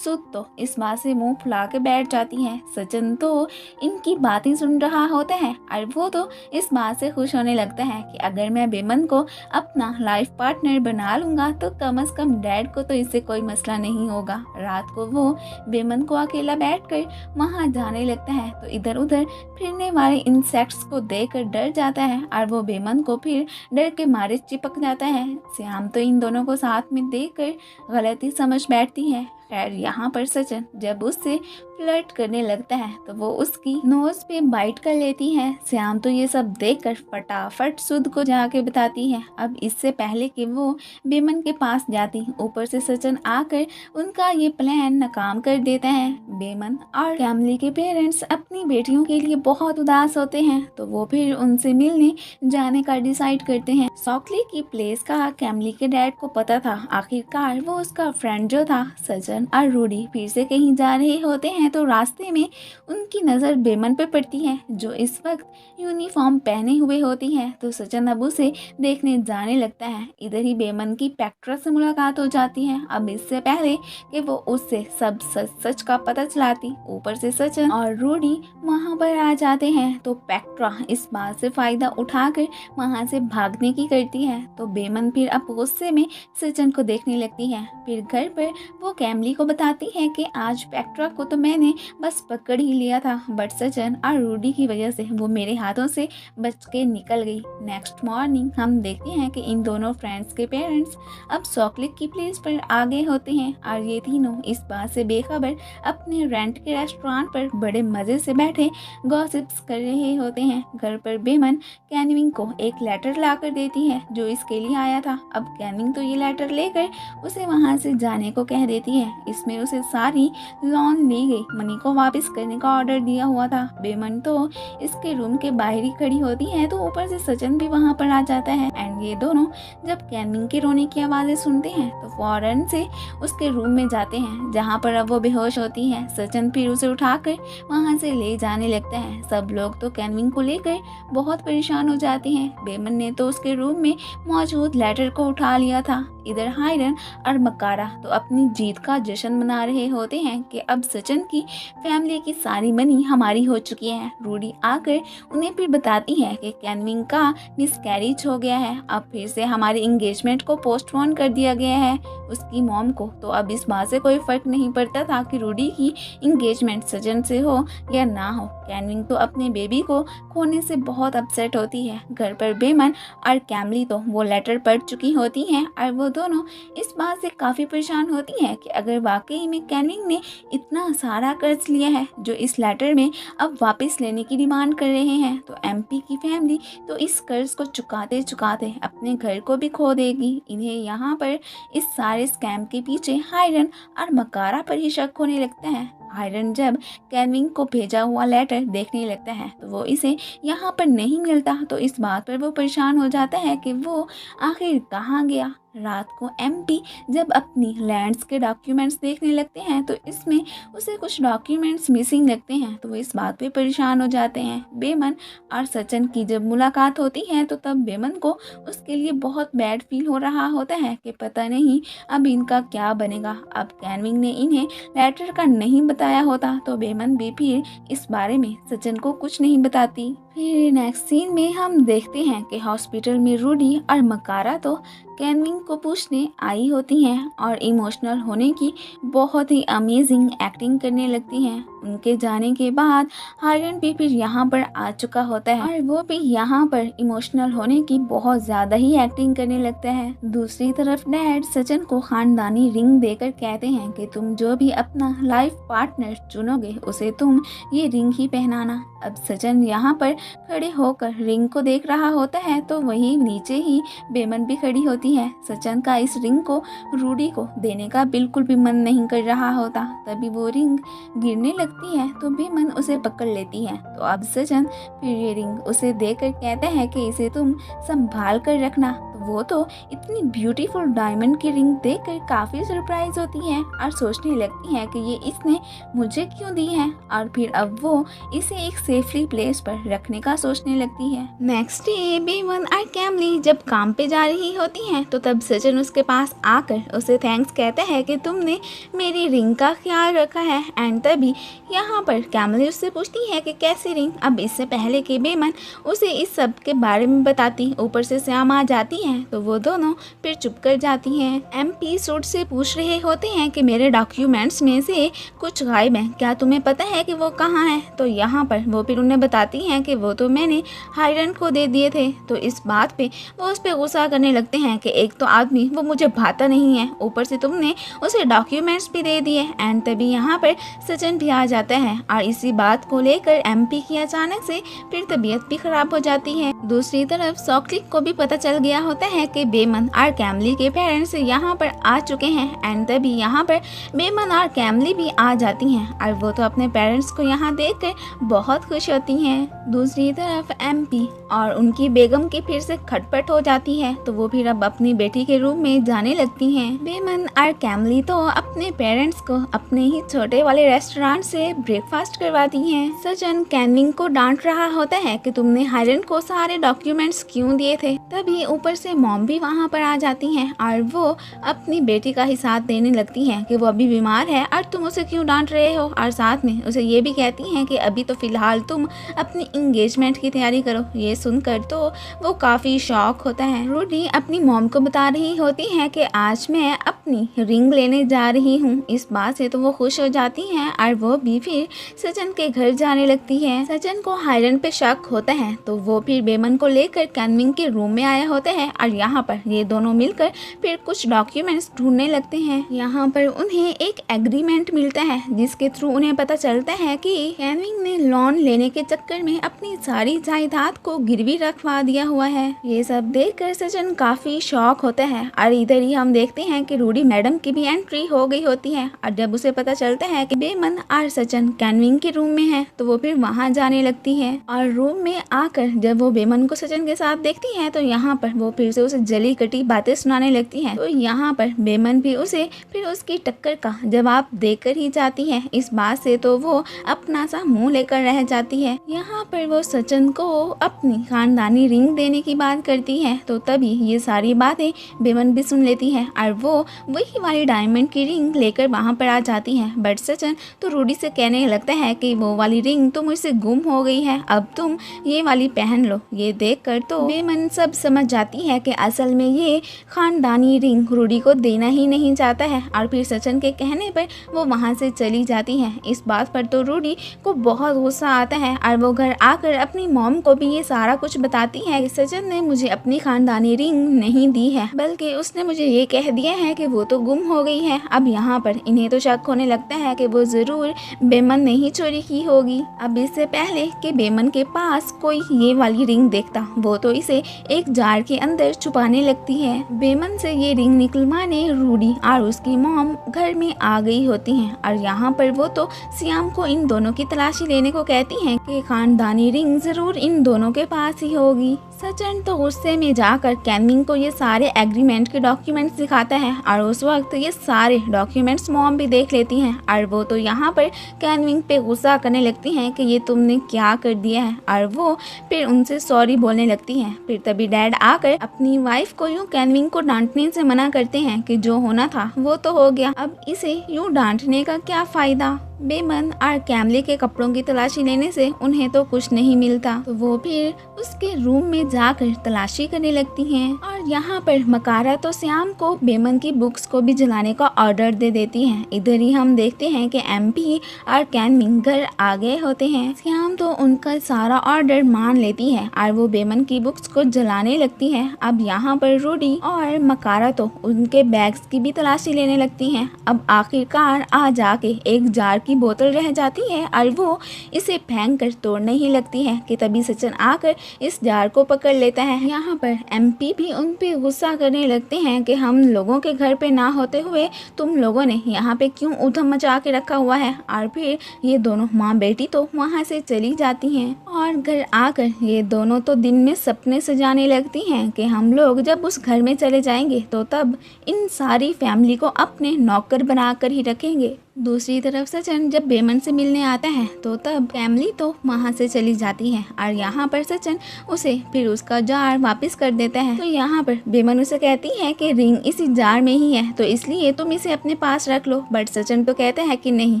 सुध तो इस बात से मुंह फुला के बैठ जाती है। सचिन तो इनकी बातें सुन रहा होता है, और वो तो इस बात से खुश होने लगता है कि अगर मैं बेमन को अपना लाइफ पार्टनर बना लूंगा तो कम से कम डैड को तो इससे कोई मसला नहीं होगा। रात को वो बेमन को अकेला बैठकर वहां जाने लगता है, तो इधर उधर फिरने वाले इंसेक्ट्स को देखकर डर जाता है, और वो बेमन को फिर डर के मारे चिपक जाता है। श्याम तो इन दोनों को साथ में देखकर गलती समझ बैठती है। खैर यहाँ पर सचिन जब उससे फ्लर्ट करने लगता है तो वो उसकी नोज पे बाइट कर लेती है। श्याम तो ये सब देखकर फटाफट सुध को जाके बताती है। अब इससे पहले कि वो बेमन के पास जाती, ऊपर से सचिन आकर उनका ये प्लान नाकाम कर देता है। बेमन और कैमली के पेरेंट्स अपनी बेटियों के लिए बहुत उदास होते हैं, तो वो फिर उनसे मिलने जाने का डिसाइड करते हैं। सॉकली की प्लेस का कैमली के डैड को पता था। आखिरकार वो उसका फ्रेंड जो था सचिन और रूडी फिर से कहीं जा रहे होते हैं, तो रास्ते में उनकी नज़र बेमन पे पड़ती है, जो इस वक्त यूनिफॉर्म पहने हुए होती है। तो सचिन अब उसे देखने जाने लगता है। इधर ही बेमन की पेक्ट्रा से मुलाकात हो जाती है। अब इससे पहले कि वो उससे सब सच सच का पता चलाती, ऊपर से सचिन और रूडी वहाँ पर आ जाते हैं। तो पेक्ट्रा इस बात से फायदा उठाकर वहाँ से भागने की करती है। तो बेमन फिर अब गुस्से में सचिन को देखने लगती है। फिर घर पर वो कैमली को बताती है कि आज पेक्ट्रा को तो मैंने मैंने बस पकड़ ही लिया था, बट सचिन और रूडी की वजह से वो मेरे हाथों से बच के निकल गई। नेक्स्ट मॉर्निंग हम देखते हैं कि इन दोनों फ्रेंड्स के पेरेंट्स अब चॉकलेट की प्लेस पर आ गए होते हैं और ये तीनों इस बात से बेखबर अपने रेंट के रेस्टोरेंट पर बड़े मज़े से बैठे गॉसिप्स कर रहे होते हैं। घर पर बेमन कैनविंग को एक लेटर ला कर देती है जो इसके लिए आया था। अब कैनविंग तो ये लेटर लेकर उसे वहाँ से जाने को कह देती है। इसमें उसे सारी लोन ली गई मनी को वापस करने का ऑर्डर दिया हुआ था। बेमन तो इसके रूम के बाहर ही खड़ी होती है तो ऊपर से सचिन भी वहाँ पर आ जाता है एंड ये दोनों जब कैनविंग के रोने की आवाज़ें सुनते हैं तो फौरन से उसके रूम में जाते हैं जहाँ पर अब वो बेहोश होती है। सचिन फिर उसे उठाकर वहाँ से ले जाने लगता है। सब लोग तो कैनविंग को लेकर बहुत परेशान हो जाते हैं। बेमन ने तो उसके रूम में मौजूद लेटर को उठा लिया था। इधर हायरन और मकारा तो अपनी जीत का जश्न मना रहे होते हैं कि अब सचिन की फैमिली की सारी मनी हमारी हो चुकी है। रूडी आकर उन्हें फिर बताती है कि कैनविंग का मिसकैरेज हो गया है, अब फिर से हमारे एंगेजमेंट को पोस्टपोन कर दिया गया है। उसकी मॉम को तो अब इस बात से कोई फर्क नहीं पड़ता था कि रूडी की एंगेजमेंट सचिन से हो या ना हो। कैनविंग तो अपने बेबी को खोने से बहुत अपसेट होती है। घर पर बेमन और कैमली तो वो लेटर पढ़ चुकी होती हैं और वो दोनों इस बात से काफ़ी परेशान होती हैं कि अगर वाकई में कैनविंग ने इतना सारा कर्ज लिया है जो इस लेटर में अब वापस लेने की डिमांड कर रहे हैं तो एमपी की फैमिली तो इस कर्ज को चुकाते चुकाते अपने घर को भी खो देगी। इन्हें यहाँ पर इस सारे स्कैम के पीछे हायरन और मकारा पर ही शक होने लगता है। हायरन जब कैनविंग को भेजा हुआ लेटर देखने लगता है तो वो इसे यहाँ पर नहीं मिलता तो इस बात पर वो परेशान हो जाता है कि वो आखिर कहाँ गया। रात को एमपी जब अपनी लैंड्स के डॉक्यूमेंट्स देखने लगते हैं तो इसमें उसे कुछ डॉक्यूमेंट्स मिसिंग लगते हैं तो वो इस बात पे परेशान हो जाते हैं। बेमन और सचिन की जब मुलाकात होती है तो तब बेमन को उसके लिए बहुत बैड फील हो रहा होता है कि पता नहीं अब इनका क्या बनेगा। अब कैनविंग ने इन्हें लेटर का नहीं बताया होता तो बेमन भी फिर इस बारे में सचिन को कुछ नहीं बताती। फिर नेक्स्ट सीन में हम देखते हैं कि हॉस्पिटल में रूडी और मकारा तो कैनविंग को पूछने आई होती हैं और इमोशनल होने की बहुत ही अमेजिंग एक्टिंग करने लगती हैं। उनके जाने के बाद हायरन भी फिर यहाँ पर आ चुका होता है और वो भी यहाँ पर इमोशनल होने की बहुत ज़्यादा ही एक्टिंग करने लगता है। दूसरी तरफ डैड सचिन को खानदानी रिंग देकर कहते हैं कि तुम जो भी अपना लाइफ पार्टनर चुनोगे उसे तुम ये रिंग ही पहनाना। अब सचिन यहाँ पर खड़े होकर रिंग को देख रहा होता है तो वहीं नीचे ही बेमन भी खड़ी होती है। सचिन का इस रिंग को रूडी को देने का बिल्कुल भी मन नहीं कर रहा होता। तभी वो रिंग गिरने लगती है तो बेमन उसे पकड़ लेती है तो अब सचिन फिर ये रिंग उसे देकर कहता है कि इसे तुम संभाल कर रखना। तो वो तो इतनी ब्यूटीफुल डायमंड की रिंग देखकर काफ़ी सरप्राइज होती है और सोचने लगती है कि ये इसने मुझे क्यों दी है और फिर अब वो इसे एक सेफली प्लेस पर रखने का सोचने लगती है। नेक्स्ट डे बेमन और कैमली जब काम पे जा रही होती हैं तो तब सचिन उसके पास आकर उसे थैंक्स कहता है कि तुमने मेरी रिंग का ख्याल रखा है। एंड तभी यहाँ पर कैमली उससे पूछती है कि कैसी रिंग। अब इससे पहले कि बेमन उसे इस सब के बारे में बताती ऊपर से श्याम आ जाती है तो वो दोनों फिर चुप कर जाती हैं। एमपी सूट से पूछ रहे होते हैं कि मेरे डॉक्यूमेंट्स में से कुछ गायब हैं, क्या तुम्हें पता है कि वो कहाँ है। तो यहाँ पर वो फिर उन्हें बताती हैं कि वो तो मैंने हायरन को दे दिए थे। तो इस बात पे वो उस पर गुस्सा करने लगते हैं कि एक तो आदमी वो मुझे भाता नहीं है, ऊपर से तुमने उसे डॉक्यूमेंट्स भी दे दिए। एंड तभी यहाँ पर सचिन भी आ जाता है और इसी बात को लेकर एमपी की अचानक से फिर तबीयत भी खराब हो जाती है। दूसरी तरफ चॉकलेट को भी पता चल गया होता है कि बेमन और कैमली के पेरेंट्स यहाँ पर आ चुके हैं। एंड तभी यहाँ पर बेमन और कैमली भी आ जाती हैं और वो तो अपने पेरेंट्स को यहाँ देखकर बहुत खुश होती हैं। दूसरी तरफ एमपी और उनकी बेगम की फिर से खटपट हो जाती है तो वो फिर अब अपनी बेटी के रूम में जाने लगती हैं। बेमन और कैमली तो अपने पेरेंट्स को अपने ही छोटे वाले रेस्टोरेंट से ब्रेकफास्ट करवाती हैं। सचिन कैनविंग को डांट रहा होता है कि तुमने हायरन को सारे डॉक्यूमेंट्स क्यों दिए थे। तभी ऊपर से मॉम भी वहाँ पर आ जाती हैं और वो अपनी बेटी का ही साथ देने लगती हैं कि वो अभी बीमार है और तुम उसे क्यों डांट रहे हो, और साथ में उसे ये भी कहती हैं कि अभी तो फिलहाल तुम अपनी इंगेजमेंट की तैयारी करो। ये सुनकर तो वो काफ़ी शॉक होता है। रूडी अपनी मॉम को बता रही होती है कि आज मैं अपनी रिंग लेने जा रही हूँ। इस बात से तो वो खुश हो जाती हैं और वो भी फिर सचिन के घर जाने लगती है। सचिन को हायरन पे शक होता है तो वो फिर बेमन को लेकर कैनविंग के रूम में आए होते हैं और यहाँ पर ये दोनों मिलकर फिर कुछ डॉक्यूमेंट्स ढूंढने लगते हैं। यहाँ पर उन्हें एक एग्रीमेंट मिलता है जिसके थ्रू उन्हें पता चलता है कि कैनविंग ने लोन लेने के चक्कर में अपनी सारी जायदाद को गिरवी रखवा दिया हुआ है। ये सब देखकर सचिन काफी शॉक होता है और इधर ही हम देखते हैं कि रूडी मैडम की भी एंट्री हो गई होती है और जब उसे पता चलता है कि बेमन और सचिन कैनविंग के रूम में है तो वो फिर वहाँ जाने लगती है। और रूम में आकर जब वो बेमन को सचिन के साथ देखती है तो यहाँ पर वो फिर से उसे जली कटी बातें सुनाने लगती है। तो यहाँ पर बेमन भी उसे फिर उसकी टक्कर का जवाब देकर ही जाती है। इस बात से तो वो अपना सा मुंह लेकर रह जाती है। यहाँ पर वो सचिन को अपनी खानदानी रिंग देने की बात करती है तो तभी ये सारी बातें बेमन भी सुन लेती है और वो वही वाली डायमंड की रिंग लेकर वहाँ पर आ जाती है। बट सचिन तो रूडी से कहने लगता है कि वो वाली रिंग तो मुझसे गुम हो गई है, अब तुम ये वाली पहन लो। ये देखकर तो बेमन सब समझ जाती है कि असल में ये खानदानी रिंग रूडी को देना ही नहीं चाहता है और फिर सचिन के कहने पर वो वहाँ से चली जाती है। इस बात पर तो रूडी को बहुत गुस्सा आता है और वो घर आकर अपनी मॉम को भी ये सारा कुछ बताती है कि सचिन ने मुझे अपनी खानदानी रिंग नहीं दी है, बल्कि उसने मुझे ये कह दिया है कि वो तो गुम हो गई है। अब यहाँ पर इन्हें तो शक होने लगता है कि वो जरूर बेमन ने ही चोरी की होगी। अब इससे पहले कि बेमन के पास कोई ये वाली रिंग देखता वो तो इसे एक जार के अंदर छुपाने लगती है। बेमन से ये रिंग निकलवाने रूडी और उसकी मॉम घर में आ गई होती हैं और यहाँ पर वो तो श्याम को इन दोनों की तलाशी लेने को कहती हैं कि खानदानी रिंग जरूर इन दोनों के पास ही होगी। सचिन तो गुस्से में जाकर कैनविंग को ये सारे एग्रीमेंट के डॉक्यूमेंट्स दिखाता है और उस वक्त ये सारे डॉक्यूमेंट्स मॉम भी देख लेती हैं और वो तो यहाँ पर कैनविंग पे गुस्सा करने लगती हैं कि ये तुमने क्या कर दिया है और वो फिर उनसे सॉरी बोलने लगती हैं। फिर तभी डैड आकर अपनी वाइफ को यूँ कैनविंग को डांटने से मना करते हैं कि जो होना था वो तो हो गया, अब इसे यूँ डांटने का क्या फायदा। बेमन और कैमले के कपड़ों की तलाशी लेने से उन्हें तो कुछ नहीं मिलता तो वो फिर उसके रूम में जाकर तलाशी करने लगती हैं और यहाँ पर मकारा तो श्याम को बेमन की बुक्स को भी जलाने का ऑर्डर दे देती हैं। इधर ही हम देखते हैं कि एमपी और कैनविंग घर आ गए होते हैं। श्याम तो उनका सारा ऑर्डर मान लेती है और वो बेमन की बुक्स को जलाने लगती है। अब यहाँ पर रूडी और मकारा तो उनके बैग्स की भी तलाशी लेने लगती हैं। अब आखिरकार आ जाके एक जार की बोतल रह जाती है और वो इसे फेंक कर तोड़ने ही लगती है कि तभी सचिन आकर इस जार को पकड़ लेता है। यहाँ पर एमपी भी उन पे गुस्सा करने लगते हैं कि हम लोगों के घर पे ना होते हुए तुम लोगों ने यहाँ पे क्यों उधम मचा के रखा हुआ है। और फिर ये दोनों माँ बेटी तो वहाँ से चली जाती हैं और घर आकर ये दोनों तो दिन में सपने सजाने लगती हैं कि हम लोग जब उस घर में चले जाएंगे तो तब इन सारी फैमिली को अपने नौकर बनाकर ही रखेंगे। दूसरी तरफ सचिन जब बेमन से मिलने आता है तो तब फैमिली तो वहाँ से चली जाती है और यहाँ पर सचिन उसे फिर उसका जार वापस कर देता है। तो यहाँ पर बेमन उसे कहती है कि रिंग इसी जार में ही है तो इसलिए तुम इसे अपने पास रख लो, बट सचिन तो कहता है कि नहीं,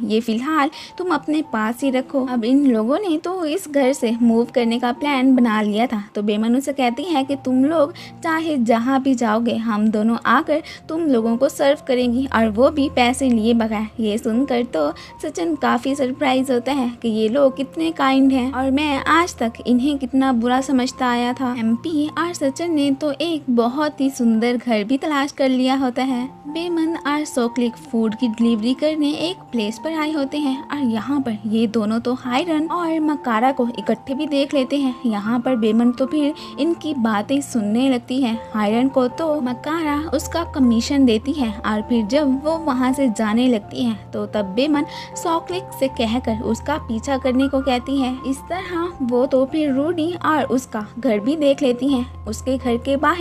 ये फिलहाल तुम अपने पास ही रखो। अब इन लोगों ने तो इस घर से मूव करने का प्लान बना लिया था तो बेमन उसे कहती है कि तुम लोग चाहे जहाँ भी जाओगे हम दोनों आकर तुम लोगों को सर्व करेंगी और वो भी पैसे लिए बगैर। ये सुनकर तो सचिन काफी सरप्राइज होता है कि ये लोग कितने काइंड हैं और मैं आज तक इन्हें कितना बुरा समझता आया था। एमपी और सचिन ने तो एक बहुत ही सुंदर घर भी तलाश कर लिया होता है। बेमन और सोक्लिक फूड की डिलीवरी करने एक प्लेस पर आए होते हैं और यहाँ पर ये दोनों तो हायरन और मकारा को इकट्ठे भी देख लेते हैं। यहाँ पर बेमन तो फिर इनकी बातें सुनने लगती है। हायरन को तो मकारा उसका कमीशन देती है और फिर जब वो वहाँ से जाने लगती है तो तब बेमन सॉकलिक से कहकर उसका पीछा करने को कहती है। इस तरह वो तो फिर रूडी और उसका घर भी देख लेती हैं। उसके घर के बाहर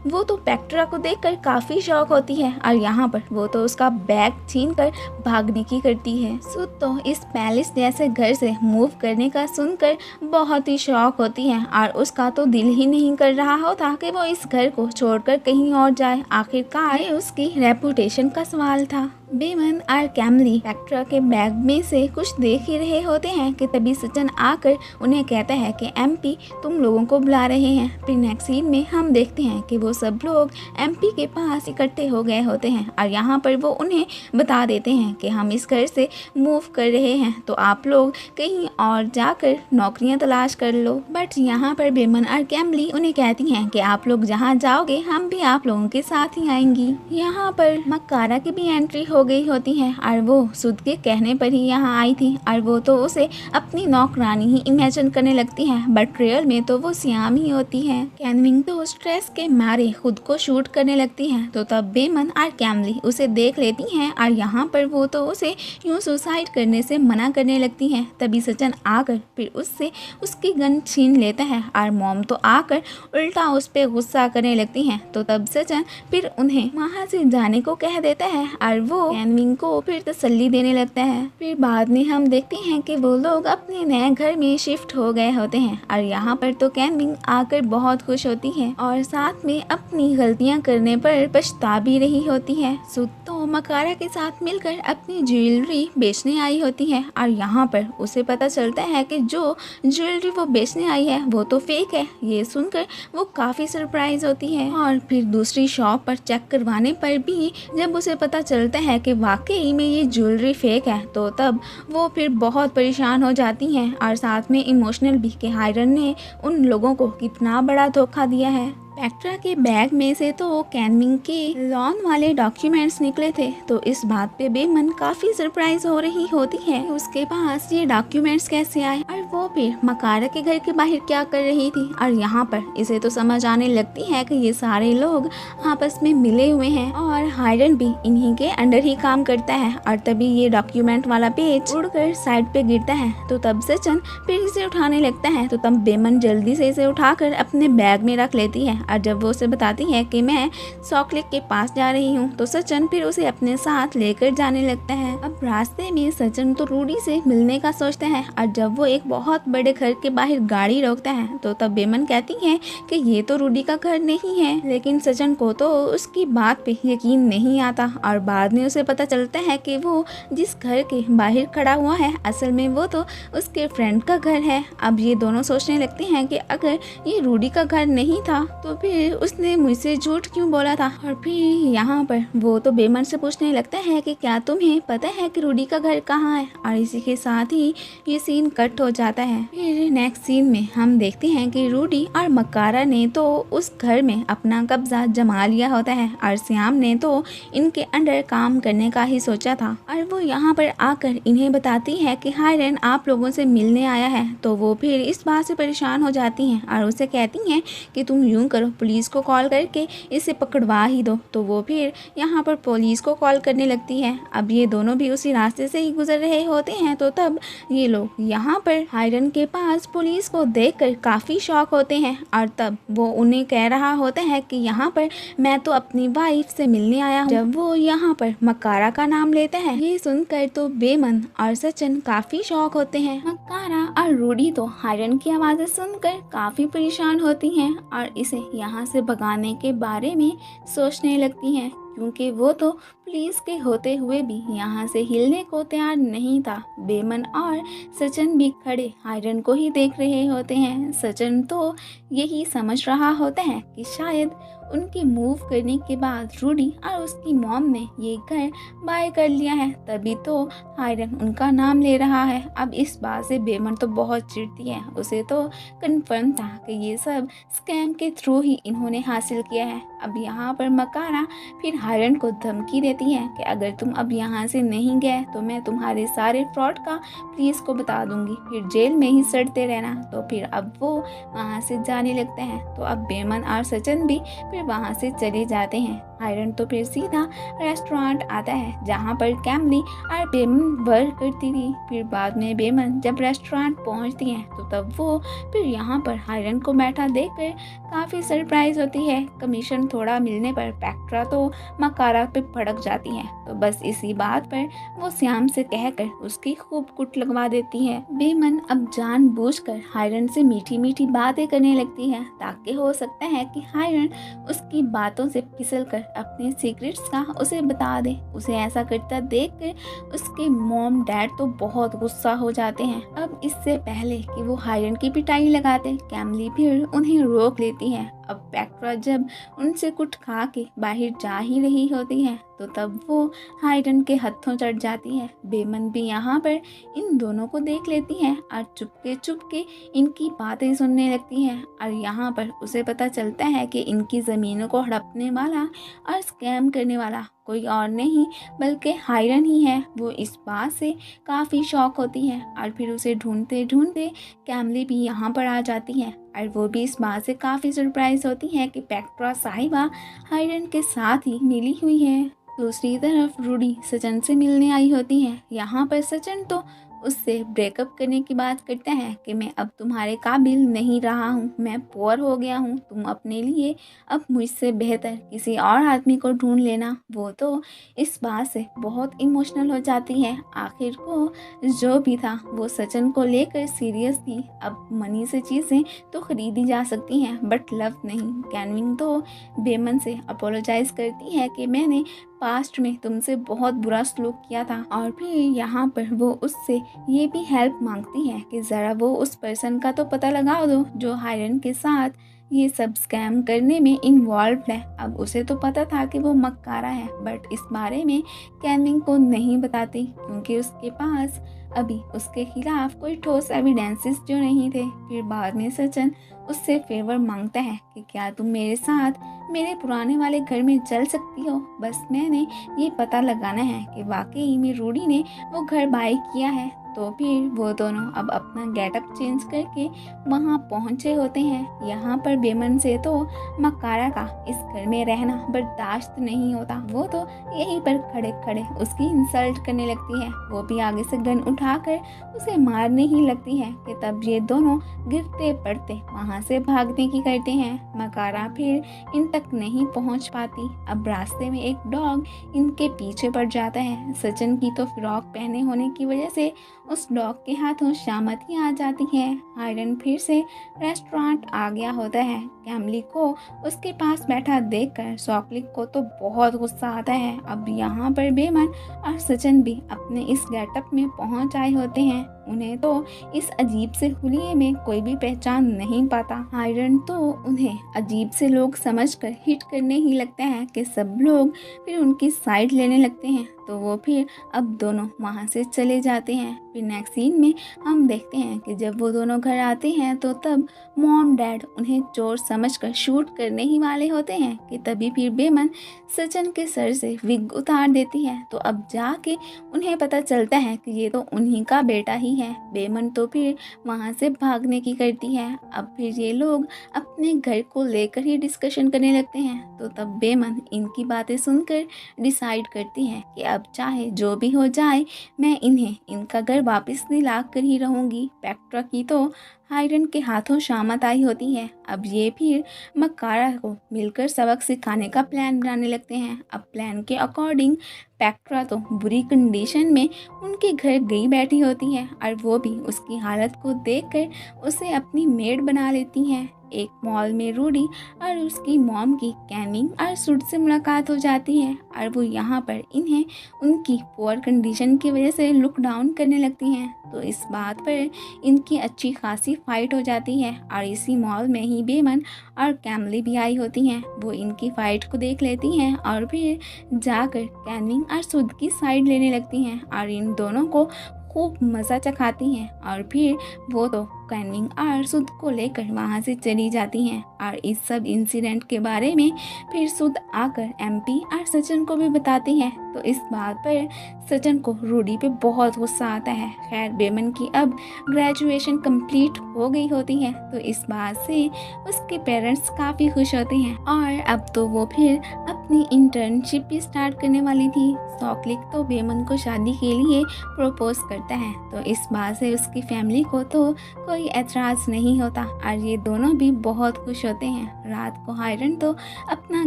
वो तो पेक्ट्रा को देखकर काफी शौक होती है और यहाँ पर वो तो उसका बैग छीनकर भागने की करती है। सुद तो इस पैलेस जैसे घर से मूव करने का सुनकर बहुत ही शौक होती है और उसका तो दिल ही नहीं कर रहा होता कि वो इस घर को छोड़कर कहीं और जाए। आखिरकार ये उसकी रेपुटेशन का सवाल था। बेमन और कैमली पेक्ट्रा के बैग में से कुछ देख ही रहे होते हैं कि तभी सचिन आकर उन्हें कहता है कि एमपी तुम लोगों को बुला रहे हैं। फिर नेक्स्ट सीन में हम देखते हैं कि वो सब लोग एमपी के पास इकट्ठे हो गए होते हैं और यहाँ पर वो उन्हें बता देते हैं कि हम इस घर से मूव कर रहे हैं, तो आप लोग कहीं और जाकर नौकरियां तलाश कर लो। बट यहाँ पर बेमन और कैमली उन्हें कहती हैं कि आप लोग जहाँ जाओगे हम भी आप लोगों के साथ ही आएंगी। यहाँ पर मक्कारा की भी एंट्री हो गई होती है और वो सुद के कहने पर ही यहाँ आई थी और वो तो उसे अपनी नौकरानी ही इमेजिन करने लगती है, बट रियल में तो वो सियाम ही होती है। कैनविंग तो स्ट्रेस के मारे खुद को शूट करने लगती है, तो तब बेमन और कैमली उसे देख लेती हैं और यहाँ पर वो तो उसे यूँ सुसाइड करने से मना करने लगती है। तभी सचिन आकर फिर उससे उसकी गन छीन लेता है और मॉम तो आकर उल्टा उस पर गुस्सा करने लगती है। तो तब सचिन फिर उन्हें वहाँ से जाने को कह देता है और वो कैनविंग को फिर तसल्ली देने लगता है। फिर बाद में हम देखते हैं कि वो लोग अपने नए घर में शिफ्ट हो गए होते हैं और यहाँ पर तो कैनविंग आकर बहुत खुश होती है और साथ में अपनी गलतियाँ करने पर पछता भी रही होती है। सुद तो मकारा के साथ मिलकर अपनी ज्वेलरी बेचने आई होती है और यहाँ पर उसे पता चलता है कि जो ज्वेलरी वो बेचने आई है वो तो फेक है। ये सुनकर वो काफी सरप्राइज होती है और फिर दूसरी शॉप पर चेक करवाने पर भी जब उसे पता चलता है कि वाकई में ये ज्वेलरी फेक है, तो तब वो फिर बहुत परेशान हो जाती हैं और साथ में इमोशनल भी कि हायरन ने उन लोगों को कितना बड़ा धोखा दिया है। पेक्ट्रा के बैग में से तो कैनविंग के लॉन वाले डॉक्यूमेंट्स निकले थे, तो इस बात पे बेमन काफी सरप्राइज हो रही होती है उसके पास ये डॉक्यूमेंट्स कैसे आए और वो फिर मकारा के घर के बाहर क्या कर रही थी। और यहाँ पर इसे तो समझ आने लगती है कि ये सारे लोग आपस में मिले हुए हैं और हायरन भी इन्हीं के अंडर ही काम करता है। और तभी ये डॉक्यूमेंट वाला पेज उड़कर साइड पे गिरता है, तो तब सचिन फिर इसे उठाने लगता है, तो तब बेमन जल्दी से इसे उठाकर अपने बैग में रख लेती है और जब वो उसे बताती है कि मैं सॉकलिक के पास जा रही हूँ, तो सचिन फिर उसे अपने साथ लेकर जाने लगता है। अब रास्ते में सचिन तो रूडी से मिलने का सोचता है और जब वो एक बहुत बड़े घर के बाहर गाड़ी रोकता है, तो तब बेमन कहती है कि ये तो रूडी का घर नहीं है, लेकिन सचिन को तो उसकी बात पे यकीन नहीं आता और बाद में उसे पता चलता है कि वो जिस घर के बाहर खड़ा हुआ है असल में वो तो उसके फ्रेंड का घर है। अब ये दोनों सोचने लगते हैं कि अगर ये रूडी का घर नहीं था तो फिर उसने मुझसे झूठ क्यों बोला था। और फिर यहाँ पर वो तो बेमन से पूछने लगता है कि क्या तुम्हें पता है कि रूडी का घर कहाँ है, और इसी के साथ ही ये सीन कट हो जाता है। फिर नेक्स्ट सीन में हम देखते हैं कि रूडी और मकारा ने तो उस घर में अपना कब्जा जमा लिया होता है और श्याम ने तो इनके अंडर काम करने का ही सोचा था और वो यहाँ पर आकर इन्हें बताती है कि हायरन आप लोगों से मिलने आया है। तो वो फिर इस बात से परेशान हो जाती हैं और उसे कहती हैं कि तुम यूं करो, पुलिस को कॉल करके इसे पकड़वा ही दो। तो वो फिर यहाँ पर पुलिस को कॉल करने लगती है। अब ये दोनों भी उसी रास्ते से ही गुजर रहे होते हैं, तो तब ये लोग यहाँ पर हायरन के पास पुलिस को देखकर काफी शॉक होते हैं और तब वो उन्हें कह रहा होता है कि यहाँ पर मैं तो अपनी वाइफ से मिलने आया हूँ। जब वो यहाँ पर मकारा का नाम लेता है, ये सुनकर तो बेमन और सचिन काफी शॉक होते हैं। मकारा और रूडी तो हायरन की आवाजें सुनकर काफी परेशान होती हैं और इसे यहाँ से भगाने के बारे में सोचने लगती हैं, क्योंकि वो तो पुलिस के होते हुए भी यहाँ से हिलने को तैयार नहीं था। बेमन और सचिन भी खड़े हायरन को ही देख रहे होते हैं। सचिन तो यही समझ रहा होता है कि शायद उनके मूव करने के बाद रूडी और उसकी मॉम ने ये घर बाय कर लिया है, तभी तो हायरन उनका नाम ले रहा है। अब इस बात से बेमन तो बहुत चिढ़ती है। उसे तो कन्फर्म था कि ये सब स्कैम के थ्रू ही इन्होंने हासिल किया है। अब यहाँ पर मकारा फिर हायरन को धमकी देती है कि अगर तुम अब यहाँ से नहीं गए तो मैं तुम्हारे सारे फ्रॉड का पुलिस को बता दूंगी, फिर जेल में ही सड़ते रहना। तो फिर अब वो वहाँ से जाने लगते हैं। तो अब बेमन और सचिन भी फिर वहाँ से चले जाते हैं। हायरन तो फिर सीधा रेस्टोरेंट आता है जहाँ पर कैमली और बेमन वर्क करती थी। फिर बाद में बेमन जब रेस्टोरेंट पहुँचती है तो तब वो फिर यहाँ पर हायरन को बैठा देखकर काफ़ी सरप्राइज होती है। कमीशन थोड़ा मिलने पर पेक्ट्रा तो मकारा पे भड़क जाती है। तो बस इसी बात पर वो श्याम से कहकर उसकी खूब कुट लगवा देती है। बेमन अब जानबूझकर हायरन से मीठी मीठी बातें करने लगती है ताकि हो सकता है कि हायरन उसकी बातों से फिसल कर अपने सीक्रेट्स का उसे बता दे। उसे ऐसा करता देखकर उसके मॉम डैड तो बहुत गुस्सा हो जाते हैं। अब इससे पहले कि वो हायरन की पिटाई लगाते, कैमली फिर उन्हें रोक लेती है। अब पेक्ट्रा जब उनसे कुछ खा के बाहर जा ही रही होती है तो तब वो हायरन के हथों चढ़ जाती है। बेमन भी यहाँ पर इन दोनों को देख लेती है और चुपके चुपके इनकी बातें सुनने लगती है। और यहाँ पर उसे पता चलता है कि इनकी ज़मीनों को हड़पने वाला और स्कैम करने वाला कोई और नहीं बल्कि हायरन ही है। वो इस बात से काफ़ी शॉक होती है और फिर उसे ढूंढते ढूंढते कैमली भी यहाँ पर आ जाती है और वो भी इस बात से काफ़ी सरप्राइज होती है कि पेक्ट्रा साहिबा हायरन के साथ ही मिली हुई है। दूसरी तरफ रूडी सचिन से मिलने आई होती है। यहाँ पर सचिन तो उससे ब्रेकअप करने की बात करता है कि मैं अब तुम्हारे काबिल नहीं रहा हूँ, मैं पुअर हो गया हूँ, तुम अपने लिए अब मुझसे बेहतर किसी और आदमी को ढूंढ लेना। वो तो इस बात से बहुत इमोशनल हो जाती है। आखिर को जो भी था वो सचिन को लेकर सीरियस थी। अब मनी से चीज़ें तो खरीदी जा सकती हैं बट लव नहीं। कैनविंग तो बेमन से अपोलोजाइज करती है कि मैंने पास्ट में तुमसे बहुत बुरा सलूक किया था और फिर यहाँ पर वो उससे ये भी हेल्प मांगती है कि ज़रा वो उस पर्सन का तो पता लगा दो जो हायरन के साथ ये सब स्कैम करने में इन्वॉल्व है। अब उसे तो पता था कि वो मक्कारा है बट इस बारे में कैनविंग को नहीं बताती क्योंकि उसके पास अभी उसके खिलाफ कोई ठोस एविडेंसेस जो नहीं थे। फिर बाद में सचिन उससे फेवर मांगता है कि क्या तुम मेरे साथ मेरे पुराने वाले घर में चल सकती हो, बस मैंने ये पता लगाना है कि वाकई में रूडी ने वो घर बाय किया है। तो फिर वो दोनों अब अपना गेटअप चेंज करके वहाँ पहुँचे होते हैं। यहाँ पर बेमन से तो मक्कारा का इस घर में रहना बर्दाश्त नहीं होता। वो तो यहीं पर खड़े खड़े उसकी इंसल्ट करने लगती है। वो भी आगे से गन उठाकर उसे मारने ही लगती है कि तब ये दोनों गिरते पड़ते वहाँ से भागने की करते हैं। मक्कारा फिर इन तक नहीं पहुँच पाती। अब रास्ते में एक डॉग इनके पीछे पड़ जाता है। सचिन की तो फ्रॉक पहने होने की वजह से उस डॉग के हाथों शामती आ जाती है। हायरन फिर से रेस्टोरेंट आ गया होता है। कैमली को उसके पास बैठा देखकर सॉकलिक को तो बहुत गुस्सा आता है। अब यहाँ पर बेमन और सचिन भी अपने इस गेटअप में पहुँच आए होते हैं। उन्हें तो इस अजीब से हुलिये में कोई भी पहचान नहीं पाता। हायरन तो उन्हें अजीब से लोग समझकर हिट करने ही लगता है कि सब लोग फिर उनकी साइड लेने लगते हैं। तो वो फिर अब दोनों वहाँ से चले जाते हैं। फिर नेक्स्ट सीन में हम देखते हैं कि जब वो दोनों घर आते हैं तो तब मॉम डैड उन्हें चोर समझकर शूट करने ही वाले होते हैं कि तभी फिर बेमन सचिन के सर से विग उतार देती है। तो अब जाके उन्हें पता चलता है कि ये तो उन्हीं का बेटा ही है। बेमन तो फिर वहाँ से भागने की करती है। अब फिर ये लोग अपने घर को लेकर ही डिस्कशन करने लगते हैं। तो तब बेमन इनकी बातें सुनकर डिसाइड करती है कि अब चाहे जो भी हो जाए मैं इन्हें इनका घर वापस दिला कर ही रहूँगी। पेक्ट्रा की तो हायरन के हाथों शामत आई होती है। अब ये फिर मक्कारा को मिलकर सबक सिखाने का प्लान बनाने लगते हैं। अब प्लान के अकॉर्डिंग पेक्ट्रा तो बुरी कंडीशन में उनके घर गई बैठी होती है और वो भी उसकी हालत को देखकर उसे अपनी मेड बना लेती हैं। एक मॉल में रूडी और उसकी मॉम की कैनिंग और सुड से मुलाकात हो जाती है और वो यहाँ पर इन्हें उनकी पुअर कंडीशन की वजह से लुक डाउन करने लगती हैं। तो इस बात पर इनकी अच्छी खासी फाइट हो जाती है और इसी मॉल में ही बेमन और कैमली भी आई होती हैं। वो इनकी फाइट को देख लेती हैं और फिर जाकर कैनिंग और सुड की साइड लेने लगती हैं और इन दोनों को खूब मज़ा चखाती हैं और फिर वो तो कैनविंग और सुध को लेकर वहाँ से चली जाती हैं। और इस सब इंसिडेंट के बारे में फिर सुध आकर एमपी और सचिन को भी बताती है। तो इस बात पर सचिन को रूडी पे बहुत गुस्सा आता है। खैर बेमन की अब ग्रेजुएशन कंप्लीट हो गई होती है, तो इस बात से उसके पेरेंट्स काफ़ी खुश होते हैं और अब तो वो फिर अपनी इंटर्नशिप भी स्टार्ट करने वाली थी। सॉकलिक तो बेमन को शादी के लिए प्रपोज करता है, तो इस बात से उसकी फैमिली को तो कोई एतराज़ नहीं होता और ये दोनों भी बहुत खुश होते हैं। रात को हायरन तो अपना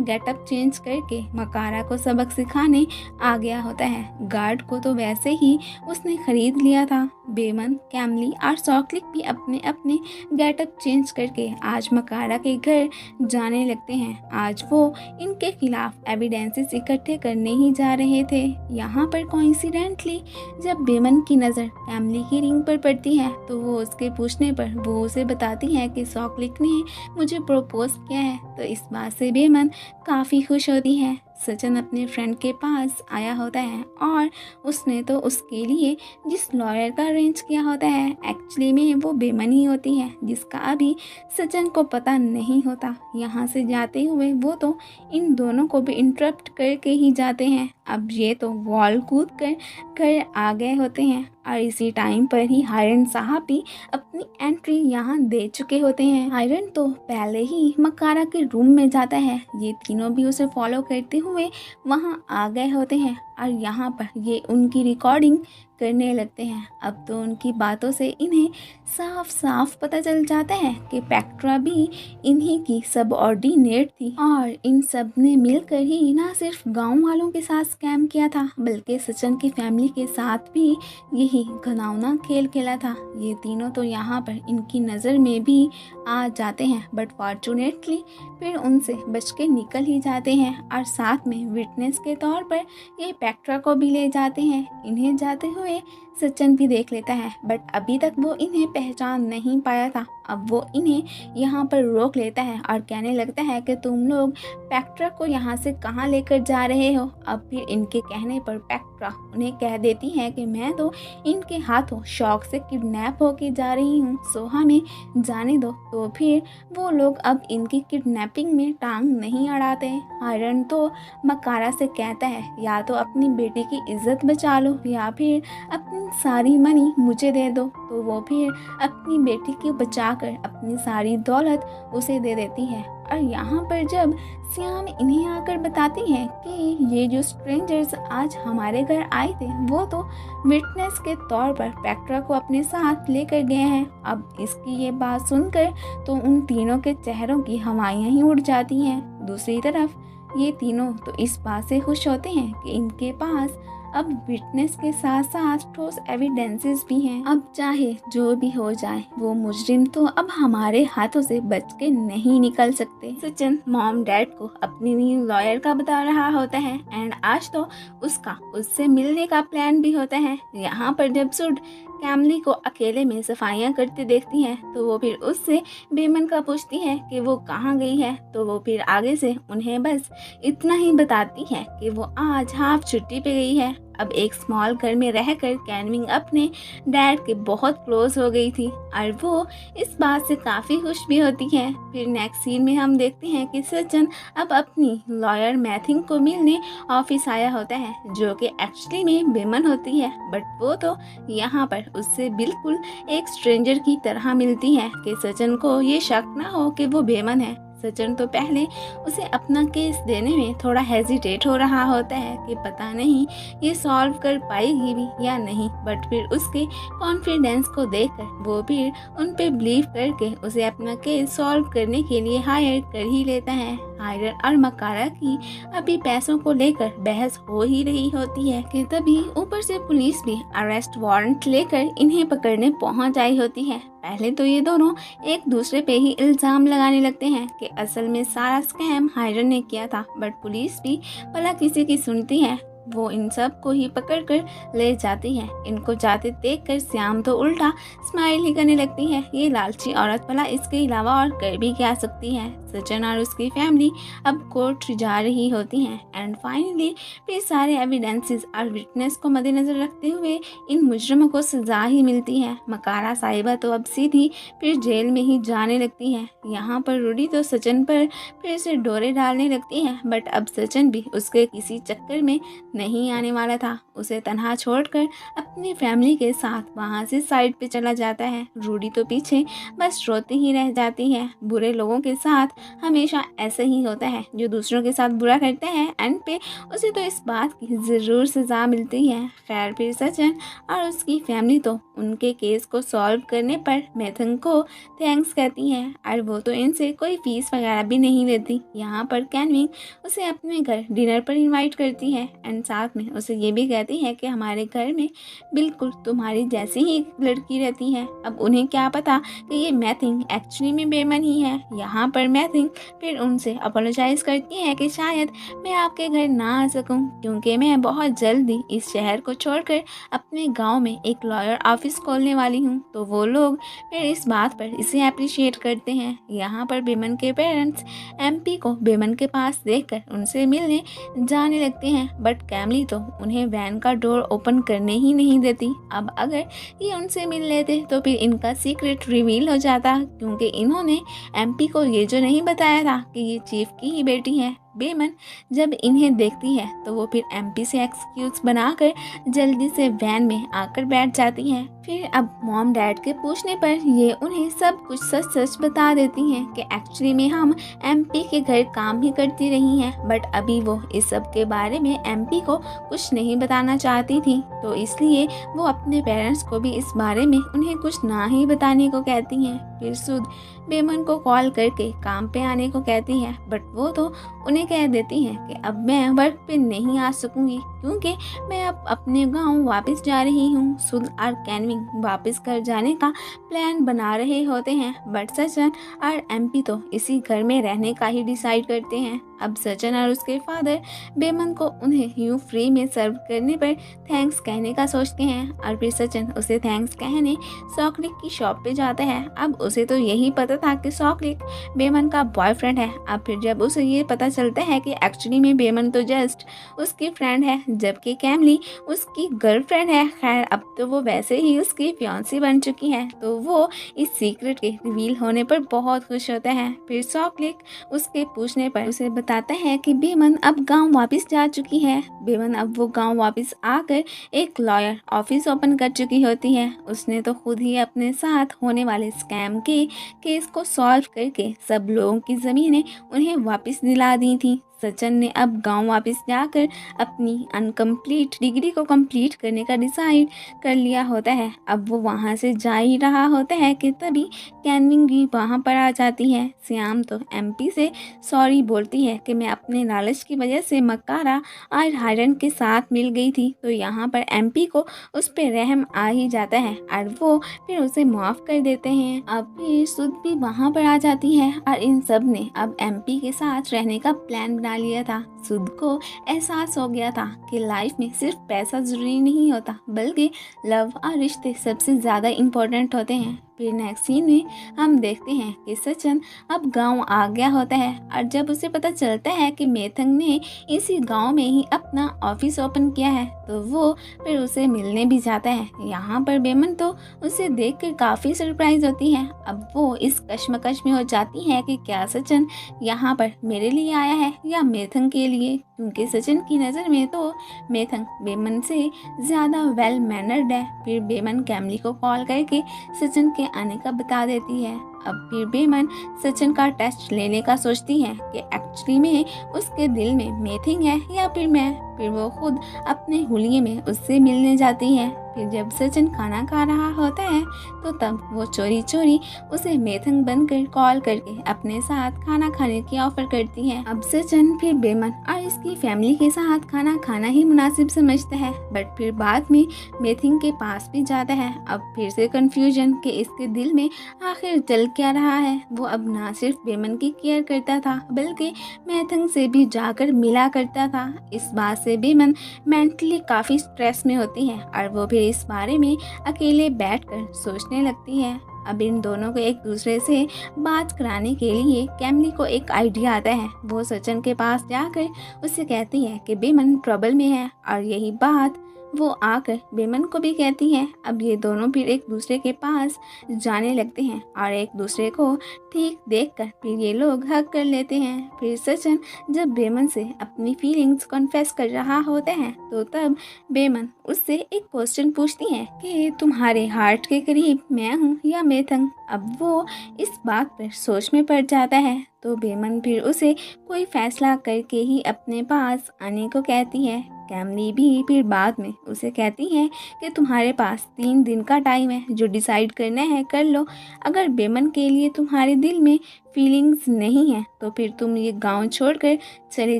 गेटअप चेंज करके मकारा को सबक सिखाने आ गया होता है। गार्ड को तो वैसे ही उसने खरीद लिया था। बेमन, कैमली और सॉकलिक भी अपने अपने गेटअप चेंज करके आज मकारा के घर जाने लगते हैं। आज वो इनके खिलाफ एविडेंसेस इकट्ठे करने ही जा रहे थे। यहाँ पर कोइंसिडेंटली जब बेमन की नज़र कैमली की रिंग पर पड़ती है तो वो उसके पूछने पर वो उसे बताती है कि सॉकलिक ने मुझे प्रपोज किया है। तो इस बात से बेमन काफ़ी खुश होती है। सचिन अपने फ्रेंड के पास आया होता है और उसने तो उसके लिए जिस लॉयर का अरेंज किया होता है एक्चुअली में वो बेमन ही होती है, जिसका अभी सचिन को पता नहीं होता। यहाँ से जाते हुए वो तो इन दोनों को भी इंटरप्ट करके ही जाते हैं। अब ये तो वॉल कूद कर घर आ गए होते हैं और इसी टाइम पर ही हायरन साहब भी अपनी एंट्री यहाँ दे चुके होते हैं। हायरन तो पहले ही मकारा के रूम में जाता है। ये तीनों भी उसे फॉलो करते हुए वहाँ आ गए होते हैं और यहाँ पर ये उनकी रिकॉर्डिंग करने लगते हैं। अब तो उनकी बातों से इन्हें साफ साफ पता चल जाता है कि पेक्ट्रा भी इन्हीं की सबऑर्डिनेट थी और इन सब ने मिलकर ही ना सिर्फ गांव वालों के साथ स्कैम किया था बल्कि सचिन की फैमिली के साथ भी यही घिनौना खेल खेला था। ये तीनों तो यहाँ पर इनकी नज़र में भी आ जाते हैं, बट फॉर्चुनेटली फिर उनसे बच के निकल ही जाते हैं और साथ में विटनेस के तौर पर ये पेक्ट्रा को भी ले जाते हैं। इन्हें जाते हुए सचिन भी देख लेता है, बट अभी तक वो इन्हें पहचान नहीं पाया था। अब वो इन्हें यहाँ पर रोक लेता है और कहने लगता है कि तुम लोग पेक्ट्रा को यहाँ से कहाँ लेकर जा रहे हो। अब फिर इनके कहने पर पेक्ट्रा उन्हें कह देती है कि मैं तो इनके हाथों शौक से किडनैप होके जा रही हूँ, सो हमें जाने दो। तो फिर वो लोग अब इनकी किडनैपिंग में टांग नहीं अड़ाते। हायरन तो मकारा से कहता है या तो अपनी बेटी की इज्जत बचा लो या फिर अपनी सारी मनी मुझे दे दो। तो वो फिर अपनी बेटी को बचाकर अपनी सारी दौलत उसे दे देती है। और यहाँ पर जब श्याम इन्हें आकर बताती है कि ये जो स्ट्रेंजर्स आज हमारे घर आए थे वो तो विटनेस के तौर पर पेक्ट्रा को अपने साथ लेकर गए हैं। अब इसकी ये बात सुनकर तो उन तीनों के चेहरों की हवाइयाँ ही उड़ जाती हैं। दूसरी तरफ ये तीनों तो इस बात से खुश होते हैं कि इनके पास अब विटनेस के साथ साथ ठोस एविडेंसेस भी हैं। अब चाहे जो भी हो जाए वो मुजरिम तो अब हमारे हाथों से बच के नहीं निकल सकते। सचिन मॉम डैड को अपनी न्यू लॉयर का बता रहा होता है एंड आज तो उसका उससे मिलने का प्लान भी होता है। यहाँ पर जब सुड कैमली को अकेले में सफाइयाँ करते देखती है तो वो फिर उससे बेमन का पूछती है कि वो कहाँ गई है। तो वो फिर आगे से उन्हें बस इतना ही बताती है कि वो आज हाफ छुट्टी पे गई है। अब एक स्मॉल घर में रहकर कैनविंग अपने डैड के बहुत क्लोज हो गई थी और वो इस बात से काफ़ी खुश भी होती है। फिर नेक्स्ट सीन में हम देखते हैं कि सचिन अब अपनी लॉयर मैथिंग को मिलने ऑफिस आया होता है, जो कि एक्चुअली में बेमन होती है, बट वो तो यहाँ पर उससे बिल्कुल एक स्ट्रेंजर की तरह मिलती है कि सचिन को ये शक ना हो कि वो बेमन है। सचिन तो पहले उसे अपना केस देने में थोड़ा हेजिटेट हो रहा होता है कि पता नहीं ये सॉल्व कर पाएगी भी या नहीं, बट फिर उसके कॉन्फिडेंस को देखकर वो फिर उन पे बिलीव करके उसे अपना केस सॉल्व करने के लिए हायर कर ही लेता है। हायर और मकारा की अभी पैसों को लेकर बहस हो ही रही होती है कि तभी ऊपर से पुलिस भी अरेस्ट वारंट लेकर इन्हें पकड़ने पहुंच आई होती है। पहले तो ये दोनों एक दूसरे पे ही इल्ज़ाम लगाने लगते हैं कि असल में सारा स्कैम हायरन ने किया था, बट पुलिस भी भला किसी की सुनती है। वो इन सब को ही पकड़कर ले जाती है। इनको जाते देखकर श्याम तो उल्टा स्माइल ही करने लगती है। ये लालची औरत भला इसके अलावा और कर भी क्या सकती है। सचिन और उसकी फैमिली अब कोर्ट जा रही होती हैं एंड फाइनली फिर सारे एविडेंसेस और विटनेस को मद्देनजर रखते हुए इन मुजरिमों को सजा ही मिलती है। मकारा साहिबा तो अब सीधी फिर जेल में ही जाने लगती है। यहाँ पर रूडी तो सचिन पर फिर से डोरे डालने लगती है, बट अब सचिन भी उसके किसी चक्कर में नहीं आने वाला था। उसे तन्हा छोड़कर अपनी फैमिली के साथ वहाँ से साइड पे चला जाता है। रूडी तो पीछे बस रोती ही रह जाती है। बुरे लोगों के साथ हमेशा ऐसा ही होता है, जो दूसरों के साथ बुरा करते हैं एंड पे उसे तो इस बात की ज़रूर सज़ा मिलती है। खैर फिर सचिन और उसकी फैमिली तो उनके केस को सॉल्व करने पर मेथन को थैंक्स कहती है और वो तो इनसे कोई फीस वगैरह भी नहीं लेती। यहाँ पर कैनविंग उसे अपने घर डिनर पर इनवाइट करती है एंड साथ में उसे ये भी कहती है कि हमारे घर में बिल्कुल तुम्हारी जैसी ही एक लड़की रहती है। अब उन्हें क्या पता कि ये मैथिंग एक्चुअली में बेमन ही है। यहाँ पर मैथिंग फिर उनसे अपोलोजाइज करती है कि शायद मैं आपके घर ना आ सकूं क्योंकि मैं बहुत जल्दी इस शहर को छोड़कर अपने गांव में एक लॉयर ऑफिस खोलने वाली हूं। तो वो लोग फिर इस बात पर इसे अप्रिशिएट करते हैं। यहाँ पर बेमन के पेरेंट्स एमपी को बेमन के पास देखकर उनसे मिलने जाने लगते हैं, बट कैमली तो उन्हें वैन का डोर ओपन करने ही नहीं देती। अब अगर ये उनसे मिल लेते तो फिर इनका सीक्रेट रिवील हो जाता, क्योंकि इन्होंने एमपी को ये जो नहीं बताया था कि ये चीफ की ही बेटी है। बेमन जब इन्हें देखती है तो वो फिर एमपी से एक्सक्यूज बनाकर जल्दी से वैन में आकर बैठ जाती है। फिर अब मॉम डैड के पूछने पर ये उन्हें सब कुछ सच सच बता देती हैं कि एक्चुअली में हम एमपी के घर काम ही करती रही हैं, बट अभी वो इस सब के बारे में एमपी को कुछ नहीं बताना चाहती थी, तो इसलिए वो अपने पेरेंट्स को भी इस बारे में उन्हें कुछ ना ही बताने को कहती हैं। फिर सुध बेमन को कॉल करके काम पे आने को कहती है, बट वो तो उन्हें कह देती हैं कि अब मैं वर्क पे नहीं आ सकूंगी क्योंकि मैं अब अपने गांव वापस जा रही हूँ। सुध और कैनविंग वापस घर जाने का प्लान बना रहे होते हैं, बट सचिन और एमपी तो इसी घर में रहने का ही डिसाइड करते हैं। अब सचिन और उसके फादर बेमन को उन्हें यूं फ्री में सर्व करने पर थैंक्स कहने का सोचते हैं और फिर सचिन उसे थैंक्स कहने सॉकलिक की शॉप पे जाता है। अब उसे तो यही पता था कि सॉकलिक बेमन का बॉयफ्रेंड है। अब फिर जब उसे ये पता चलता है कि एक्चुअली में बेमन तो जस्ट उसकी फ्रेंड है, जबकि कैमली उसकी गर्लफ्रेंड है। खैर अब तो वो वैसे ही उसकी फियांसी बन चुकी है, तो वो इस सीक्रेट के रिवील होने पर बहुत खुश होता है। फिर सॉकलिक उसके पूछने पर उसे बताता है कि बेमन अब गांव वापस जा चुकी है। बेमन अब वो गांव वापस आकर एक लॉयर ऑफिस ओपन कर चुकी होती है। उसने तो खुद ही अपने साथ होने वाले स्कैम के केस को सॉल्व करके सब लोगों की ज़मीनें उन्हें वापस दिला दी थी। सचिन ने अब गांव वापस जाकर अपनी अनकम्प्लीट डिग्री को कंप्लीट करने का डिसाइड कर लिया होता है। अब वो वहां से जा ही रहा होता है कि तभी कैनविंग भी वहां पर आ जाती है। श्याम तो एमपी से सॉरी बोलती है कि मैं अपने लालच की वजह से मकारा और हायरन के साथ मिल गई थी, तो यहाँ पर एमपी को उस पर रहम आ ही जाता है और वो फिर उसे माफ़ कर देते हैं। अब फिर सुध भी वहाँ पर आ जाती है और इन सब ने अब एमपी के साथ रहने का प्लान बना लिया था। सुध को एहसास हो गया था कि लाइफ में सिर्फ पैसा जरूरी नहीं होता, बल्कि लव और रिश्ते सबसे ज़्यादा इम्पोर्टेंट होते हैं। फिर नेक्स्ट सीन में हम देखते हैं कि सचिन अब गांव आ गया होता है और जब उसे पता चलता है कि मेथंग ने इसी गांव में ही अपना ऑफिस ओपन किया है, तो वो फिर उसे मिलने भी जाता है। यहाँ पर बेमन तो उसे देखकर काफ़ी सरप्राइज होती है। अब वो इस कश्मकश में हो जाती है कि क्या सचिन यहाँ पर मेरे लिए आया है या मेथंग के लिए, क्योंकि सचिन की नज़र में तो मेथंग बेमन से ज़्यादा वेल मैनर्ड है। फिर बेमन कैमली को कॉल करके सचिन के आने का बता देती है। अब फिर बेमन सचिन का टेस्ट लेने का सोचती है कि एक्चुअली में उसके दिल में मेथिंग है या फिर मैं। फिर वो खुद अपने हुलिये में उससे मिलने जाती है। फिर जब सचिन खाना खा रहा होता है तो तब वो चोरी चोरी उसे मेथंग बनकर कॉल करके अपने साथ खाना खाने की ऑफर करती है। अब सचिन फिर बेमन और इसकी फैमिली के साथ खाना खाना ही मुनासिब समझता है, बट फिर बाद में मेथिंग के पास भी जाता है। अब फिर से कंफ्यूजन कि इसके दिल में आखिर जल क्या रहा है, वो अब ना सिर्फ बेमन की केयर करता था बल्कि मैथंग से भी जाकर मिला करता था। इस बात से बेमन मेंटली काफ़ी स्ट्रेस में होती है और वो फिर इस बारे में अकेले बैठकर सोचने लगती है। अब इन दोनों को एक दूसरे से बात कराने के लिए कैमली को एक आइडिया आता है। वो सचिन के पास जाकर उससे कहती है कि बेमन ट्रबल में है और यही बात वो आकर बेमन को भी कहती है। अब ये दोनों फिर एक दूसरे के पास जाने लगते हैं और एक दूसरे को ठीक देखकर फिर ये लोग हग कर लेते हैं। फिर सचिन जब बेमन से अपनी फीलिंग्स कन्फेस कर रहा होता है तो तब बेमन उससे एक क्वेश्चन पूछती है कि तुम्हारे हार्ट के करीब मैं हूँ या मेथंग। अब वो इस बात पर सोच में पड़ जाता है तो बेमन फिर उसे कोई फैसला करके ही अपने पास आने को कहती है। कैमली भी फिर बाद में उसे कहती है कि तुम्हारे पास 3 दिन का टाइम है, जो डिसाइड करना है कर लो। अगर बेमन के लिए तुम्हारे दिल में फीलिंग्स नहीं है तो फिर तुम ये गांव छोड़कर चले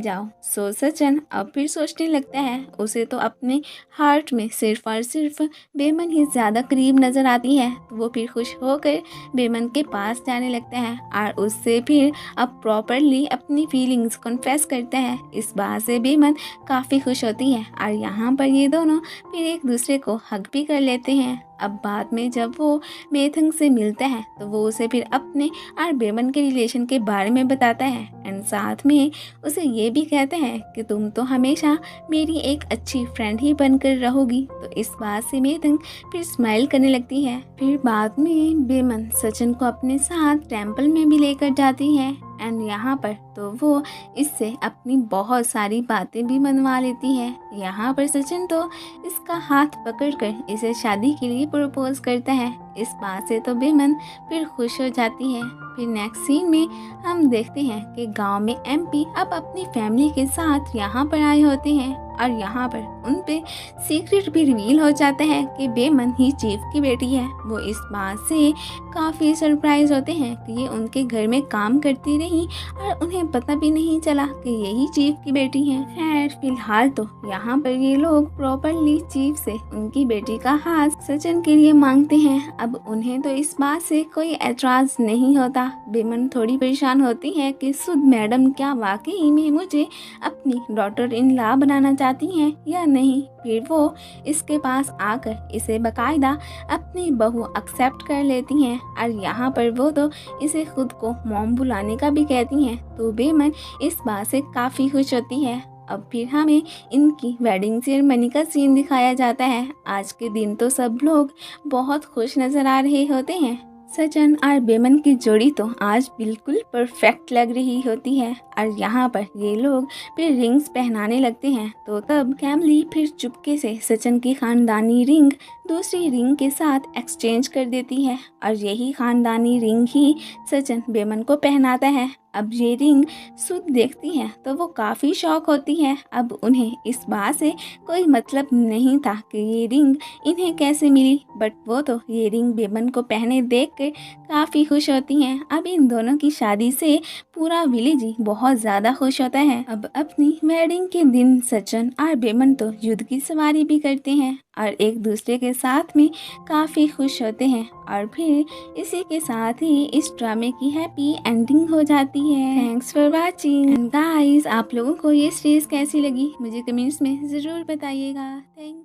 जाओ। सो सचिन अब फिर सोचने लगता है उसे तो अपने हार्ट में सिर्फ और सिर्फ बेमन ही ज़्यादा करीब नज़र आती है। तो वो फिर खुश होकर बेमन के पास जाने लगता है और उससे फिर अब प्रॉपरली अपनी फीलिंग्स कन्फेस करता है। इस बात से बेमन काफ़ी खुश होती है और यहाँ पर ये दोनों फिर एक दूसरे को हग भी कर लेते हैं। अब बाद में जब वो मेथंग से मिलता है तो वो उसे फिर अपने और बेमन के रिलेशन के बारे में बताता है एंड साथ में उसे ये भी कहता है कि तुम तो हमेशा मेरी एक अच्छी फ्रेंड ही बनकर रहोगी। तो इस बात से मेथंग फिर स्माइल करने लगती है। फिर बाद में बेमन सचिन को अपने साथ टेम्पल में भी लेकर जाती है एंड यहाँ पर तो वो इससे अपनी बहुत सारी बातें भी मनवा लेती है। यहाँ पर सचिन तो इसका हाथ पकड़कर इसे शादी के लिए प्रपोज करता है। इस बात से तो बेमन फिर खुश हो जाती है। फिर नेक्स्ट सीन में हम देखते हैं कि गांव में एमपी अब अपनी फैमिली के साथ यहाँ पर आए होते हैं और यहाँ पर उन पे सीक्रेट भी रिवील हो जाता है कि बेमन ही चीफ की बेटी है। वो इस बात से काफ़ी सरप्राइज होते हैं कि ये उनके घर में काम करती रही और उन्हें पता भी नहीं चला कि यही चीफ की बेटी है। खैर फिलहाल तो यहाँ पर ये लोग प्रॉपरली चीफ से उनकी बेटी का हाथ सचिन के लिए मांगते हैं। अब उन्हें तो इस बात से कोई एतराज नहीं होता। बेमन थोड़ी परेशान होती है कि सुध मैडम क्या वाकई में मुझे अपनी डॉटर इन लॉ बनाना चाहती हैं या नहीं। फिर वो इसके पास आकर इसे बकायदा अपनी बहू एक्सेप्ट कर लेती हैं और यहाँ पर वो तो इसे खुद को मॉम बुलाने का भी कहती हैं। तो बेमन इस बात से काफ़ी खुश होती है। अब फिर हमें इनकी वेडिंग सेरेमनी का सीन दिखाया जाता है। आज के दिन तो सब लोग बहुत खुश नज़र आ रहे होते हैं। सचिन और बेमन की जोड़ी तो आज बिल्कुल परफेक्ट लग रही होती है और यहाँ पर ये लोग फिर रिंग्स पहनाने लगते हैं। तो तब कैमली फिर चुपके से सचिन की खानदानी रिंग दूसरी रिंग के साथ एक्सचेंज कर देती है और यही खानदानी रिंग ही सचिन बेमन को पहनाता है। अब ये रिंग सुध देखती है तो वो काफ़ी शॉक होती है। अब उन्हें इस बात से कोई मतलब नहीं था कि ये रिंग इन्हें कैसे मिली, बट वो तो ये रिंग बेमन को पहने देख कर काफ़ी खुश होती हैं। अब इन दोनों की शादी से पूरा विलेज ही बहुत ज़्यादा खुश होता है। अब अपनी वेडिंग के दिन सचिन और बेमन तो युद्ध की सवारी भी करते हैं और एक दूसरे के साथ में काफ़ी खुश होते हैं और फिर इसी के साथ ही इस ड्रामे की हैप्पी एंडिंग हो जाती है। Thanks for watching guys. आप लोगों को ये सीरीज कैसी लगी मुझे कमेंट्स में ज़रूर बताइएगा। थैंक